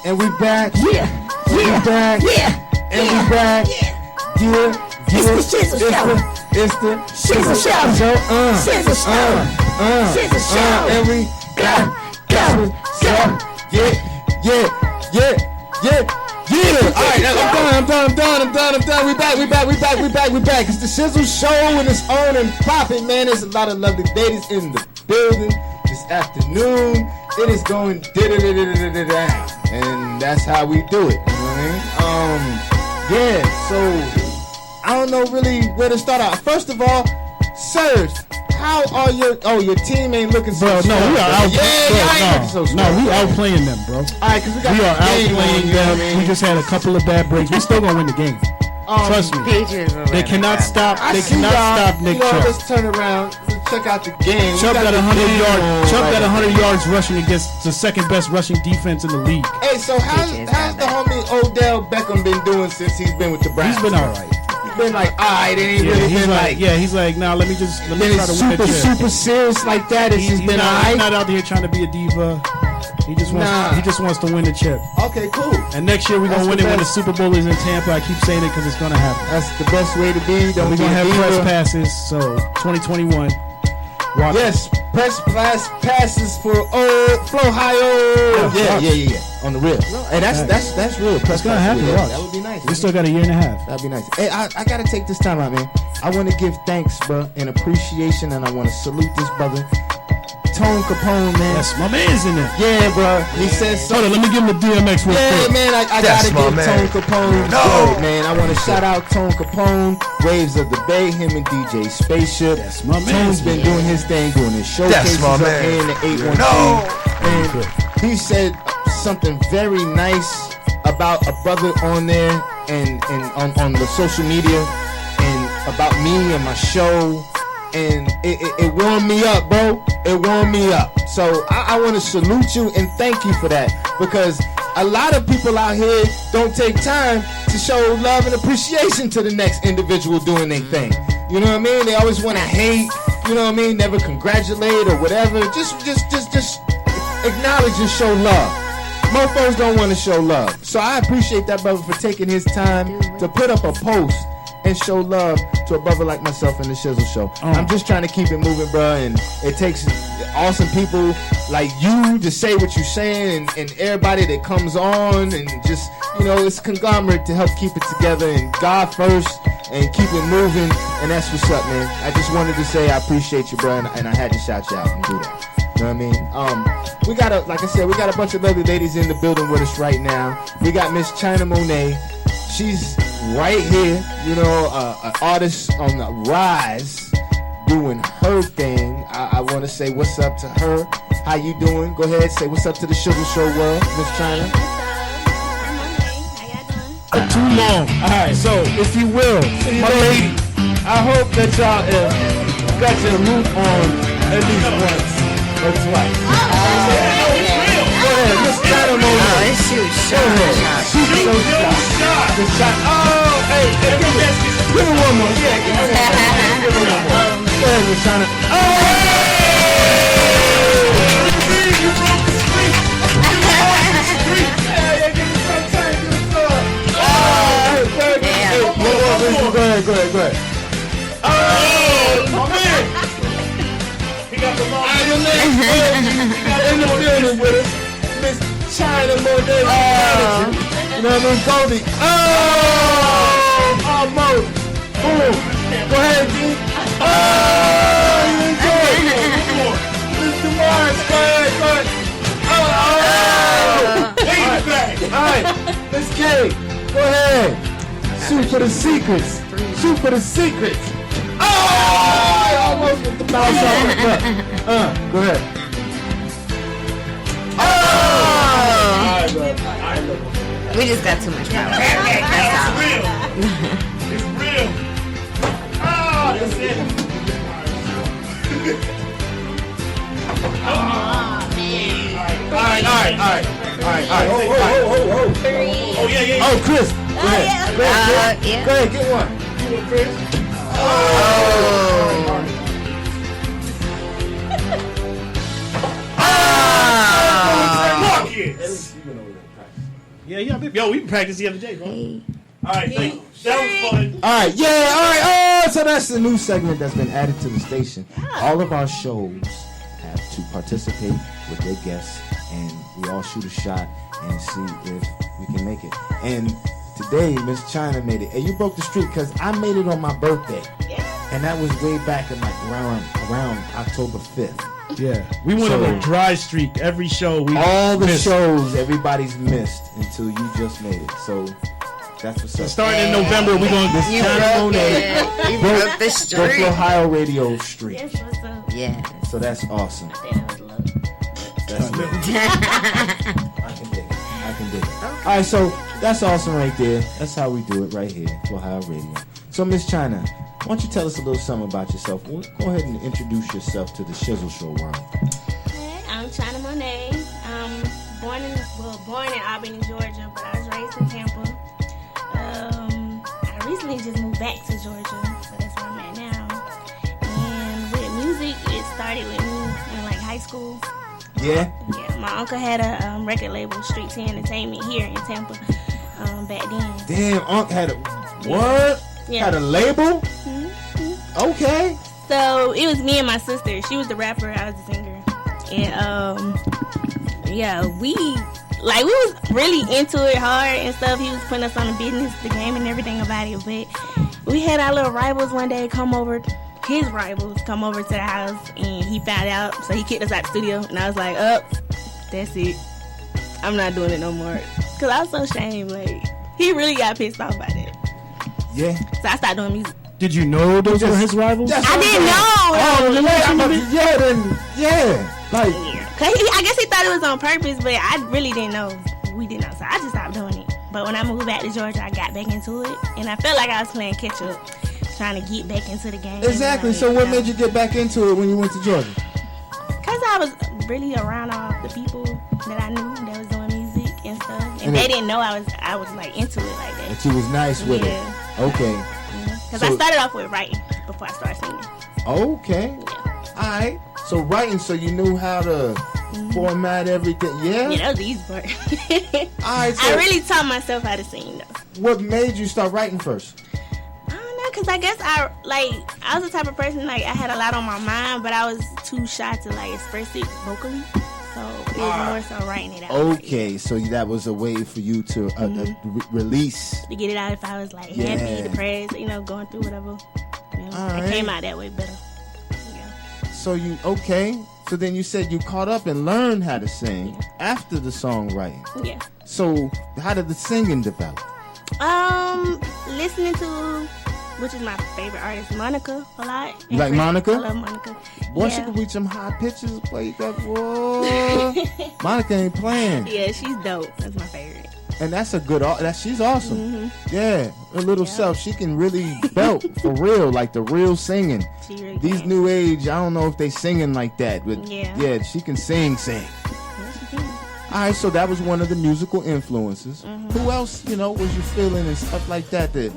and we back. Yeah, we back. Yeah, and we back. Yeah. It's the Shizzle Show. It's the Shizzle Show. Shizzle Show. Shizzle Show. And we go. Yeah. All right, I'm done. We back. It's the Shizzle Show and it's on and popping, man. There's a lot of lovely ladies in the building this afternoon. It is going down, and that's how we do it. You know what I mean? Yeah. So I don't know really where to start out. First of all, Serge, how are your team ain't looking so bro? strong. No, we are out. We outplaying them, bro. All right, because we are outplaying them. We just had a couple of bad breaks. We still gonna win the game. Trust me. They cannot stop. They cannot stop Nick Chubb. Let's turn around. Let's check out the game. Chubb got 100 yards. Chubb got 100 yards rushing against the second best rushing defense in the league. Hey, so how's the homie Odell Beckham been doing since he's been with the Browns? He's been all right. He's been like, all right. It ain't really been like. Yeah, he's like, nah. Let me try to win the chip. Super serious like that. It's just been all right. He's not out here trying to be a diva. He just wants to win the chip. Okay, cool. And next year we're gonna win it when the Super Bowl is in Tampa. I keep saying it because it's gonna happen. That's the best way to be. We're gonna have press passes. So 2021. Yes, press passes for Flo Ohio. Yeah. On the real. Hey, that's real. That's gonna happen. That would be nice. We still got a year and a half. That'd be nice. Hey, I gotta take this time out, man. I want to give thanks, bro, and appreciation, and I want to salute this brother. Tone Capone, man. Yes, my man's in there. Yeah, bro. He says so. Hold on, let me give him the DMX real quick. Yeah, man, I gotta give Tone Capone credit, man. I want to shout out Tone Capone, Waves of the Bay, him and DJ Spaceship. That's my man. Tone's been doing his thing, doing his showcases up here in the 813. And he said something very nice about a brother on there and on the social media and about me and my show. And it warmed me up, bro. It warmed me up. So I want to salute you and thank you for that, because a lot of people out here don't take time to show love and appreciation to the next individual doing their thing. You know what I mean? They always want to hate. You know what I mean? Never congratulate or whatever. Just acknowledge and show love. Mofos don't want to show love. So I appreciate that brother for taking his time to put up a post and show love to a brother like myself in the Shizzle Show. I'm just trying to keep it moving, bro, and it takes awesome people like you to say what you're saying, and everybody that comes on, and just, you know, it's a conglomerate to help keep it together, and God first, and keep it moving, and that's what's up, man. I just wanted to say I appreciate you, bro, and I had to shout you out and do that. You know what I mean? We got a bunch of lovely ladies in the building with us right now. We got Miss China Monet. She's right here, you know, an artist on the rise, doing her thing. I want to say what's up to her. How you doing? Go ahead, say what's up to the Shizzle Show world, Miss China. Too long. All right, so if you will, my lady, I hope that y'all got your loop on at least once or twice. Go ahead, Miss China Monet. Shoot so shot. The shot. Oh, hey, give me one more. Yeah, give me one more. Go ahead, Miss China. Oh! You broke the street. Yeah, give me some time. Give me some. Oh, go ahead. Oh, my man. He got the long. Your name. He got in the building with us. Miss China Monet. You know know what I mean? Goldie. Oh! Almost. Boom. Go ahead, G. Oh! You didn't do it. Mr. Damaris, go ahead. All right. Miss K, go ahead. Shoot for the secrets. Shoot for the secrets. Oh! I almost with the bounce off the butt. Go ahead. Oh! We just got too much power. That's real. It's real. Oh, that's it. All right. Oh, yeah. Oh, Chris. Go ahead. Go ahead, get one. You want Chris? Oh. Yeah. Yo, we practiced the other day, bro. All right, thank you. That was fun. All right, yeah, all right. Oh, so that's the new segment that's been added to the station. All of our shows have to participate with their guests, and we all shoot a shot and see if we can make it. And today, Miss China made it. And you broke the streak because I made it on my birthday. And that was way back in like around October 5th. Yeah, we went on a dry streak every show. All the shows everybody's missed until you just made it. So that's what's up. Starting in November, we're going to this Monai. You broke the streak. Broke Ohio radio streak. Yes, what's up? Yeah. So that's awesome. That's lit. I can dig it. Okay. All right, so that's awesome right there. That's how we do it right here for Ohio Radio. So Miss China, why don't you tell us a little something about yourself? Go ahead and introduce yourself to the Shizzle Show world. Hey, I'm China Monai. I'm born in Albany, Georgia, but I was raised in Tampa. I recently just moved back to Georgia, so that's where I'm at now. And with music, it started with me in like high school. Yeah? Yeah, my uncle had a record label, Street 10 Entertainment, here in Tampa back then. Damn, Unc had a what? Yeah. Had a label? Mm-hmm. Okay. So it was me and my sister. She was the rapper, I was the singer. And yeah, we was really into it hard and stuff. He was putting us on the business, the game and everything about it. But we had our little rivals one day come over. His rivals come over to the house and he found out, so he kicked us out the studio. And I was like, that's it. I'm not doing it no more. Cause I was so ashamed. Like, he really got pissed off by that. Yeah. So I started doing music. Did you know those were his rivals? I didn't know. Like, I guess he thought it was on purpose, but I really didn't know. We didn't know, so I just stopped doing it. But when I moved back to Georgia, I got back into it, and I felt like I was playing catch up, trying to get back into the game. Exactly. So what made you get back into it when you went to Georgia? Because I was really around all the people that I knew that was doing music and stuff, and they didn't know I was like into it like that. That you was nice with it. Okay. Because I started off with writing before I started singing. Okay. Yeah. All right. So writing, so you knew how to format everything. Yeah. Yeah, that was the easy part. All right. So I really taught myself how to sing though. What made you start writing first? I don't know, cause I guess I was the type of person like I had a lot on my mind, but I was too shy to like express it vocally. So it was more so writing it out. Okay, so that was a way for you to release. To get it out if I was like happy, depressed, going through whatever. It came out that way better. Yeah. So so then you said you caught up and learned how to sing after the songwriting. Yeah. So how did the singing develop? Listening to, which is my favorite artist, Monica, a lot. You like Monica? I love Monica. Boy, she can reach some high pitches. Play that. Whoa. Monica ain't playing. Yeah, she's dope. That's my favorite. And that's a good. She's awesome. Mm-hmm. Yeah, her little self. She can really belt for real, like the real singing. She really These can. new age, I don't know if they singing like that, but yeah, she can sing. Yes, she can. All right, so that was one of the musical influences. Mm-hmm. Who else, was you feeling and stuff like that to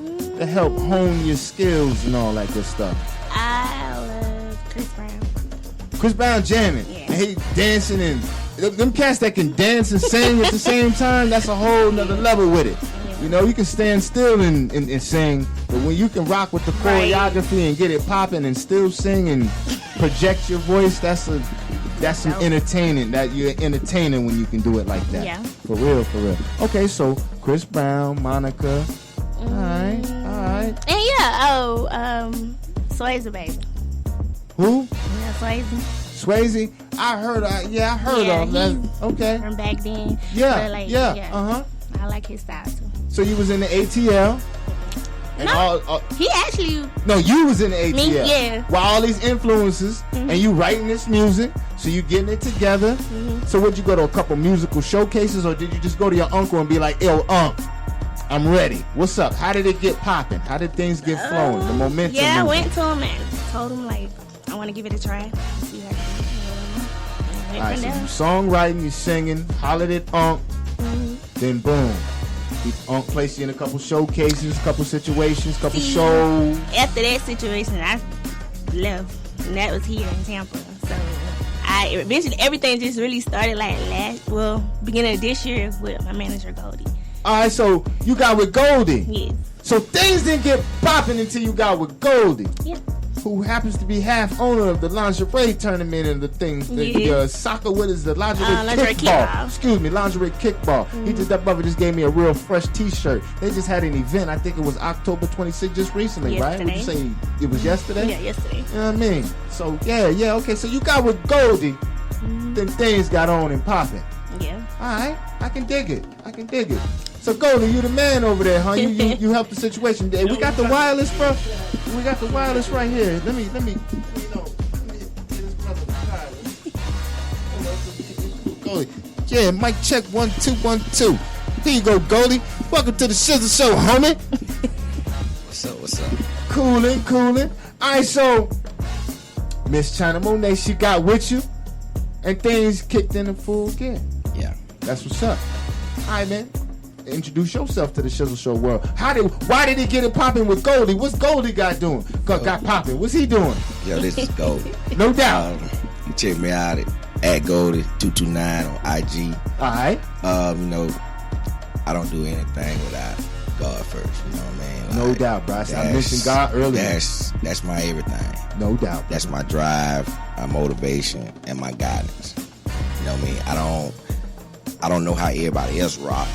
help hone your skills and all that good stuff? I love Chris Brown. Chris Brown jamming. Yeah. And he dancing and them cats that can dance and sing at the same time, that's a whole nother level with it. Yeah. You can stand still and sing, but when you can rock with the choreography and get it popping and still sing and project your voice, that's some entertaining. That you're entertaining when you can do it like that. Yeah. For real. Okay, so Chris Brown, Monica. All right. And yeah, Swayze baby. Who? Yeah, Swayze. Swayze. I heard of that. Okay. From back then. Yeah. But Uh-huh. I like his style too. So you was in the ATL. And He actually. No, you was in the ATL. Me, yeah. While all these influences, and you writing this music, so you getting it together. So would you go to a couple musical showcases, or did you just go to your uncle and be like, yo, I'm ready. What's up? How did it get popping? How did things get flowing? The momentum. Yeah, I moving? went to him and told him like I want to give it a try. See how it All right, so you songwriting, you singing, hollered at Unc, then boom. Unc placed you in a couple showcases, couple situations, couple shows. After that situation, I left, and that was here in Tampa. So I eventually everything just really started like beginning of this year with my manager Goldie. All right, so you got with Goldie. Yes. So things didn't get popping until you got with Goldie. Yeah. Who happens to be half owner of the lingerie tournament and the things, the soccer, what is the lingerie kickball? Excuse me, lingerie kickball. He just, that brother just gave me a real fresh t-shirt. They just had an event, I think it was October 26th, just recently, right? Would you say it was yesterday? Yeah, yesterday. You know what I mean? So, yeah, okay, so you got with Goldie, then things got on and popping. Yeah. All right, I can dig it. So Goldie, you the man over there, huh? You help the situation. Hey, we got the wireless, bro. We got the wireless right here. Let me Goldie. Yeah, mic check 1 2 1 2. Here you go, Goldie. Welcome to the Shizzle Show, homie. What's up? Coolin'. All right, so Miss China Monet, she got with you, and things kicked in full gear. Yeah, that's what's up. All right, man. Introduce yourself to the Shizzle Show world. Why did he get it popping with Goldie? What's Goldie got popping? What's he doing? Yo, this is Goldie. No doubt. You check me out at Goldie229 on IG. All right. I don't do anything without God first. You know what I mean? No doubt, bro. I mentioned God earlier. That's my everything. No doubt. That's my drive, my motivation, and my guidance. You know what I mean? I don't know how everybody else rock.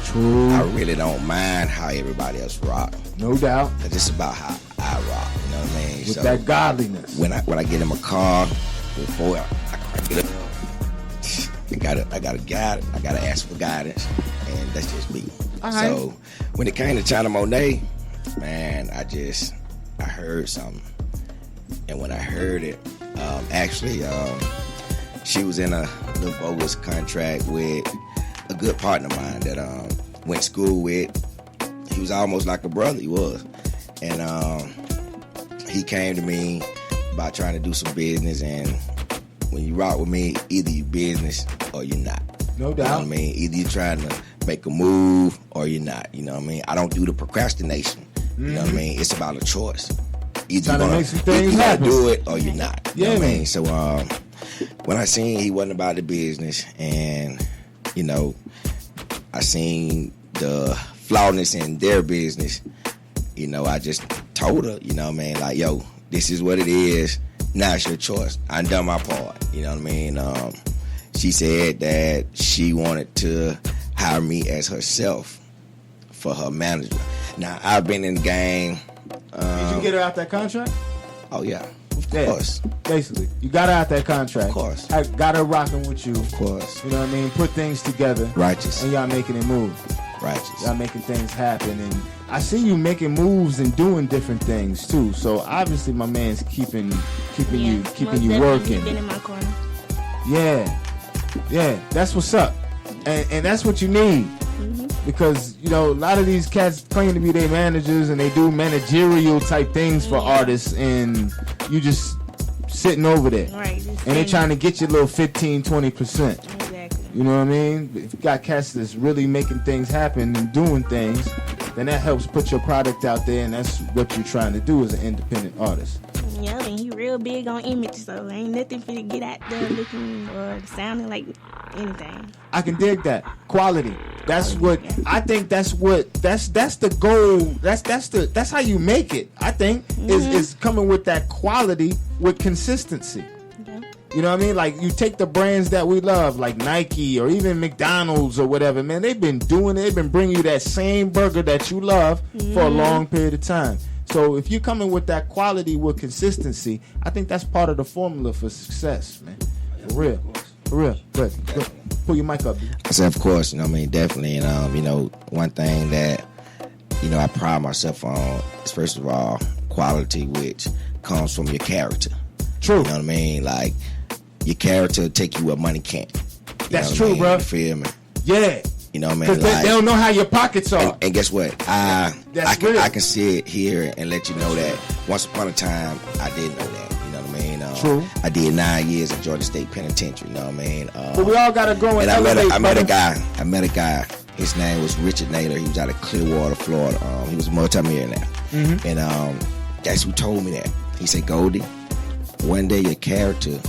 True. I really don't mind how everybody else rock. No doubt. Cause it's about how I rock. You know what I mean? With that godliness. When I get in my car, before I crank it up, I gotta guide. I gotta ask for guidance, and that's just me. All right. So when it came to China Monet, man, I heard something, and when I heard it, she was in a little bogus contract with a good partner of mine that went to school with. He was almost like a brother, he was. And he came to me about trying to do some business, and when you rock with me, either you business or you're not. No doubt. You know what I mean? Either you're trying to make a move or you're not. You know what I mean? I don't do the procrastination. You know what I mean? It's about a choice. Either you're gonna do it or you're not. You know what I mean? So when I seen he wasn't about the business, and I seen the flawness in their business, I just told her, you know what I mean, like, yo, this is what it is. Now it's your choice. I done my part. You know what I mean? She said that she wanted to hire me as herself for her management. Now, I've been in the game. Did you get her out that contract? Oh, yeah. Of course. Basically. You got her out that contract. Of course. I got her rocking with you. Of course. You know what I mean? Put things together. Righteous. And y'all making it move. Righteous. Y'all making things happen. And I see you making moves and doing different things too. So obviously my man's keeping you working. Been in my corner. Yeah. That's what's up. And that's what you need. Because, a lot of these cats claim to be their managers and they do managerial type things for artists, and you just sitting over there. Right. And they're trying to get you a little 15, 20%. Exactly. You know what I mean? If you got cats that's really making things happen and doing things, then that helps put your product out there, and that's what you're trying to do as an independent artist. Yeah, and he real big on image, so ain't nothing for you to get out there looking or sounding like anything. I can dig that. Quality. That's what I think. That's the goal. That's how you make it. I think is coming with that quality with consistency. You know what I mean? Like, you take the brands that we love, like Nike or even McDonald's or whatever, man, they've been doing it. They've been bringing you that same burger that you love for a long period of time. So if you're coming with that quality with consistency, I think that's part of the formula for success, man. For real. For real. Good. Pull your mic up, dude. I said, of course, you know what I mean? Definitely. And, you know, one thing that, you know, I pride myself on is, first of all, quality, which comes from your character. True. You know what I mean? Like, your character will take you where money can't. That's true, bro. You feel me? Yeah. You know what I mean? Because they don't know how your pockets are. And guess what? I can sit here and let you know that once upon a time, I didn't know that. You know what I mean? True. I did 9 years in Georgia State Penitentiary. You know what I mean? But we all got to grow and elevate. I met a guy. His name was Richard Naylor. He was out of Clearwater, Florida. He was a multi-millionaire now. Mm-hmm. And that's who told me that. He said, Goldie, one day your character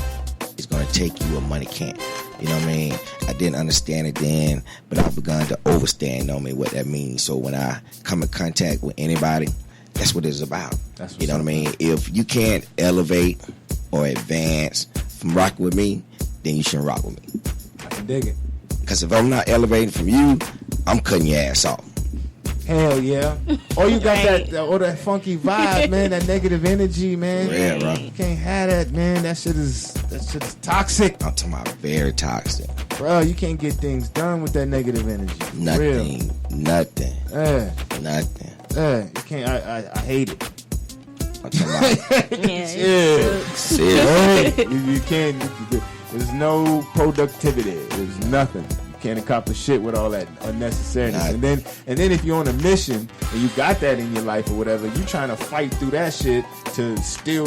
is going to take you where money can't. You know what I mean? I didn't understand it then, but I've begun to understand, you know what I mean, what that means. So when I come in contact with anybody, that's what it's about. You know what I mean? If you can't elevate or advance from rocking with me, then you shouldn't rock with me. I can dig it. Because if I'm not elevating from you, I'm cutting your ass off. Hell yeah. Or you got that funky vibe, man, that negative energy, man. Yeah, bro. You can't have that, man. That shit is toxic. I'm talking about very toxic. Bro, you can't get things done with that negative energy. Nothing. Yeah. Nothing. Yeah. You can't. I hate it. I'm talking about You can't. There's no productivity. There's nothing. Can't accomplish shit with all that unnecessariness. And then if you're on a mission and you got that in your life or whatever, you trying to fight through that shit to still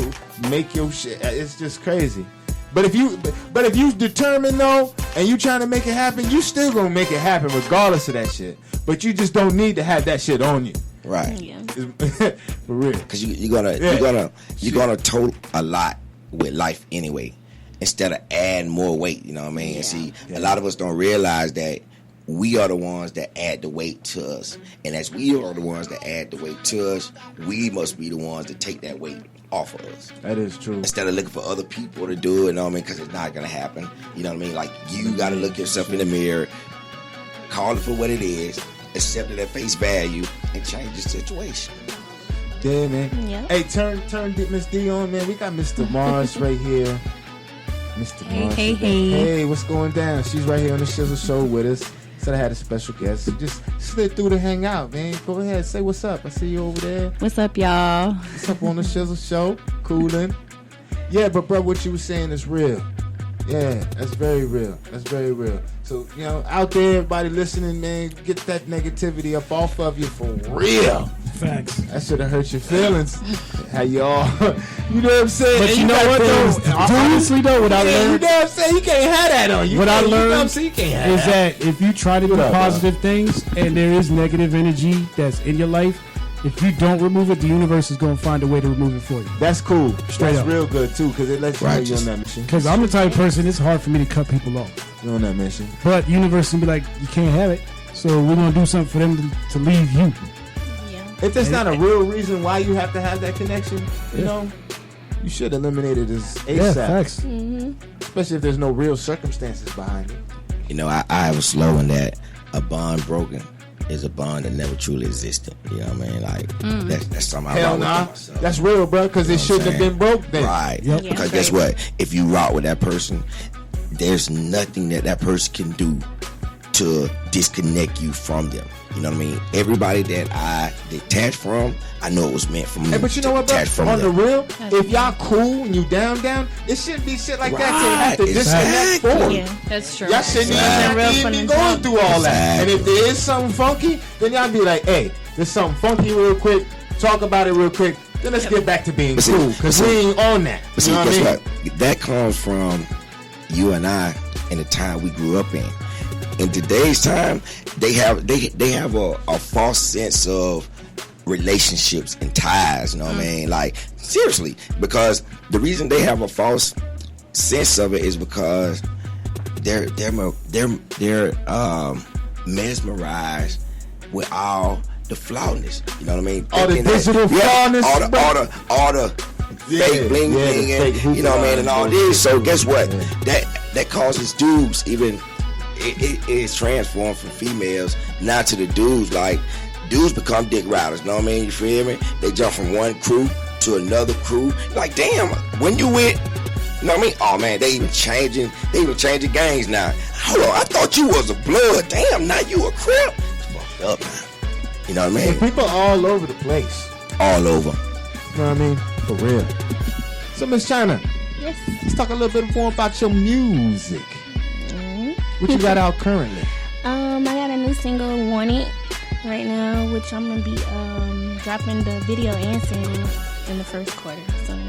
make your shit. It's just crazy. But if you determined though and you trying to make it happen, you still gonna make it happen regardless of that shit. But you just don't need to have that shit on you. Right. Yeah. For real. Because you're gonna tote a lot with life anyway. Instead of adding more weight, you know what I mean? See, a lot of us don't realize that we are the ones that add the weight to us. And as we are the ones that add the weight to us, we must be the ones that take that weight off of us. That is true. Instead of looking for other people to do it, you know what I mean? Because it's not going to happen. You know what I mean? Like, you got to look yourself in the mirror, call it for what it is, accept it at face value, and change the situation. Yeah, man. Yeah. Hey, turn Miss D on, man. We got Mr. Mars right here. Mr. Mars. Hey. Hey, what's going down? She's right here on the Shizzle Show with us. Said I had a special guest. She just slid through to hang out, man. Go ahead, say what's up. I see you over there. What's up, y'all? What's up on the Shizzle Show? Coolin'. Yeah, but bro, what you were saying is real. Yeah, that's very real. So, you know, out there, everybody listening, man, get that negativity up off of you for real. Facts. That should have hurt your feelings. How y'all, you know what I'm saying? But you know what though? Honestly though, what I learned, you know what I'm saying? You can't have that on you. What I learned, you know what I'm saying? You can't have is that if you try to do positive things and there is negative energy that's in your life, if you don't remove it, the universe is going to find a way to remove it for you. That's cool. Straight That's up. real good too, because it lets you know you're on that mission. Because I'm the type of person, it's hard for me to cut people off. You're on that mission. But the universe will be like, you can't have it, so we're going to do something for them to leave you. If there's not a real reason why you have to have that connection, you know, you should eliminate it as ASAP. Yeah, facts. Especially if there's no real circumstances behind it. You know, I have a slogan that a bond broken is a bond that never truly existed. You know what I mean? Like, that's something I rock with myself. That's real, bro, because it shouldn't have been broke then. Right. Yep. Yeah, because guess what? If you rock with that person, there's nothing that person can do to disconnect you from them. You know what I mean? Everybody that I detach from, I know it was meant for me. Hey, but you know what, bro? On the real, if y'all cool and you down, it shouldn't be shit like that to have to disconnect for. Yeah, that's true. Y'all shouldn't even be going through all that. And if there is something funky, then y'all be like, hey, there's something funky real quick. Talk about it real quick. Then let's get back to being cool, because we ain't on that. But see, guess what? That comes from you and I and the time we grew up in. In today's time, they have a false sense of relationships and ties. You know what I mean? Like, seriously, because the reason they have a false sense of it is because they're mesmerized with all the flawedness. You know what I mean? All the digital flawness, all the fake bling bling, and you know what I mean, and all this. So guess what? That causes dudes even. It is transformed from females now to the dudes. Like dudes become dick riders. Know what I mean? You feel me? They jump from one crew to another crew. Like damn, when you with. You know what I mean? Oh man, they even changing gangs now. Hold on, I thought you was a blood. Damn, now you a crip. It's fucked up now. You know what I mean? And people all over the place. All over. You know what I mean? For real. So Miss China, yes. Let's talk a little bit more about your music. What you got out currently? I got a new single, Want It, right now, which I'm gonna be dropping the video and single in the first quarter soon.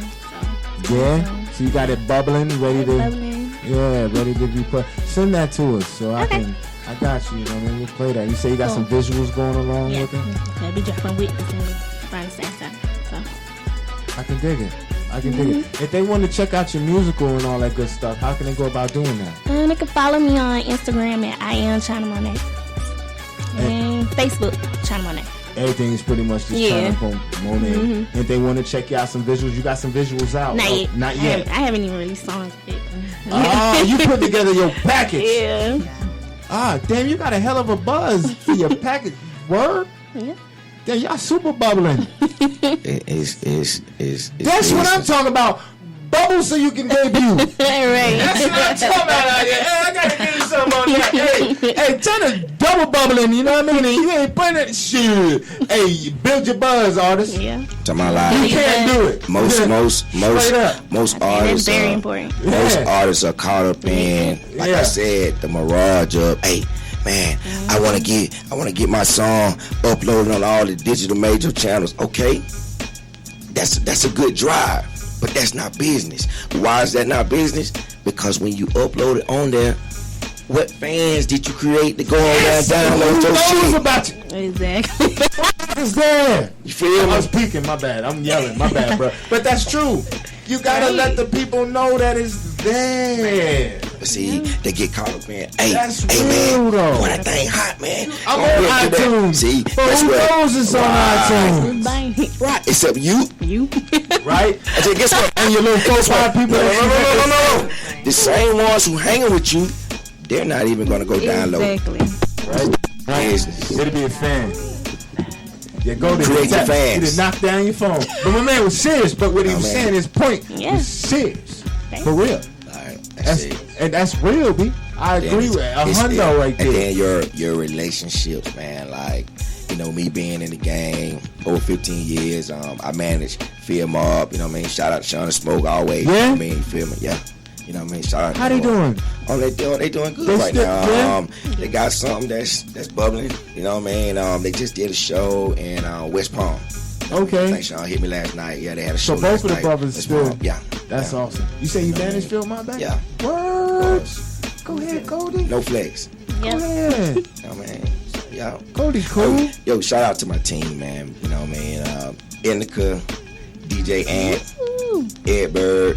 Yeah, so you got it bubbling, ready to be put. Send that to us so I got you. You know what I mean? We'll play that. You say you got some visuals going along with it. I'll be dropping with the single around the same time. So I can dig it. If they want to check out your musical and all that good stuff, how can they go about doing that? They can follow me on Instagram at I am China Monai and Facebook China Monai. Everything's pretty much just China Monai. If they want to check you out some visuals, you got some visuals out? Not yet. I haven't even released songs yet. Oh, you put together your package. Yeah. Ah, damn, you got a hell of a buzz for your package. Word? Yeah. Damn, y'all super bubbling. That's what I'm talking about. Bubble so you can debut. Right. That's what I'm talking about out here. Hey, I gotta give you something on that. Hey, turn the double bubbling, you know what I mean? And you ain't putting it shit. Hey, build your buzz, artist. Yeah. To my life. You can't do it. Most artists. Very important. Most artists are caught up in, like I said, the mirage of, hey, man, I want to get my song uploaded on all the digital major channels. Okay, that's a good drive, but that's not business. Why is that not business? Because when you upload it on there, what fans did you create to go on there and download your shit? About you. Exactly. It's there. You feel me? I was peeking. My bad. I'm yelling. My bad, bro. But that's true. You gotta let the people know that it's there. See, they get caught up in, hey real, man, though. boy, that thing hot, man. I'm on iTunes. See, but that's who what. knows it's on iTunes? Right, except you. Right? I said, guess what? And your little 4-5 people. No. The same ones who hanging with you, they're not even gonna go download. Exactly. Right? It'll be a fan. Yeah, go to create the fans. You did knock down your phone. But my man was serious. But what he was saying, his point was serious. For real. That's real, B. I agree with it. $100 right there. And then your relationships, man. Like, you know, me being in the game over 15 years, I managed Fear Mob. You know what I mean? Shout out to Sean and Smoke always. Yeah? You know what I mean? Feel me? Yeah. You know what I mean? Shout out. How they doing? Oh, they doing good right now. They got something that's bubbling. You know what I mean? They just did a show in West Palm. Okay. I think Sean hit me last night. Yeah, they had a show. So both of the brothers still. Yeah. That's awesome. You say you managed Phil My Back? Yeah. What? Go ahead, Cody. No flex. Yeah. Go ahead. You know what I mean? Yeah. Cody cool. Yo, shout out to my team, man. You know what I mean? Indica, DJ Ant, Ed Bird,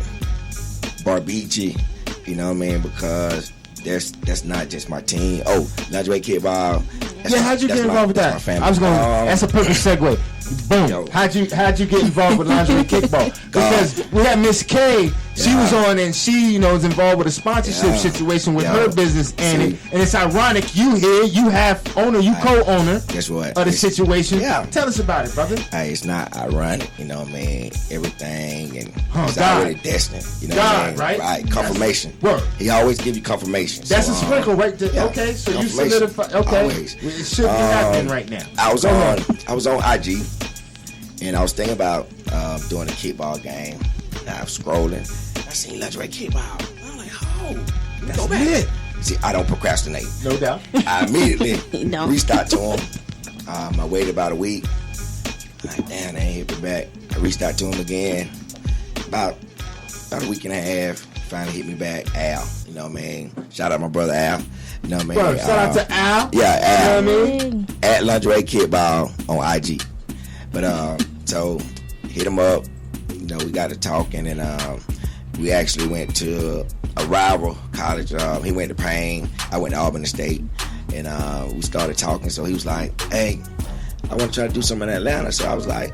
Barbici. You know what I mean? Because that's not just my team. Oh, Lingerie Kickball. How'd you get involved with that? I was going. That's a perfect segue. Boom. Yo. How'd you get involved with lingerie kickball? Because we had Miss K. She was on and she, was involved with a sponsorship situation with her business and it's ironic you here, you have owner, you co-owner. Guess what? Of the situation. Yeah. Tell us about it, brother. Hey, it's not ironic, you know what I mean? Everything and it's already destined. You know what I mean? Right? Right. Confirmation. Word. He always give you confirmation. That's a sprinkle right there. Yeah. Okay, so you solidify. Okay. Always. It should be happening right now. I was on IG and I was thinking about doing a kickball game. And I was scrolling. I seen lingerie kickball. I'm like, oh, that's go back. It. See, I don't procrastinate. No doubt. I immediately reached out to him. I waited about a week. Like, damn, they ain't hit me back. I reached out to him again. About a week and a half. Finally hit me back. Al, you know what I mean? Shout out my brother Al. You know what I mean? Bro, shout out to Al. Yeah, Al. You know what I mean? At lingerie kickball on IG. But so hit him up. You know, we got to talking and we actually went to a rival college. He went to Payne. I went to Albany State. And we started talking. So he was like, hey, I want to try to do something in Atlanta. So I was like,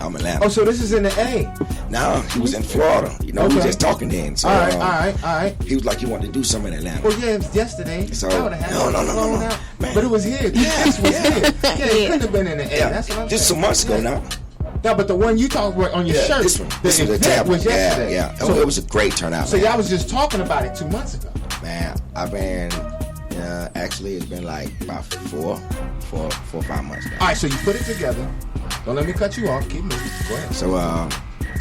I'm Atlanta. Oh, so this is in the A? No, he was in Florida. You know, we was just talking then. So, all right. He was like, he wanted to do something in Atlanta. Well, yeah, it was yesterday. So, no. But it was here. This was here. Yeah, it couldn't have been in the A. Yeah. That's what I'm Just saying. some months ago now. No, but the one you talked about on your shirt, this one. the This was a event tablet. was yesterday. Yeah. So it was a great turnout. So man. y'all was just talking about it 2 months ago. Man, I've been, actually, it's been like about 4 or 5 months now. All right, so you put it together. Don't let me cut you off. Keep moving. Go ahead. So,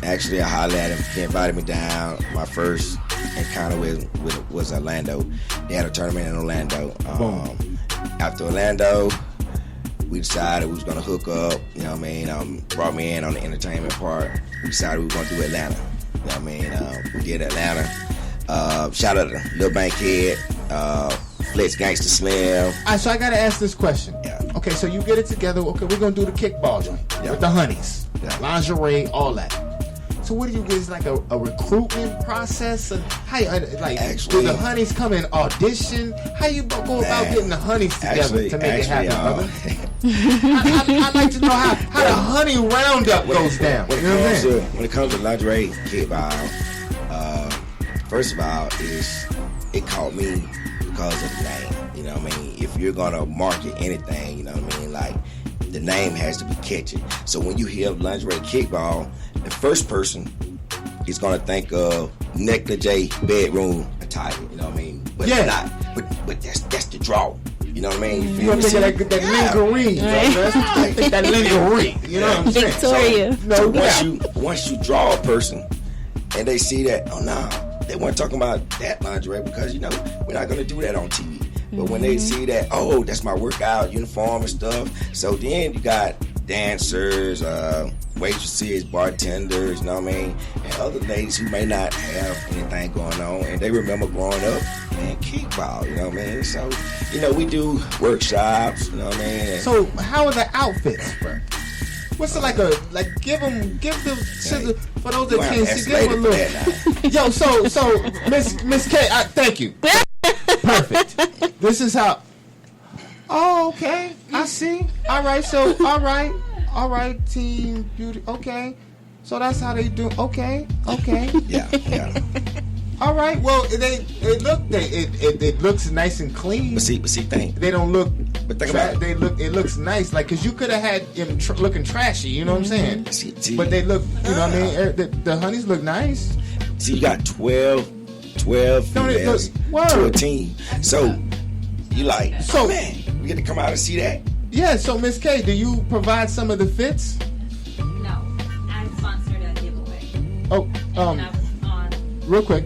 actually, I hollered at him. He invited me down. My first encounter was Orlando. They had a tournament in Orlando. After Orlando, we decided we was going to hook up. You know what I mean? Brought me in on the entertainment part. We decided we were going to do Atlanta. You know what I mean? We did Atlanta. Shout out to Lil Bankhead, Flex Gangsta Slim. All right, so I got to ask this question. Yeah. Okay, so you get it together. Okay, we're going to do the kickball joint with the honeys. Yeah. Lingerie, all that. So what do you get? Is like a recruitment process? How you, do the honeys come and audition? How you go about getting the honeys together to make it happen, brother? I'd like to know how the honey roundup goes down. When it comes to lingerie kickball, first of all, it caught me because of the name. You know what I mean? If you're gonna market anything, you know what I mean, like the name has to be catchy. So when you hear lingerie kickball, the first person is gonna think of negligee bedroom attire. You know what I mean? But but that's the draw. You know what I mean? You gonna think of that lingerie? I think that lingerie. You know what I'm saying? Victoria. So once you draw a person and they see that, oh no, they weren't talking about that lingerie because, you know, we're not going to do that on TV. But when they see that, oh, that's my workout uniform and stuff. So then you got dancers, waitresses, bartenders, you know what I mean? And other ladies who may not have anything going on. And they remember growing up and kickball, you know what I mean? So, you know, we do workshops, you know what I mean? So how are the outfits, bro? What's it like give the Shizzle, for those that can't see, give them a little. Yo, so Miss K, thank you. Perfect. This is how. Oh, okay. I see. All right, Team Beauty. Okay. So that's how they do. Okay. Yeah. All right. Well, it looks nice and clean. But see, they don't look. But think about it. It looks nice, like, because you could have had him looking trashy. You know what I'm saying? See, but they look. You know what I mean? The honeys look nice. See, you got 12 females to a team. So you like, oh man, we get to come out and see that. Yeah. So Miss K, do you provide some of the fits? No, I sponsored a giveaway. Oh, and I was on. Real quick.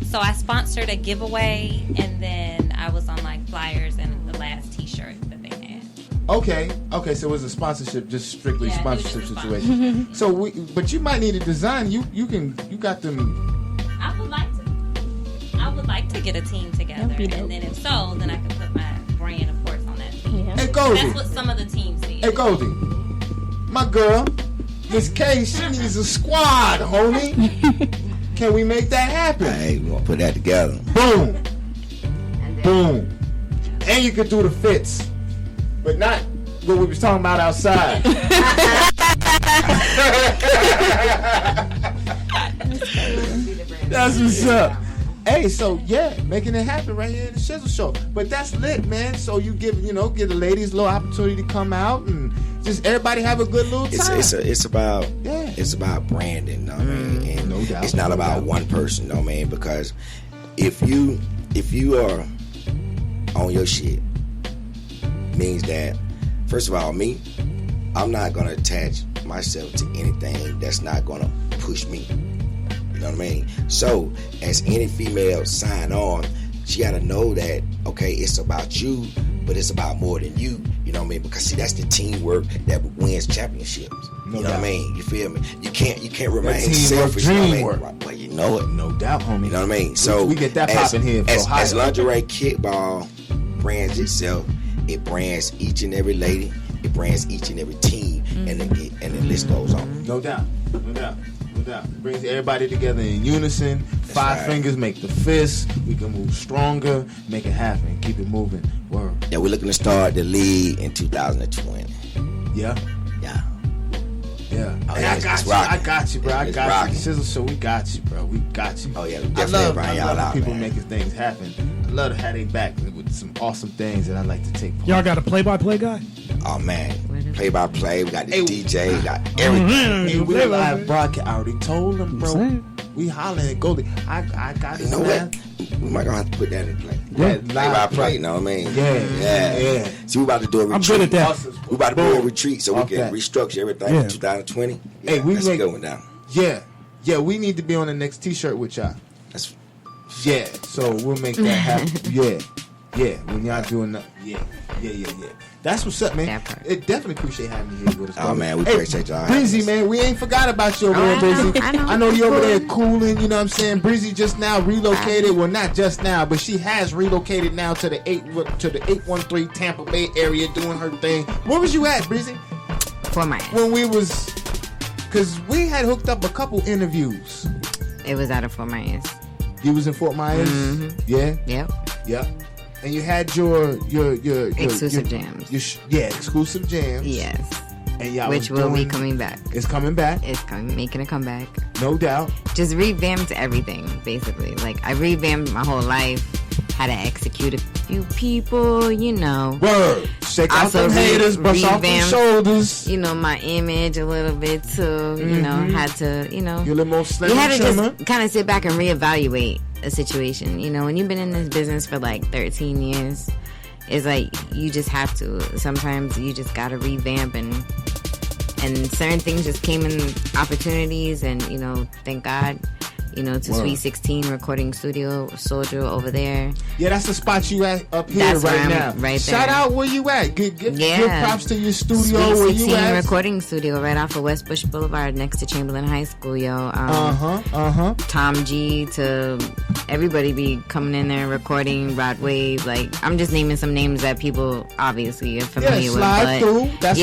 So I sponsored a giveaway, and then I was on like flyers and the last T-shirt that they had. Okay. So it was a sponsorship, just strictly sponsorship situation. So but you might need a design. You got them. I would like to get a team together, and then if so, then I could put my brand, of course, on that team. Hey, Goldie. That's what some of the teams see. Hey, Goldie, my girl, Miss K, she needs a squad, homie. Can we make that happen? Hey, we gonna put that together. Boom. And you could do the fits, but not what we was talking about outside. That's what's up. Hey, so making it happen right here in the Shizzle Show. But that's lit, man. So you give the ladies a little opportunity to come out and just everybody have a good little time. It's about branding, you know what I mean? And no doubt. It's not about one person, you know what I mean? Because if you are on your shit, means that first of all, me, I'm not gonna attach myself to anything that's not gonna push me. You know what I mean? So, as any female sign on, she gotta know that, okay, it's about you, but it's about more than you. You know what I mean? Because see, that's the teamwork that wins championships. You know what I mean? You feel me? You can't remain selfish. You know what I mean? Well, you know it. No doubt, homie. You know what I mean? So we get that popping here. As lingerie kickball brands itself, it brands each and every lady. It brands each and every team, and the list goes on. No doubt. Brings everybody together in unison. Five fingers make the fist. We can move stronger, make it happen, keep it moving. Word. Yeah, we're looking to start the league in 2020. Yeah. Yeah. Oh, Hey, yeah, I got you, bro. I got you. Shizzle Show, we got you, bro. We got you. Oh, yeah. I Definitely love people making things happen. I love to have they back with some awesome things that I like to take part. Y'all got a play-by-play guy? Oh, man. Play-by-play. We got the DJ. We got everything. Hey, we live broadcast. I already told them, bro. We hollering at Goldie. I got it. You know what? We might gonna have to put that in play. Yeah, play-by-play, you know what I mean? Yeah. See, we about to do a retreat. I'm good at that. We about to do a retreat so we can restructure everything for 2020. Hey, we that's going down. Yeah, we need to be on the next T-shirt with y'all. So we'll make that happen. Yeah, when y'all doing that. Yeah. That's what's up, man. It definitely appreciate having you here with us. Oh, man, we appreciate y'all. Breezy, man, we ain't forgot about you over there, Breezy. I know you over there cooling, you know what I'm saying? Breezy just now relocated. Well, not just now, but she has relocated now to the 813 Tampa Bay area doing her thing. Where was you at, Breezy? Fort Myers. When we was, because we had hooked up a couple interviews. It was out of Fort Myers. You was in Fort Myers? Mm-hmm. Yeah? Yep. And you had your exclusive jams. Exclusive jams. Yes. And y'all which will be coming back. It's coming back. It's making a comeback. No doubt. Just revamped everything, basically. Like, I revamped my whole life. How to execute a few people, you know. Word. Shake out them haters, brush off them shoulders. You know, my image a little bit too. Mm-hmm. You know, had to, you know. You're a little more slim. You had to just kind of sit back and reevaluate a situation. You know, when you've been in this business for like 13 years, it's like you just have to. Sometimes you just gotta revamp and certain things just came in opportunities, and you know, thank God. You know, to Sweet 16 Recording Studio, Soldier over there. Yeah, that's the spot you at up here right now. Right there. Shout out where you at. Give props to your studio. Sweet where 16 you at. Recording Studio right off of West Bush Boulevard next to Chamberlain High School, yo. Tom G to everybody be coming in there recording, Rod Wave. Like, I'm just naming some names that people obviously are familiar with. Slide through. That's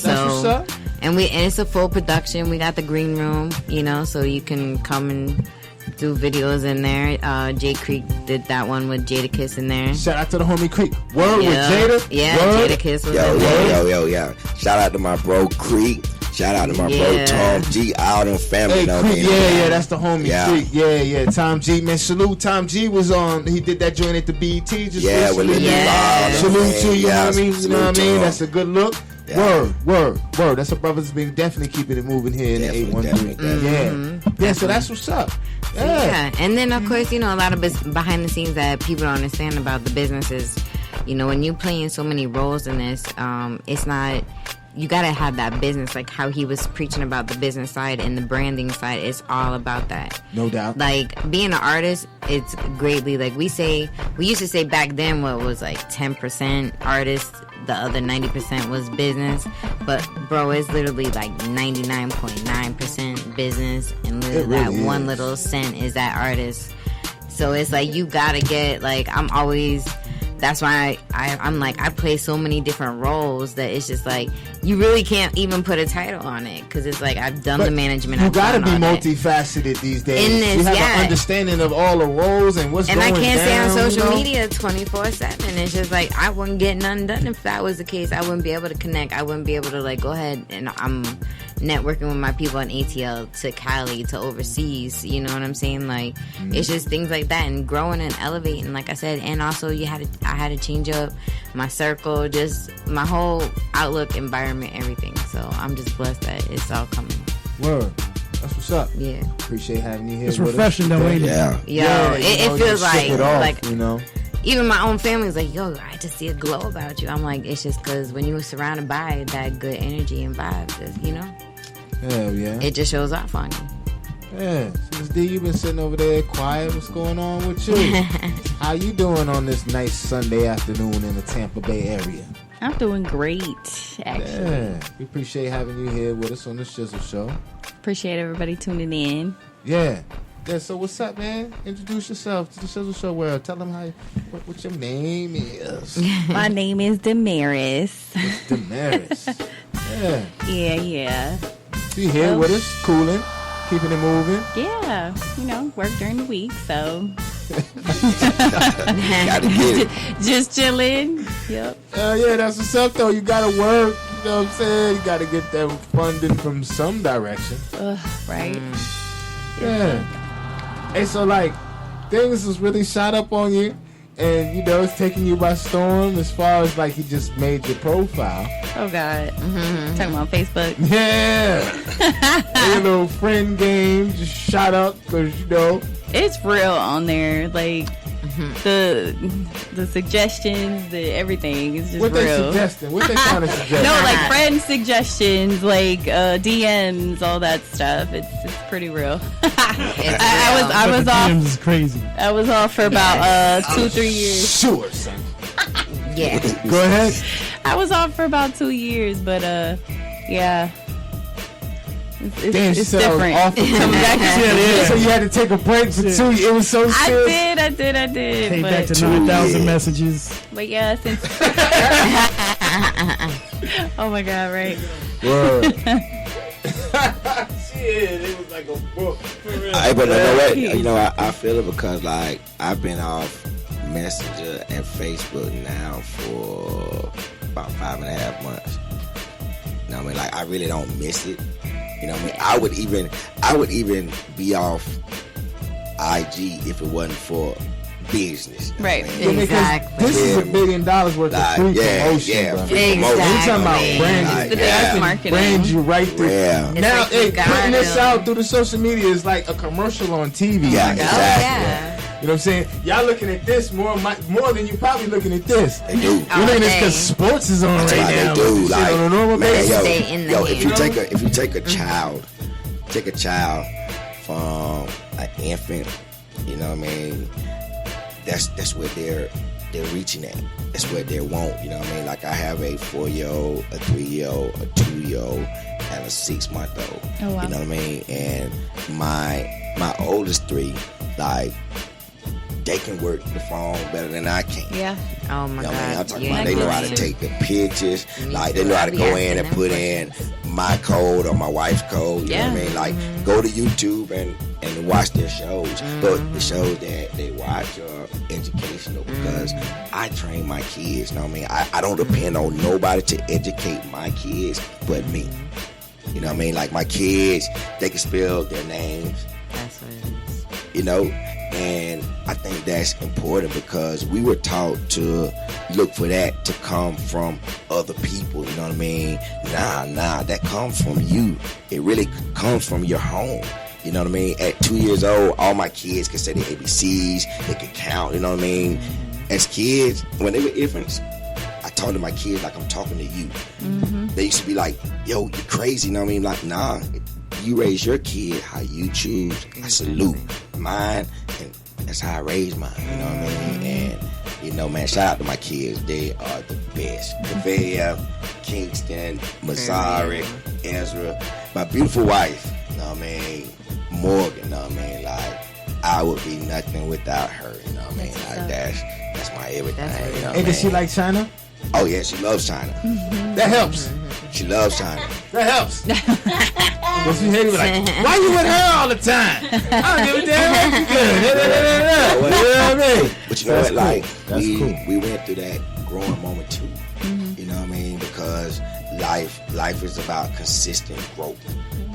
what's up. And it's a full production. We got the green room, you know, so you can come and do videos in there. Jay Creek did that one with Jadakiss in there. Shout out to the homie Creek. Word with Jada. Yeah, Jadakiss was in there. Yo. Shout out to my bro Creek. Shout out to my bro Tom G. All them family. Hey, Creek, that's the homie Creek. Yeah. Tom G, man. Salute. Tom G was on. He did that joint at the BET. Salute to you. Know what I mean? You know what I mean? That's a good look. Yeah. Word. That's a brother's been definitely keeping it moving here in the 813. Yeah, so that's what's up. Yeah, and then of course, you know, a lot of behind the scenes that people don't understand about the business is, you know, when you playing so many roles in this, it's not. You gotta have that business, like how he was preaching about the business side and the branding side. It's all about that. No doubt. Like being an artist, it's greatly like we used to say back then what was like 10% artist, the other 90% was business. But bro, it's literally like 99.9% business, and literally that one little cent is that artist. So it's like you gotta get like that's why I'm like, I play so many different roles that it's just like, you really can't even put a title on it. Because it's like, I've done the management. You got to be multifaceted these days. In this, you have an understanding of all the roles and what's going on. And I can't stay on social media 24/7. It's just like, I wouldn't get nothing done if that was the case. I wouldn't be able to connect. I wouldn't be able to like, go ahead and I'm networking with my people in ATL to Cali to overseas. You know what I'm saying? Like, it's just things like that and growing and elevating, like I said. And also I had to change up my circle, just my whole outlook, environment, everything. So I'm just blessed that it's all coming. Word. That's what's up. Yeah. Appreciate having you here. It's refreshing though, ain't it? Yeah. It feels like, you know. Even my own family's like, yo, I just see a glow about you. I'm like, it's just because when you were surrounded by that good energy and vibes, you know? Hell yeah. It just shows off on you. Yeah. Miss D, you been sitting over there quiet. What's going on with you? How you doing on this nice Sunday afternoon in the Tampa Bay area? I'm doing great, actually. Yeah. We appreciate having you here with us on the Shizzle Show. Appreciate everybody tuning in. Yeah. So what's up, man? Introduce yourself to the Shizzle Show world. Tell them what your name is. My name is Damaris. Damaris. Yeah. You here with us, cooling, keeping it moving. Yeah, you know, work during the week, so Gotta get it. Just chilling. Yep. Yeah, that's what's up though. You gotta work. know what I'm saying? You got to get that funding from some direction. Right. Yeah. Hey, so like, things was really shot up on you, and you know it's taking you by storm as far as like he just made your profile. Oh God. Talking about Facebook. Yeah. Your little friend game just shot up because you know it's real on there. Like the suggestions, the everything is just what real. They suggesting? What they kind of suggesting? No, like friend suggestions, like DMs, all that stuff. It's pretty real. I was off. DMs is crazy. I was off for about 2-3 years. Sure, son. Yeah. Go ahead. I was off for about 2 years, but yeah. It's different. Coming back to so you had to take a break for 2 years. It was so serious. I did. Came back to 9,000 messages. But yeah, since oh my God, right? Word. Shit, it was like a book. But you know what? You know, I feel it because like I've been off Messenger and Facebook now for about 5.5 months. You know what I mean? Like I really don't miss it. You know what I mean? I would even be off IG if it wasn't for business. Right. Exactly. This is $1 billion worth of free promotion. Yeah, bro. free promotion. We're talking about branding. I can brand you right there. Yeah. Now, like putting this out through the social media is like a commercial on TV. Yeah, right? exactly. You know what I'm saying? Y'all looking at this more than you probably looking at this. They do. You're looking at this because sports is on right now. They do. Like, on a normal basis. If you take a child from an infant, you know what I mean? That's where they're reaching at. That's where they want. You know what I mean? Like I have a 4-year-old, a 3-year-old, a 2-year-old, and a 6-month-old. Oh, wow. You know what I mean? And my oldest 3, like, they can work the phone better than I can. Yeah. Oh my God. I mean? I'm talking about they know how to take the pictures. Like they know how to go in and put in my code or my wife's code. You know what I mean? Like go to YouTube and watch their shows. But the shows that they watch are educational because I train my kids. You know what I mean? I don't depend on nobody to educate my kids but me. You know what I mean? Like my kids, they can spell their names. That's what it is. You know? And I think that's important because we were taught to look for that to come from other people, you know what I mean? Nah, that comes from you. It really comes from your home. You know what I mean? At 2 years old, all my kids can say their ABCs, they can count, you know what I mean? As kids, when they were infants, I talked to my kids like I'm talking to you. They used to be like, yo, you crazy, you know what I mean? Like, nah, you raise your kid how you choose. I salute mine, and that's how I raised mine, you know what I mean? And, you know, man, shout out to my kids. They are the best. Via, Kingston, Missouri, Ezra, my beautiful wife, you know what I mean? Morgan, you know what I mean? Like, I would be nothing without her, you know what I mean? Like, that's my everything, you know what I mean? Does she like China? Oh, yeah, she loves China. That helps. She loves China. That helps. But she hated like, why you with her all the time? I don't give a damn. You good. You know what I mean? But you know what? Like, we went through that growing moment too. You know what I mean? Because life is about consistent growth.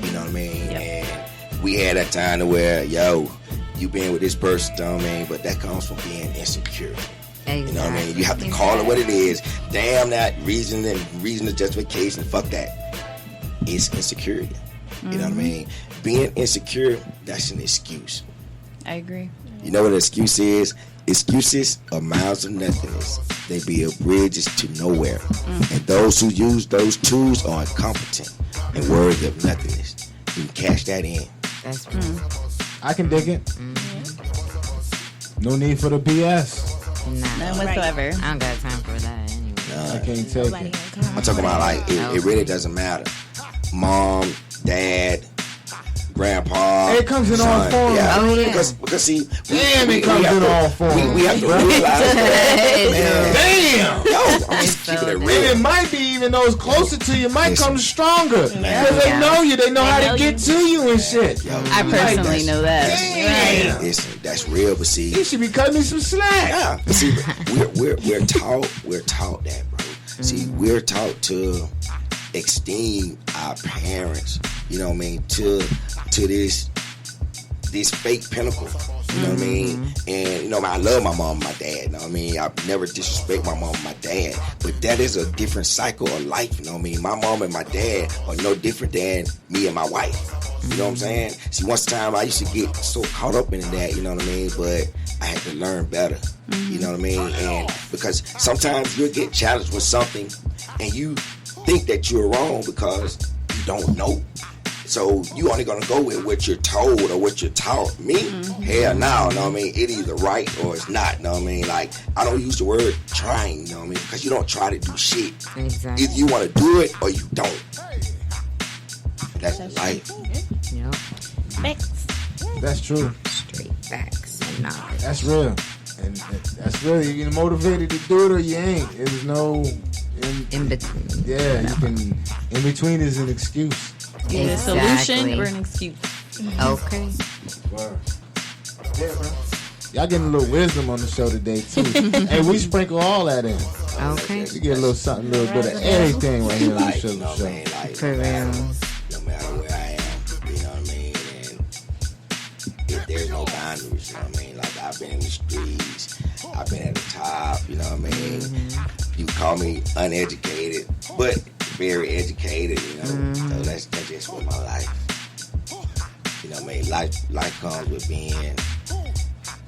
You know what I mean? Yep. And we had that time to where, yo, you been with this person, you know what I mean? But that comes from being insecure. Exactly. You know what I mean? You have to call it what it is. Damn that reason and justification. Fuck that. It's insecurity. You know what I mean? Being insecure, that's an excuse. I agree. You know what an excuse is? Excuses are miles of nothingness. They build bridges to nowhere. And those who use those tools are incompetent and worthy of nothingness. You can cash that in. That's true. I can dig it. No need for the BS. None whatsoever. I don't got time for that anyway. I can't take it. I'm talking about like it really doesn't matter. Mom, dad, grandpa. It comes in all forms. Yeah. Oh, yeah. Because see, it comes in all forms. We have to realize that. Damn. Yo, I'm just keeping it real. And it might be even those closer to you might come stronger because they know you. They know how to get to you and shit. Yo, I personally know that. Damn. Listen, that's real. But see, you should be cutting me some slack. Yeah. But see, we're taught that, bro. See, we're taught to esteem our parents, you know what I mean, to this fake pinnacle. You know what I mean? And, you know, I love my mom and my dad. You know what I mean? I never disrespect my mom and my dad. But that is a different cycle of life. You know what I mean? My mom and my dad are no different than me and my wife. You know what I'm saying? See, once the time I used to get so caught up in that, you know what I mean? But I had to learn better. You know what I mean? And because sometimes you'll get challenged with something and you think that you're wrong because you don't know. So you only gonna go with what you're told or what you're taught. Me, hell no, know what I mean? It either right or it's not, know what I mean? Like, I don't use the word trying, you know what I mean? Because you don't try to do shit. Exactly. Either you want to do it or you don't. That's life. Yep. Facts. That's true. Straight facts and knowledge. That's real. And that's real. You're motivated to do it or you ain't. There's no in between. Yeah, you can. In between is an excuse. Either a solution or an excuse. Okay. Yeah, bro. Y'all getting a little wisdom on the show today too. Hey, we sprinkle all that in. Okay. You get a little something, a little bit of everything right here on the show. For real. No matter where I am, you know what I mean? And if there's no boundaries, you know what I mean? Like, I've been in the streets, I've been at the top, you know what I mean? You call me uneducated, but very educated, you know? So that's just what my life. You know what I mean? Life comes with being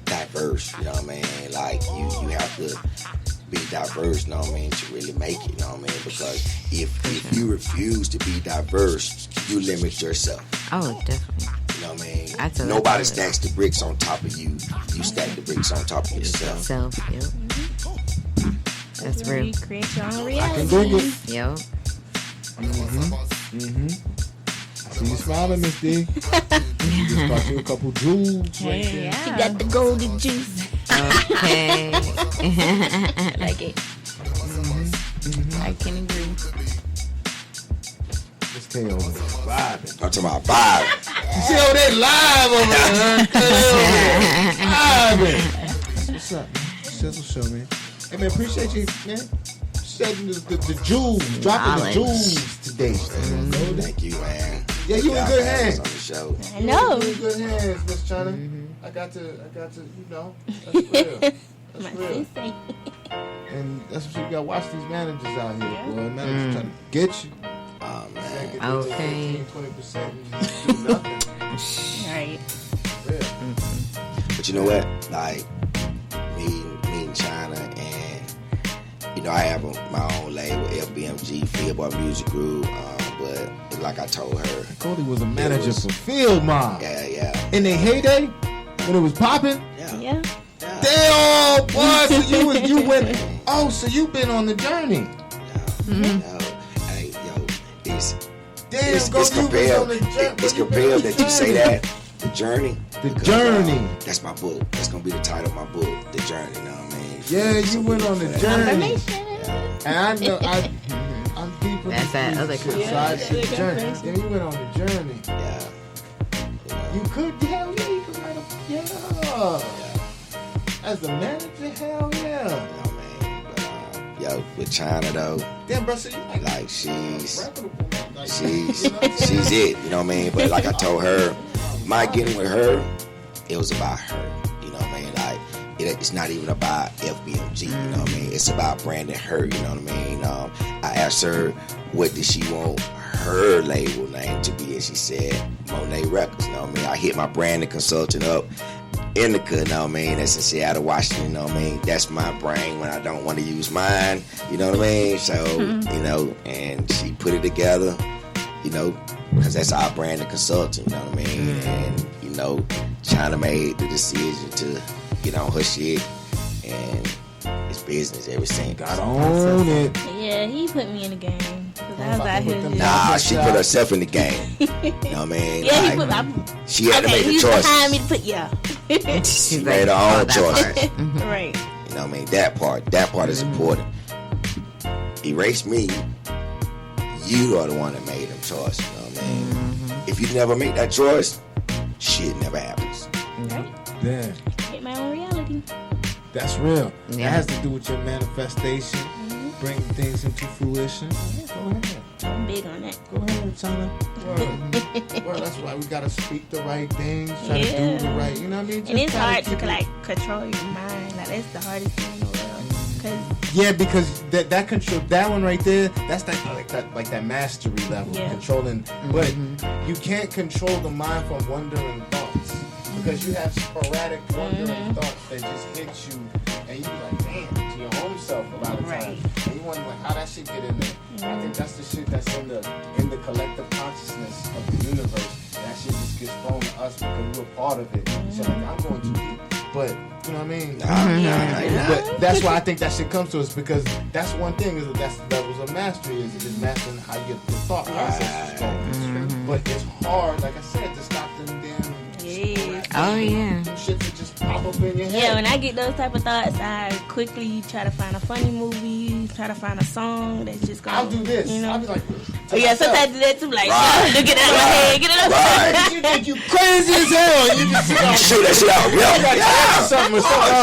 diverse, you know what I mean? Like, you have to be diverse, you know what I mean, to really make it, you know what I mean? Because if you refuse to be diverse, you limit yourself. Oh, definitely. You know what I mean? Nobody stacks the bricks on top of you. You stack the bricks on top of yourself. Yep. That's real. You create your own reality. I can dig it. Yep. I see you smiling, Miss D. You just bought you a couple jewels right there. Yeah. You got the golden juice. Okay. I like it. I can agree. This KO is vibing. I'm talking about vibe. You see how they live over there? Vibing. What's up, man? Shizzle show, man. Hey, man, appreciate you, man. Shedding the jewels, dropping the jewels today. Thank you, man. Yeah, you in good hands on the show. I know. You in good hands, Miss China. I got to, you know, that's real. That's real. And that's what you got to watch these managers out here, boy. Managers trying to get you. Oh, man. Okay. 15-20% and do nothing. Right. Yeah. But you know what? Like, me and China, and, you know, I have my own label, FBMG, Fieldbar Music Group, but like I told her, Cody was a manager for Field Mob. Yeah. In their heyday, when it was popping. Yeah. Damn, boy. So you went. Oh, so you've been on the journey. Hey, yo, it's compelled that you say that. The journey. The journey. That's my book. That's gonna be the title of my book. The journey. You know what I mean? Yeah, you went on the journey. And I know I'm deep in That's that other journey. Yeah, you went on the journey. Yeah. You could, hell yeah, you could write a, yeah. As a manager, hell yeah. You know what I mean? But, yo, with China though, damn, bro, so you like she's it. You know what I mean? But like I told her, my getting with her, it was about her. You know what I mean? Like, it's not even about FBMG. You know what I mean? It's about branding her. You know what I mean? I asked her, what did she want her label name to be? And she said, Monai Records. You know what I mean? I hit my branding consultant up. Indica, you know what I mean? That's in Seattle, Washington, you know what I mean? That's my brain when I don't want to use mine, you know what I mean? So, you know, and she put it together, you know, because that's our brand and consultant, you know what I mean? And, you know, China made the decision to get on her shit, and it's business ever since. Got on it. Yeah, he put me in the game. I was out here. Nah, she put herself in the game. You know what I mean? Yeah, like, she had to make the he's choice. behind me to put, She made her own choice. Right. You know what I mean? That part is important. Erase me. You are the one that made them choice. You know what I mean? If you never make that choice, shit never happens. Right. Yeah. Hit my own reality. That's real. Yeah. That has to do with your manifestation, bringing things into fruition. Yeah, go ahead. I'm big on that. Go ahead, China. Well, that's why we gotta speak the right things, try to do the right. You know what I mean? And it's hard to like control your mind. Like that's the hardest thing in the world. Yeah, because that control, that one right there, that's that mastery level, controlling. But you can't control the mind from wandering thoughts, because you have sporadic wandering thoughts that just hit you, and you like, damn, to your own self a lot of times, and you wonder like how that shit get in there. I think that's the shit that's in the collective consciousness of the universe. That shit just gets thrown to us because we're part of it. So like, I'm going too deep. But, you know what I mean? But that's why I think that shit comes to us, because that's one thing, is that that's the levels of mastery, is mastering how your thought process is going. But it's hard, like I said, to stop them damn shit to just pop up in your head. Yeah, when I get those type of thoughts, I quickly try to find a funny movie, try to find a song that's just going. I'll do this. You know? I'll be like, sometimes I do that too. Like, get it out of my head, get it out of my head. You think you crazy as hell. You just shoot that shit out.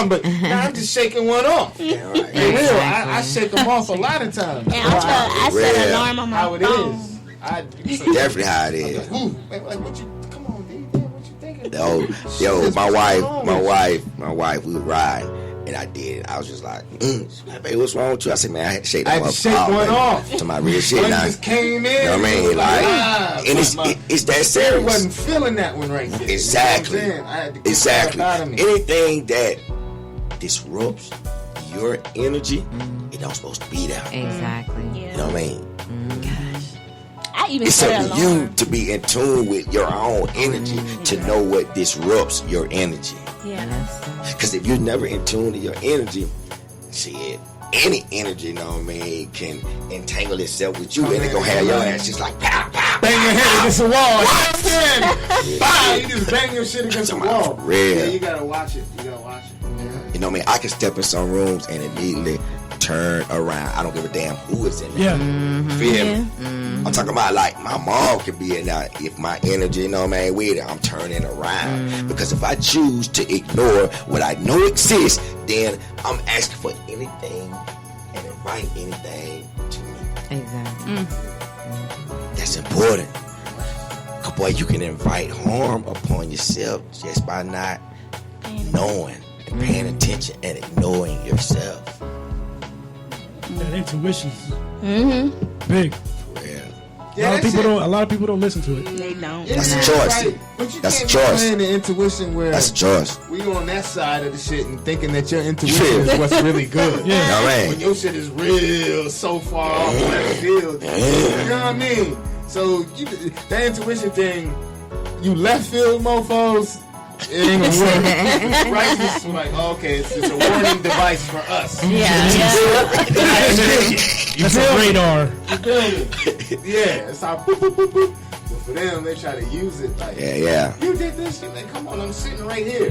But now I'm just shaking one off. For real, I shake them off a lot of times. And I set an alarm on my phone. How it is. Definitely how it is. Like, what you? Come on, dude. What you thinking? Yo, my wife, we would ride. And I did. I was just like, baby, what's wrong with you? I said, man, I had to shake that one off. To my real shit now. Just came in. You know what I mean? Like, and it's that serious. I wasn't feeling that one right there. Exactly. You know what I'm saying? I had to get exactly. Out of me. Anything that disrupts your energy, it don't supposed to be there. Exactly. You know what I mean? It's up to you to be in tune with your own energy, to know what disrupts your energy. Because if you're never in tune to your energy, shit, any energy, you know what I mean, can entangle itself with you, and it gonna have your ass just like pow, pow, bang your head against the wall. Bang! You just bang your shit against the wall. Real. Yeah, you gotta watch it. You know what I mean? I can step in some rooms and immediately turn around. I don't give a damn who is in there. Feel me? I'm talking about like my mom could be in there. If my energy, you know what I mean, with it, I'm turning around. Because if I choose to ignore what I know exists, then I'm asking for anything and invite anything to me. Exactly. That's important. Cause boy, you can invite harm upon yourself just by not knowing and paying attention and ignoring yourself. That intuition is big. A lot of people don't listen to it. They don't. That's a choice. Right. But you That's can't a choice. be playing the intuition where that's a choice. We on that side of the shit and thinking that your intuition is what's really good. You know what I mean? When your shit is real so far off left field. You know what I mean? So that intuition thing, you left field mofos, it ain't gonna work. Right? It's like, okay, it's a warning device for us. That's a radar. You feel me? Yeah, it's how boop, boop, boop, boop. But for them, they try to use it like, you did this shit, like, come on, I'm sitting right here.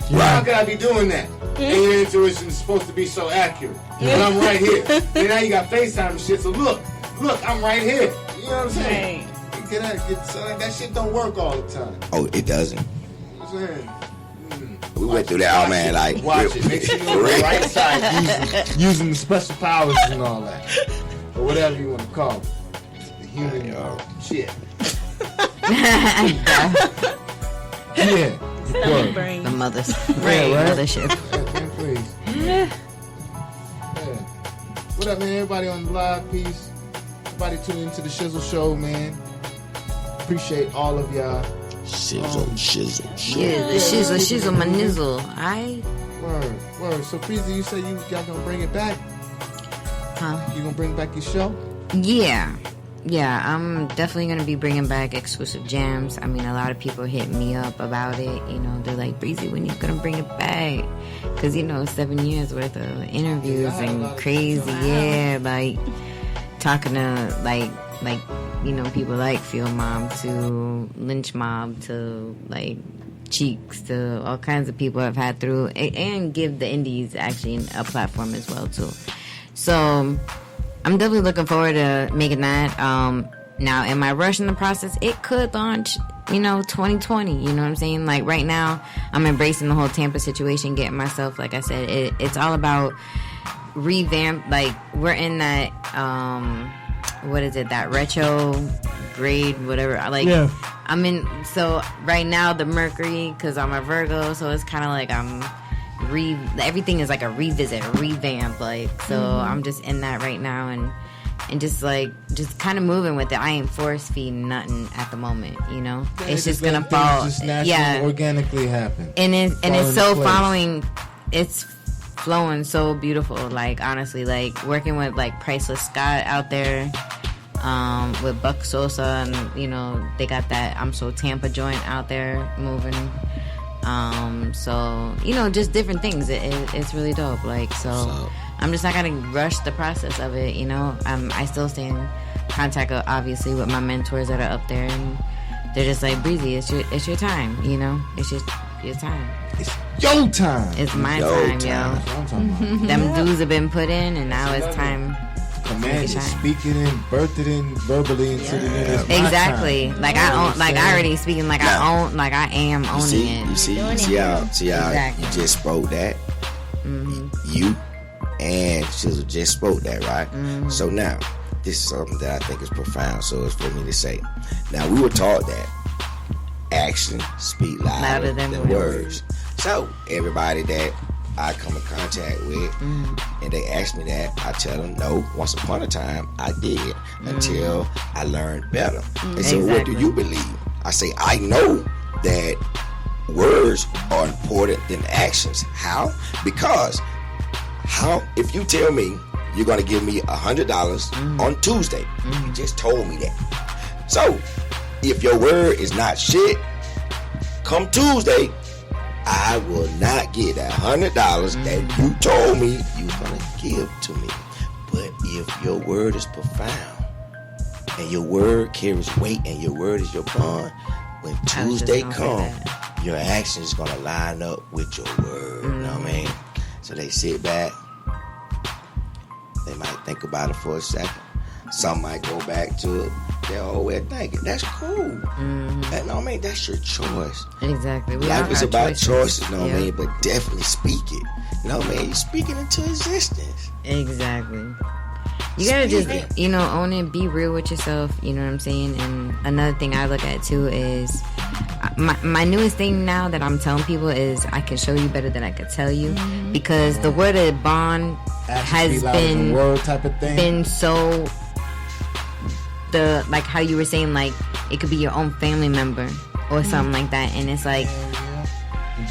How could I be doing that? And your intuition is supposed to be so accurate. But I'm right here. And now you got FaceTime and shit, so look, I'm right here. You know what I'm saying? So that shit don't work all the time. Oh, it doesn't. You know what I'm saying? We went through that, man. Like, watch it. Make sure you're on the right side using the special powers and all that. Or whatever you want to call it. The human shit. The mother's mothership. What up, man? Everybody on the live piece. Everybody tune into the Shizzle show, man. Appreciate all of y'all. Shizzle. Yeah, the shizzle, my nizzle. Word. So, Breezy, you say y'all gonna bring it back? Huh? You gonna bring back your show? Yeah, I'm definitely gonna be bringing back exclusive jams. I mean, a lot of people hit me up about it. You know, they're like, Breezy, when you gonna bring it back? Because 7 years worth of interviews and crazy, like talking to like people like Field Mom to Lynch Mob to like Cheeks to all kinds of people I've had through, and give the indies actually a platform as well too. So I'm definitely looking forward to making that. Now, am I rushing the process? It could launch, 2020. You know what I'm saying? Like right now, I'm embracing the whole Tampa situation, getting myself, like I said, it's all about revamp. Like we're in that what is it, that retro grade, whatever. Like, I'm in, so right now the Mercury, because I'm a Virgo, so it's kind of like everything is like a revisit, a revamp, like, so I'm just in that right now, and just kind of moving with it. I ain't force feeding nothing at the moment, you know. Yeah, it's just gonna fall, just naturally, organically happen. And it's so following, it's flowing so beautiful. Like, honestly, like working with like Priceless Scott out there, with Buck Sosa, and you know they got that I'm So Tampa joint out there moving. So you know, just different things. It's really dope. Like, so I'm just not gonna rush the process of it. You know, I still stay in contact, obviously, with my mentors that are up there, and they're just like, Breezy, it's your time. You know, it's just your time. It's your time. It's my time, yo. Them dudes have been put in, and now it's time. Command it, speak it in, birth it in verbally into the universe. Exactly. Like I own, like I already speaking like I own, like I am owning it. You see how you just spoke that. You and Shizzle just spoke that, right? So now, this is something that I think is profound. So it's for me to say. Now we were taught that action speak louder than words. So everybody that I come in contact with, and they ask me that, I tell them no. Once upon a time, I did until I learned better. They say, well, what do you believe? I say, I know that words are important than actions. How? Because if you tell me you're going to give me $100 on Tuesday, you just told me that. So if your word is not shit, come Tuesday, I will not get that $100 that you told me you were going to give to me. But if your word is profound, and your word carries weight, and your word is your bond, when Tuesday comes, your action is going to line up with your word. You know what I mean? So they sit back. They might think about it for a second. Some might go back to it. They're always thinking, that's cool. That, I mean, that's your choice. Exactly. Life is about choices, you know what I mean? But definitely speak it. You know what I mean? You're speaking into existence. Exactly. You gotta just, you know, own it, be real with yourself, you know what I'm saying? And another thing I look at too is my newest thing now that I'm telling people is I can show you better than I could tell you, because the word of bond has been word type of thing. Been so like how you were saying, like it could be your own family member or something like that, and it's like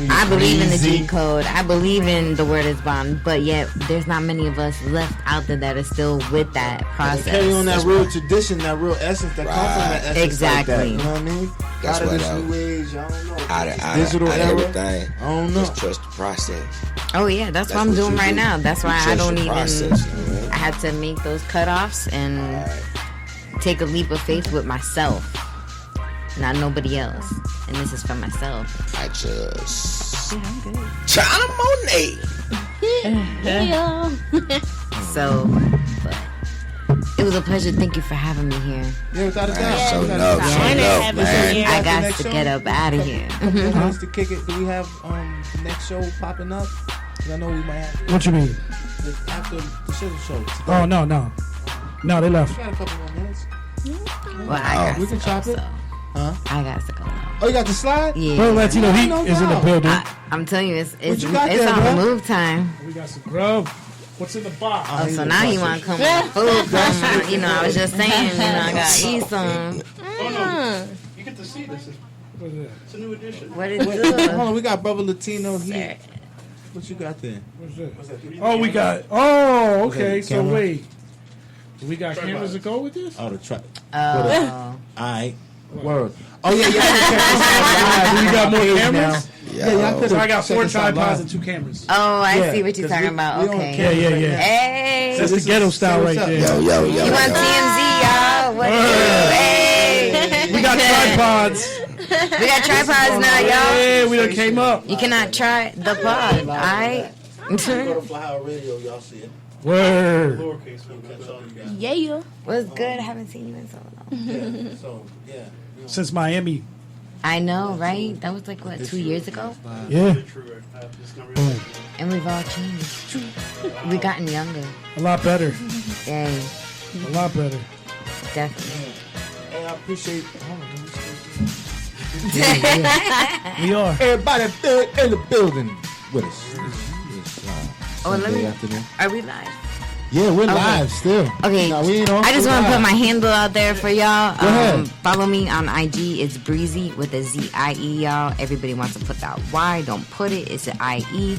I believe in the G code, I believe in the word is bond, but yet there's not many of us left out there that are still with that process. Carry on that real tradition, that real essence that comes from that essence. Exactly. Like that, you know what I mean? That's out of what this new age, I don't know. Digital era, everything. I don't know. Just trust the process. Oh yeah, that's what I'm doing right now. That's why I don't even. Process, I had to make those cutoffs and take a leap of faith with myself, not nobody else. And this is for myself. I just I'm good. China Monai. So, but it was a pleasure. Thank you for having me here. Yeah, without a doubt. I got to get up out of here. Nice to kick it. Do we have the next show popping up? Because I know we might have. What you mean? After the Shizzle show. Today. Oh no, they left. We got a couple more minutes. Well, I got we can chop it. Huh? I got to go now. Oh, you got the slide? Yeah. Bro, Latino Heat is in the building. I'm telling you, it's you got there, on bro? the move time. We got some grub. What's in the box? Oh, so now you want to come with food? You know, I was just saying, you know, I got to eat some. Oh no, you get to see this. It's a new edition. What is Hold good? on, we got Brother Latino here. What you got there? What's that? Oh, we got. Oh, okay. that, So camera? wait, we got cameras to go with this? Oh, the truck. Oh. Alright. Word. Oh, yeah, yeah. We got more cameras? Yeah, So I got 4 tripods and 2 cameras. Oh, I see what you're talking about. Okay. Yeah. Hey. That's the ghetto style right there. Yo. You want TMZ, y'all? What Hey. We got tripods. We got tripods now, y'all. Hey, we done came up. You cannot try the pod, alright? Go to Via Radio, y'all see it. Word. Yeah. What's good? I haven't seen you in so long. Since Miami. I know, right? That was like, what, 2 years ago? Yeah. And we've all changed. We've gotten younger. A lot better. Yay. A lot better. Definitely. Hey, I appreciate. We are. Everybody in the building with us. Oh, let me. Afternoon. Are we live? Yeah, we're live still. Okay. No, we ain't on. I just want to put my handle out there for y'all. Go ahead. Follow me on IG. It's Breezy with a ZIE, y'all. Everybody wants to put that Y. Don't put it. It's an IE_F_baby.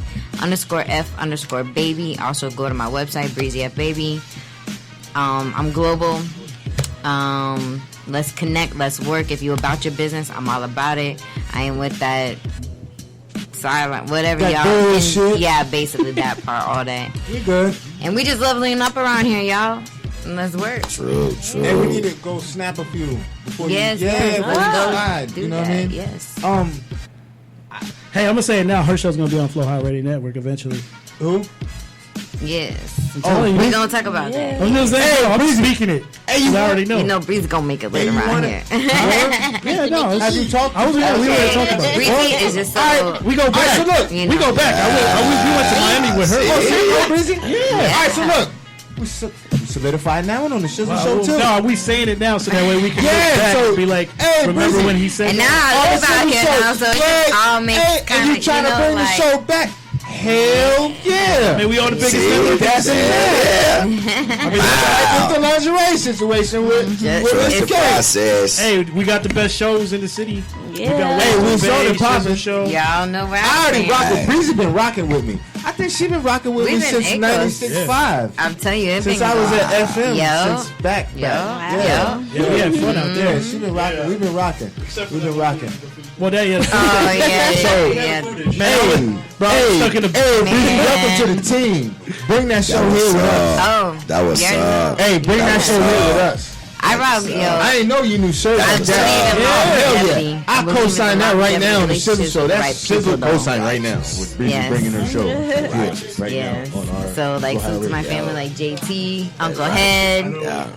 Also, go to my website, Breezy F Baby. I'm global. Let's connect. Let's work. If you about your business, I'm all about it. I ain't with that silent, whatever that y'all. Bullshit. Yeah, basically that part, all that. We good. And we just leveling up around here, y'all. And let's work. True. Hey, we need to go snap a few. Before Yes, you, yes. before you slide. Do You know that, what I mean? yes. Hey, I'm gonna say it now. Her show's gonna be on Flow High Radio Network eventually. Who? Yes. We're gonna talk about that. I'm just saying. I'm speaking it. Hey, you already know. You know, Breezy gonna make it later around here. Yeah, no. Have you talked? I was there. We already talked about it. Breezy is just so. All right, we go back. So look, you We know. go back. We went to Miami with her. Oh, see, you Breezy? Yeah. All right, so look. We solidified now on the Shizzle show too. No, we saying it now so that way we can Yeah, look back so- and be like, Hey, remember Breezy. when he said And that? now I live out here now, so it just all makes and kind you of, trying to bring the show back? Hell yeah! Man, we all the biggest See, members. that's it. Yeah. I mean, it's the lingerie situation with Trust the process. Hey, we got the best shows in the city. Yeah. We got Hey, we West was on Bay, the poppin'. Shizzle show. Y'all know where I already rock with Hey. Breezy. Been rocking with me. I think she been rocking with We've me been since Acres. 96.5. I'm telling you, Since I was at FM. Yo. Since back. Yo. Yeah. Yeah, we had fun out there. Yeah, she been rocking. We've been rocking. We've been rocking. Well, that yeah. Oh yeah, yeah. Man, bro, I'm stuck in the Breezy, welcome to the team. Bring that show here with us. Oh, That was yeah, Hey, bring that show here with us. I rock, yo. I didn't know you knew shirts I like believe in that. Hell longevity. yeah. I I believe in co-sign that right now on the longevity Shizzle show. That's relationships with Shizzle right people, co-sign though. right now with Breezy Yes. bringing her show. Right Yes. now on our So like Ohio some to my Radio. family like JT, Uncle Head,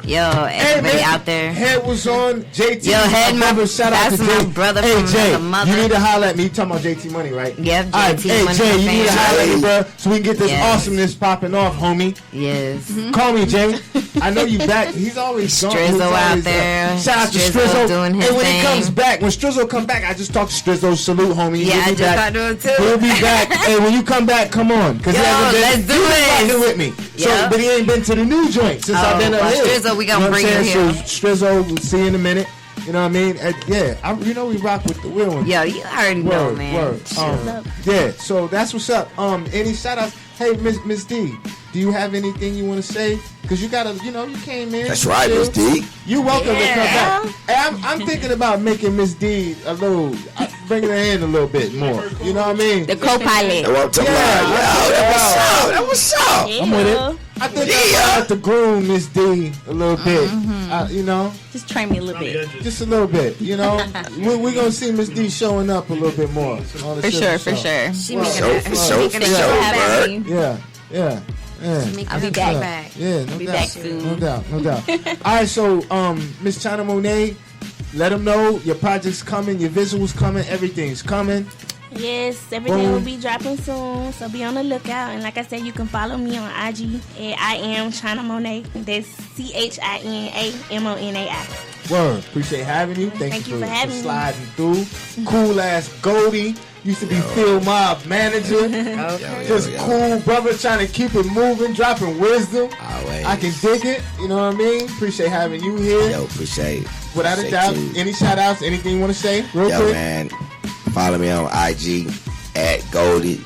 yo, everybody man. out there. Head was on JT. Yo, Head, my my- brother. Shout out that's to my Jay. brother Hey from Jay, another mother. you need to holler at me. You talking about JT Money, right? Yep, All right, JT hey Money Jay, for you need to fans. holler at me, bro, so we can get this Yes. awesomeness popping off, homie. Yes. Call me, Jay. I know you back. He's always gone. Strizzle He's out always, there. Shout out to Strizzle Strizzle. doing his And when thing. he comes back, when Strizzle come back, I just talked to Strizzle. Salute, homie. Yeah, He'll I be just back. talked to him too. He'll be back. Hey, when you come back, come on. Cause Yo, he hasn't been, let's do he been this. rocking with me. So, Yeah. but he ain't been to the new joint since I've been up well, here. Strizzle, we gonna You know what bring I'm you saying? here. So Strizzle, we'll see you in a minute. You know what I mean? Yeah, you know we rock with the real one. Yo, you already know, man. Word. Yeah, so that's what's up. Any shout outs? Hey, Miss D, do you have anything you want to say? Because you gotta, you came in. That's right, Miss D. You welcome to come back. Hey, I'm thinking about making Miss D a little, bringing her in a little bit more. You know what I mean? The co-pilot. That's what I'm talking about. That was up. I'm with it. I think I have to groom Miss D a little bit. Just train me a little bit. Just a little bit. We're gonna see Miss D showing up a little bit more. On the For Shizzle sure. show. She making it. Yeah. I'll be back. Yeah, no I'll be doubt. back soon. No doubt. All right, so Miss China Monet, let them know your project's coming, your visuals coming, everything's coming. Yes, everything will be dropping soon, so be on the lookout. And like I said, you can follow me on IG at I am China Monet. That's ChinaMonai. Word. Appreciate having you. Thank you for having me. sliding through. Cool ass Goldie. Used to be Phil Mob manager. Just cool brother trying to keep it moving, dropping wisdom. Always. I can dig it. You know what I mean? Appreciate having you here. Yo, appreciate it. Without a doubt. you. Any shout outs? Anything you want to say? Real Yo, quick. man, follow me on IG at Goldie,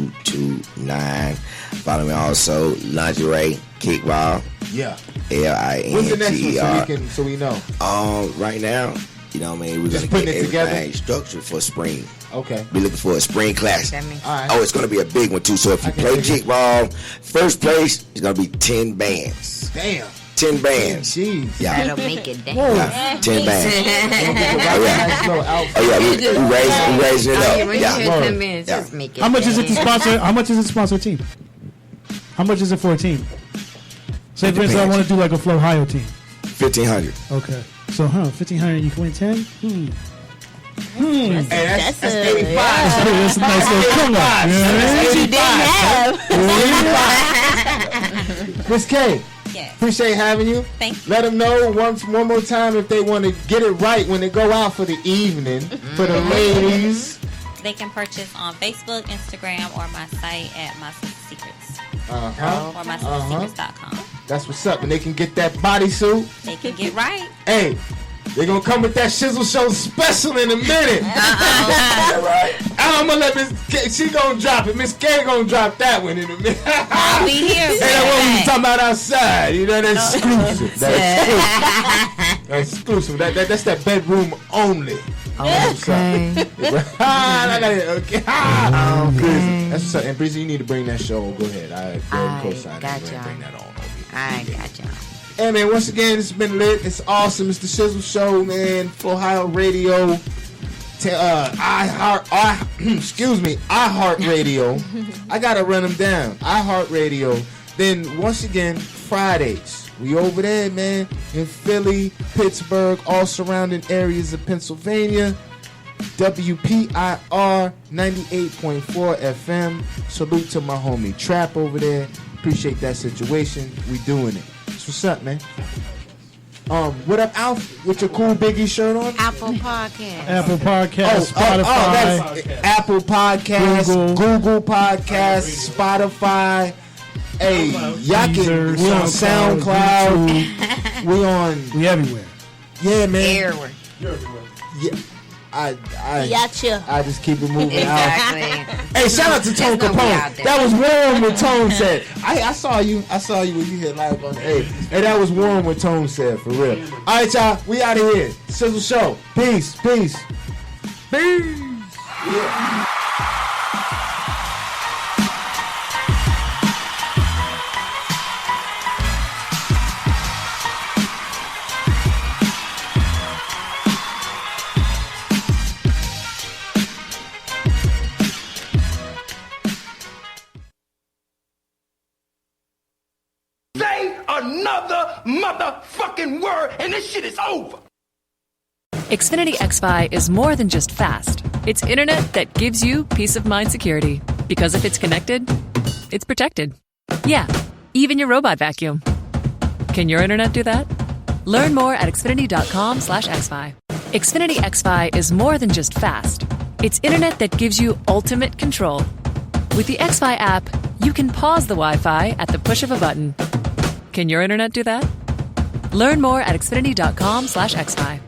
GOLDIE229. Follow me also, Lingerie Kickball. Yeah. LINGER. What's the next one so we know? Right now, you know what I mean? We're Just going to putting get it together? everything structured for spring. Okay. We're looking for a spring classic. All right. Oh, it's going to be a big one, too. So if you play kickball, first place is going to be 10 bands. Damn. 10 bands. Jeez. Yeah. That'll make it down. Yeah, 10 bands. Oh, yeah, we raising it Oh, up. yeah, when you Yeah. hear 10 minutes, just make it How much is it to down. sponsor? How much is it to sponsor a team? How much is it for a team? Say for instance, I want to do like a Flow Higher team. 1,500. Okay. So, 1,500, you can win 10? Hey, that's 85. That's a nice little come on. That's 85. Miss K, Yes. Appreciate having you. Thank you. Let them know one more time if they want to get it right when they go out for the evening for the ladies. They can purchase on Facebook, Instagram, or my site at My Sister Secrets. Or MySisterSecrets.com. That's what's up. And they can get that bodysuit. They can get right. Hey, they're going to come with that Shizzle Show special in a minute. Right. I'm going to let Miss K, she going to drop it. Miss K going to drop that one in a minute. I'll be here. Hey, that's what we talking about outside. You know, that's exclusive. That's exclusive. That's that bedroom only. Okay. Okay. That's what's up. And Breezy, you need to bring that show. Go ahead. I co-sign. Gotcha. Bring that on. I gotcha. Hey man, once again, it's been lit. It's awesome. It's the Shizzle Show, man. iHeartRadio. iHeartRadio. I gotta run them down. iHeartRadio. Then once again, Fridays. We over there, man, in Philly, Pittsburgh, all surrounding areas of Pennsylvania. WPIR 98.4 FM. Salute to my homie Trap over there. Appreciate that situation. We doing it. So what's up, man? What up, Alf? With your cool Biggie shirt on? Apple Podcast. Spotify. That's Apple Podcasts, Google Podcasts, Spotify. Hey, y'all can. We on SoundCloud. We everywhere. Yeah, man. Everywhere. Yeah. I just keep it moving exactly. out. Hey, shout out to Tone Capone. That was warm what Tone said. I saw you when you hit live on the Hey, that was warm what Tone said, for real. All right, y'all. We out of here. Shizzle Show. Peace. Yeah. Another motherfucking word and this shit is over. Xfinity XFi is more than just fast. It's internet that gives you peace of mind security. Because if it's connected, it's protected. Yeah, even your robot vacuum. Can your internet do that? Learn more at Xfinity.com/XFi. Xfinity XFi is more than just fast. It's internet that gives you ultimate control. With the XFi app, you can pause the Wi-Fi at the push of a button. Can your internet do that? Learn more at Xfinity.com/XFi.